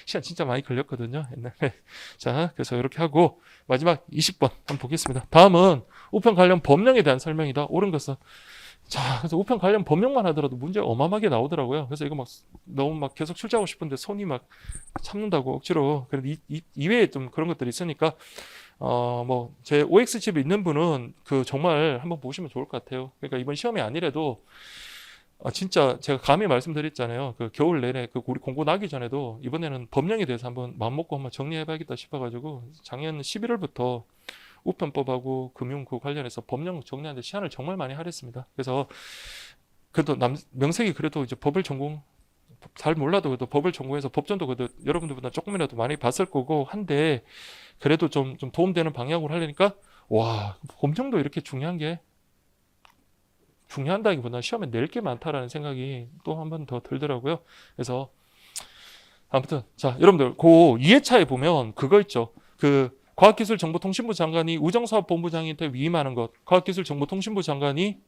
시간 진짜 많이 걸렸거든요, 옛날에. 자, 그래서 이렇게 하고 마지막 20번 한번 보겠습니다. 다음은 우편 관련 법령에 대한 설명이다. 옳은 것은, 자, 그래서 우편 관련 법령만 하더라도 문제 어마어마하게 나오더라고요. 그래서 이거 막 너무 막 계속 출제하고 싶은데 손이 막 참는다고 억지로. 그래도 이외에 좀 그런 것들이 있으니까 뭐 제 OX 집에 있는 분은 그 정말 한번 보시면 좋을 것 같아요. 그러니까 이번 시험이 아니래도 진짜 제가 감히 말씀드렸잖아요. 그 겨울 내내 그 우리 공고 나기 전에도 이번에는 법령에 대해서 한번 마음먹고 한번 정리해봐야겠다 싶어가지고 작년 11월부터 우편법하고 금융 그 관련해서 법령 정리하는데 시간을 정말 많이 할애했습니다. 그래서 그래도 명색이 그래도 이제 법을 전공 잘 몰라도 그래도 법을 전공해서 법전도 그래도 여러분들보다 조금이라도 많이 봤을 거고 한데 그래도 좀 도움되는 방향으로 하려니까 와, 법정도 이렇게 중요한다기보다 시험에 낼 게 많다라는 생각이 또 한 번 더 들더라고요. 그래서 아무튼 자, 여러분들 그 2회차에 보면 그거 있죠. 그 과학기술정보통신부 장관이 우정사업본부장한테 위임하는 것, 과학기술정보통신부 장관이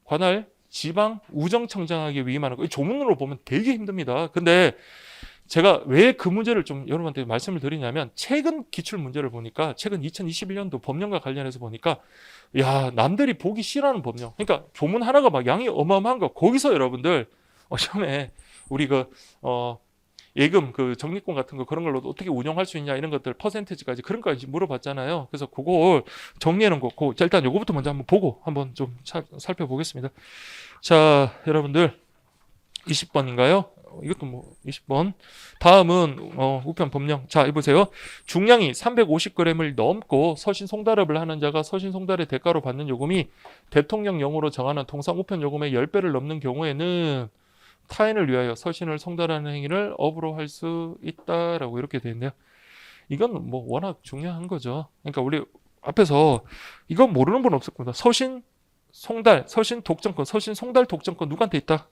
관할 지방 우정청장에게 위임하는 것, 이 조문으로 보면 되게 힘듭니다. 근데 제가 왜 그 문제를 좀 여러분한테 말씀을 드리냐면 최근 기출 문제를 보니까 최근 2021년도 법령과 관련해서 보니까 야, 남들이 보기 싫어하는 법령, 그러니까 조문 하나가 막 양이 어마어마한 거, 거기서 여러분들 시험에 우리 예금 그 적립금 같은 거 그런 걸로 어떻게 운영할 수 있냐 이런 것들 퍼센테이지까지 그런 거까지 물어봤잖아요. 그래서 그걸 정리해 놓은 거고 자, 일단 요거부터 먼저 한번 보고 한번 좀 살펴보겠습니다. 자, 여러분들 20번인가요? 이것도 뭐 20번. 다음은 우편 법령. 자, 이보세요. 중량이 350g을 넘고 서신 송달업을 하는 자가 서신 송달의 대가로 받는 요금이 대통령령으로 정하는 통상 우편 요금의 10배를 넘는 경우에는 타인을 위하여 서신을 송달하는 행위를 업으로 할 수 있다라고 이렇게 되어 있네요. 이건 뭐 워낙 중요한 거죠. 그러니까 우리 앞에서 이건 모르는 분 없을 겁니다. 서신 송달, 서신 독점권, 서신 송달 독점권 누구한테 있다?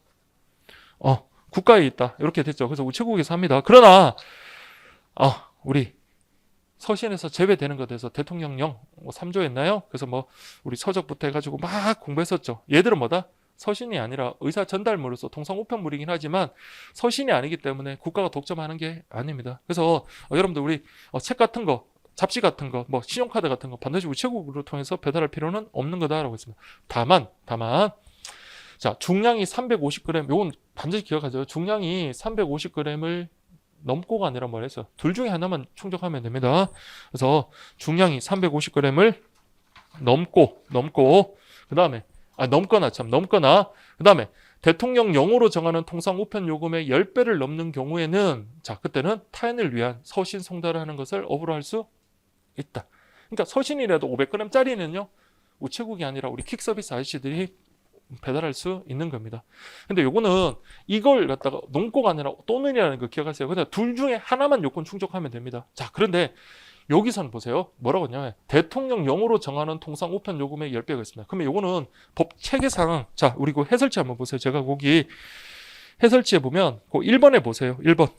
국가에 있다. 이렇게 됐죠. 그래서 우체국에서 합니다. 그러나 우리 서신에서 제외되는 것에 대해서 대통령령 3조 했나요? 그래서 뭐 우리 서적부터 해가지고 막 공부했었죠. 얘들은 뭐다? 서신이 아니라 의사 전달물로서 통상 우편물이긴 하지만 서신이 아니기 때문에 국가가 독점하는 게 아닙니다. 그래서 여러분들 우리 책 같은 거, 잡지 같은 거, 뭐 신용카드 같은 거 반드시 우체국으로 통해서 배달할 필요는 없는 거다라고 했습니다. 다만 자, 중량이 350g, 요건 반드시 기억하죠. 중량이 350g을 넘고가 아니라 뭐랬어요? 둘 중에 하나만 충족하면 됩니다. 그래서 중량이 350g을 넘고 그 다음에 넘거나 그 다음에 대통령령으로 정하는 통상 우편 요금의 10배를 넘는 경우에는 자, 그때는 타인을 위한 서신 송달을 하는 것을 업으로 할 수 있다. 그러니까 서신이라도 500g짜리는요 우체국이 아니라 우리 퀵서비스 아저씨들이 배달할 수 있는 겁니다. 근데 요거는 이걸 갖다가 넘고가 아니라 또는이라는 거 기억하세요. 그냥 둘 중에 하나만 요건 충족하면 됩니다. 자, 그런데 여기서는 보세요. 뭐라고 하냐면 대통령령으로 정하는 통상 우편 요금의 10배가 있습니다. 그러면 요거는 법 체계상 자, 우리 그 해설지 한번 보세요. 제가 거기 해설지에 보면 그 1번에 보세요. 1번.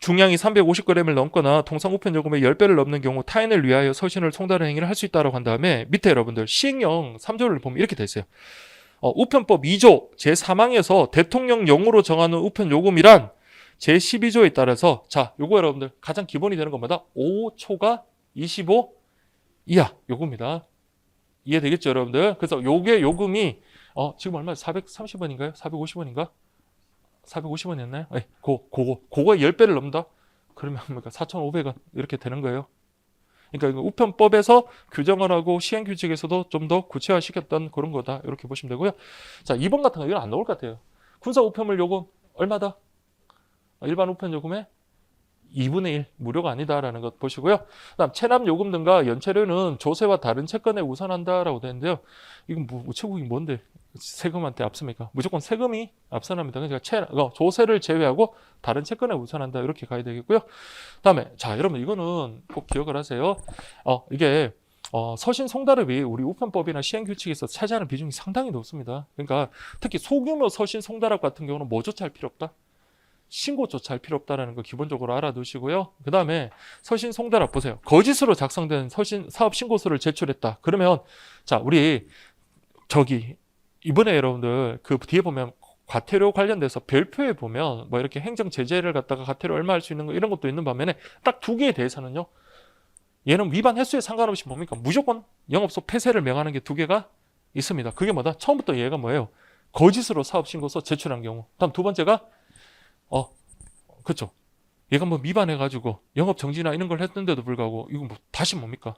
중량이 350g을 넘거나 통상 우편 요금의 10배를 넘는 경우 타인을 위하여 서신을 송달하는 행위를 할 수 있다고 한 다음에 밑에 여러분들 시행령 3조를 보면 이렇게 돼 있어요. 우편법 2조 제3항에서 대통령령으로 정하는 우편 요금이란 제12조에 따라서 자, 요거 여러분들 가장 기본이 되는 겁니다. 5초가 25 이하 요금이다. 이해되겠죠, 여러분들? 그래서 요게 요금이 지금 얼마 430원인가요? 450원인가? 450원이었나요? 네, 그거의 10배를 넘는다? 그러면 4,500원 이렇게 되는 거예요. 그러니까 우편법에서 규정을 하고 시행규칙에서도 좀 더 구체화시켰던 그런 거다. 이렇게 보시면 되고요. 자, 2번 같은 거 이건 안 나올 것 같아요. 군사 우편물 요금 얼마다? 일반 우편 요금의 2분의 1 무료가 아니다라는 것 보시고요. 그다음 체납 요금 등과 연체료는 조세와 다른 채권에 우선한다라고 되는데요. 이건 우체국이 뭔데 세금한테 앞섭니까? 무조건 세금이 앞선합니다. 그러니까 조세를 제외하고 다른 채권에 우선한다 이렇게 가야 되겠고요. 그다음에 자 여러분 이거는 꼭 기억을 하세요. 이게 서신 송달업이 우리 우편법이나 시행규칙에서 차지하는 비중이 상당히 높습니다. 그러니까 특히 소규모 서신 송달업 같은 경우는 뭐조차 할 필요 없다. 신고조차 할 필요 없다는 거 기본적으로 알아두시고요. 그 다음에 서신 송달업 보세요. 거짓으로 작성된 서신 사업 신고서를 제출했다. 그러면 자 우리 이번에 여러분들 그 뒤에 보면 과태료 관련돼서 별표에 보면 뭐 이렇게 행정 제재를 갖다가 과태료 얼마 할 수 있는 거 이런 것도 있는 반면에 딱 두 개에 대해서는요. 얘는 위반 횟수에 상관없이 뭡니까? 무조건 영업소 폐쇄를 명하는 게 두 개가 있습니다. 그게 뭐다? 처음부터 얘가 뭐예요? 거짓으로 사업 신고서 제출한 경우. 다음 두 번째가 그렇죠. 얘가 뭐 위반해가지고 영업 정지나 이런 걸 했는데도 불구하고 이거 뭐 다시 뭡니까?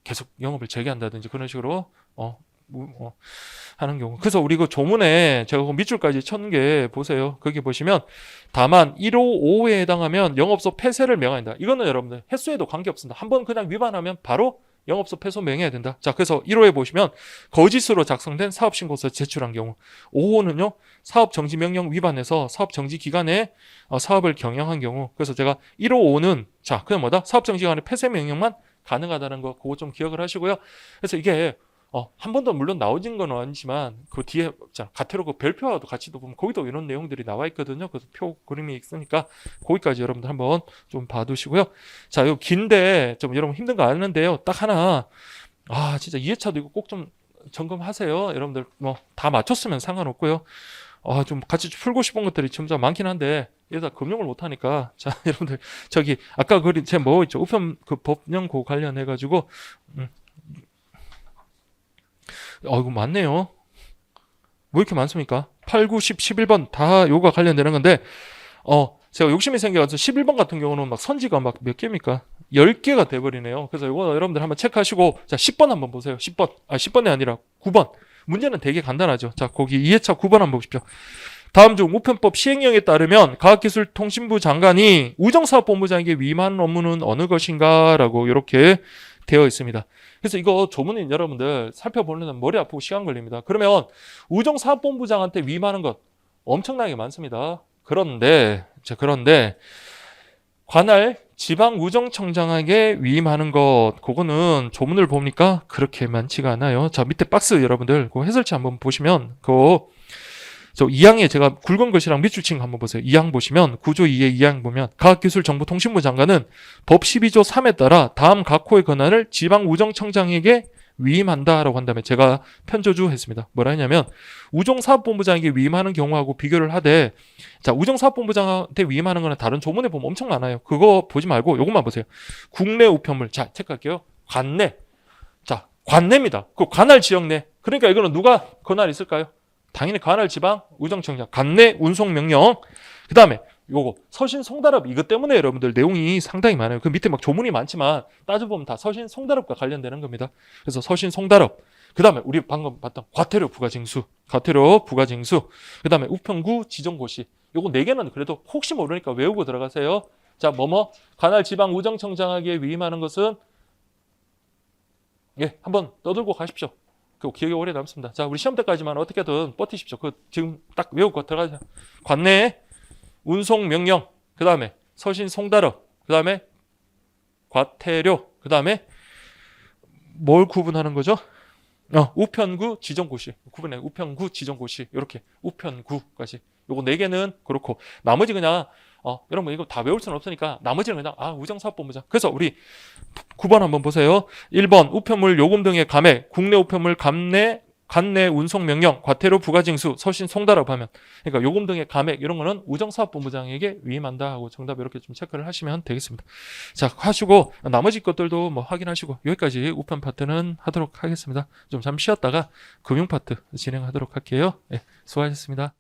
계속 영업을 재개한다든지 그런 식으로 하는 경우. 그래서 우리 그 조문에 제가 그 밑줄까지 쳤는 게 보세요. 거기 보시면 다만 155호에 해당하면 영업소 폐쇄를 명한다. 이거는 여러분들 횟수에도 관계없습니다. 한번 그냥 위반하면 바로 영업소 폐소 명해야 된다. 자, 그래서 1호에 보시면 거짓으로 작성된 사업신고서 제출한 경우. 5호는요, 사업정지명령 위반해서 사업정지 기간에 사업을 경영한 경우. 그래서 제가 1호, 5는 자, 그냥 뭐다? 사업정지 기간에 폐쇄 명령만 가능하다는 거, 그거 좀 기억을 하시고요. 그래서 이게 한 번도 물론 나오진 건 아니지만 그 뒤에 가태료 그 별표와도 같이 보면 거기도 이런 내용들이 나와 있거든요. 그래서 표 그림이 있으니까 거기까지 여러분들 한번 좀 봐두시고요. 자, 이거 긴데 좀 여러분 힘든 거 아는데요. 딱 하나 진짜 2회차도 이거 꼭 좀 점검하세요. 여러분들 뭐 다 맞췄으면 상관없고요. 좀 같이 풀고 싶은 것들이 진짜 많긴 한데 얘다 금융을 못 하니까 자 여러분들 아까 그린 제 뭐 있죠? 우편 그 법령 고 관련해 가지고 이거 많네요. 왜 이렇게 많습니까? 8, 9, 10, 11번 다 요거가 관련되는 건데 제가 욕심이 생겨서 11번 같은 경우는 막 선지가 막 몇 개입니까? 10개가 돼버리네요. 그래서 요거 여러분들 한번 체크하시고 자 10번 한번 보세요. 10번이 아니라 9번. 문제는 되게 간단하죠. 자 거기 2회차 9번 한번 보십시오. 다음 중 우편법 시행령에 따르면 과학기술통신부 장관이 우정사업본부장에게 위임하는 업무는 어느 것인가? 라고 이렇게 되어 있습니다. 그래서 이거 조문인 여러분들 살펴보려면 머리 아프고 시간 걸립니다. 그러면 우정사업본부장한테 위임하는 것 엄청나게 많습니다. 그런데 관할 지방우정청장에게 위임하는 것 그거는 조문을 보니까 그렇게 많지가 않아요. 자 밑에 박스 여러분들 그 해설치 한번 보시면 저 2항에 제가 굵은 글씨랑 밑줄 친 거 한번 보세요. 2항 보시면 9조 2의 2항 보면 과학기술정보통신부 장관은 법 12조 3에 따라 다음 각 호의 권한을 지방우정청장에게 위임한다라고 한 다음에 제가 편조주 했습니다. 뭐라 했냐면 우정사업본부장에게 위임하는 경우하고 비교를 하되 자 우정사업본부장한테 위임하는 거는 다른 조문에 보면 엄청 많아요. 그거 보지 말고 이것만 보세요. 국내 우편물 자 체크할게요. 관내 자 관내입니다. 그 관할 지역 내 그러니까 이거는 누가 권한이 있을까요? 당연히 관할 지방 우정청장 관내 운송 명령 그 다음에 요거 서신 송달업 이것 때문에 여러분들 내용이 상당히 많아요. 그 밑에 막 조문이 많지만 따져보면 다 서신 송달업과 관련되는 겁니다. 그래서 서신 송달업 그 다음에 우리 방금 봤던 과태료 부가징수 그 다음에 우편구 지정고시 요거 4개는 그래도 혹시 모르니까 외우고 들어가세요. 자 관할 지방 우정청장에게 위임하는 것은 한번 떠들고 가십시오. 그 기억에 오래 남습니다. 자, 우리 시험 때까지만 어떻게든 버티십시오. 지금 딱 외우고 들어가자. 관내 운송 명령, 그 다음에 서신 송달업, 그 다음에 과태료, 그 다음에 뭘 구분하는 거죠? 우편구 지정고시 구분해. 우편구 지정고시 이렇게 우편구까지 요거 4개는 그렇고 나머지 그냥 여러분 이거 다 외울 수는 없으니까 나머지는 그냥 우정사업본부장. 그래서 우리 9번 한번 보세요. 1번 우편물 요금 등의 감액 국내 우편물 감내 관내 운송 명령, 과태료 부과징수, 서신 송달하고 하면, 그러니까 요금 등의 감액 이런 거는 우정사업본부장에게 위임한다 하고 정답 이렇게 좀 체크를 하시면 되겠습니다. 자, 하시고 나머지 것들도 뭐 확인하시고 여기까지 우편 파트는 하도록 하겠습니다. 좀 잠시 쉬었다가 금융 파트 진행하도록 할게요. 네, 수고하셨습니다.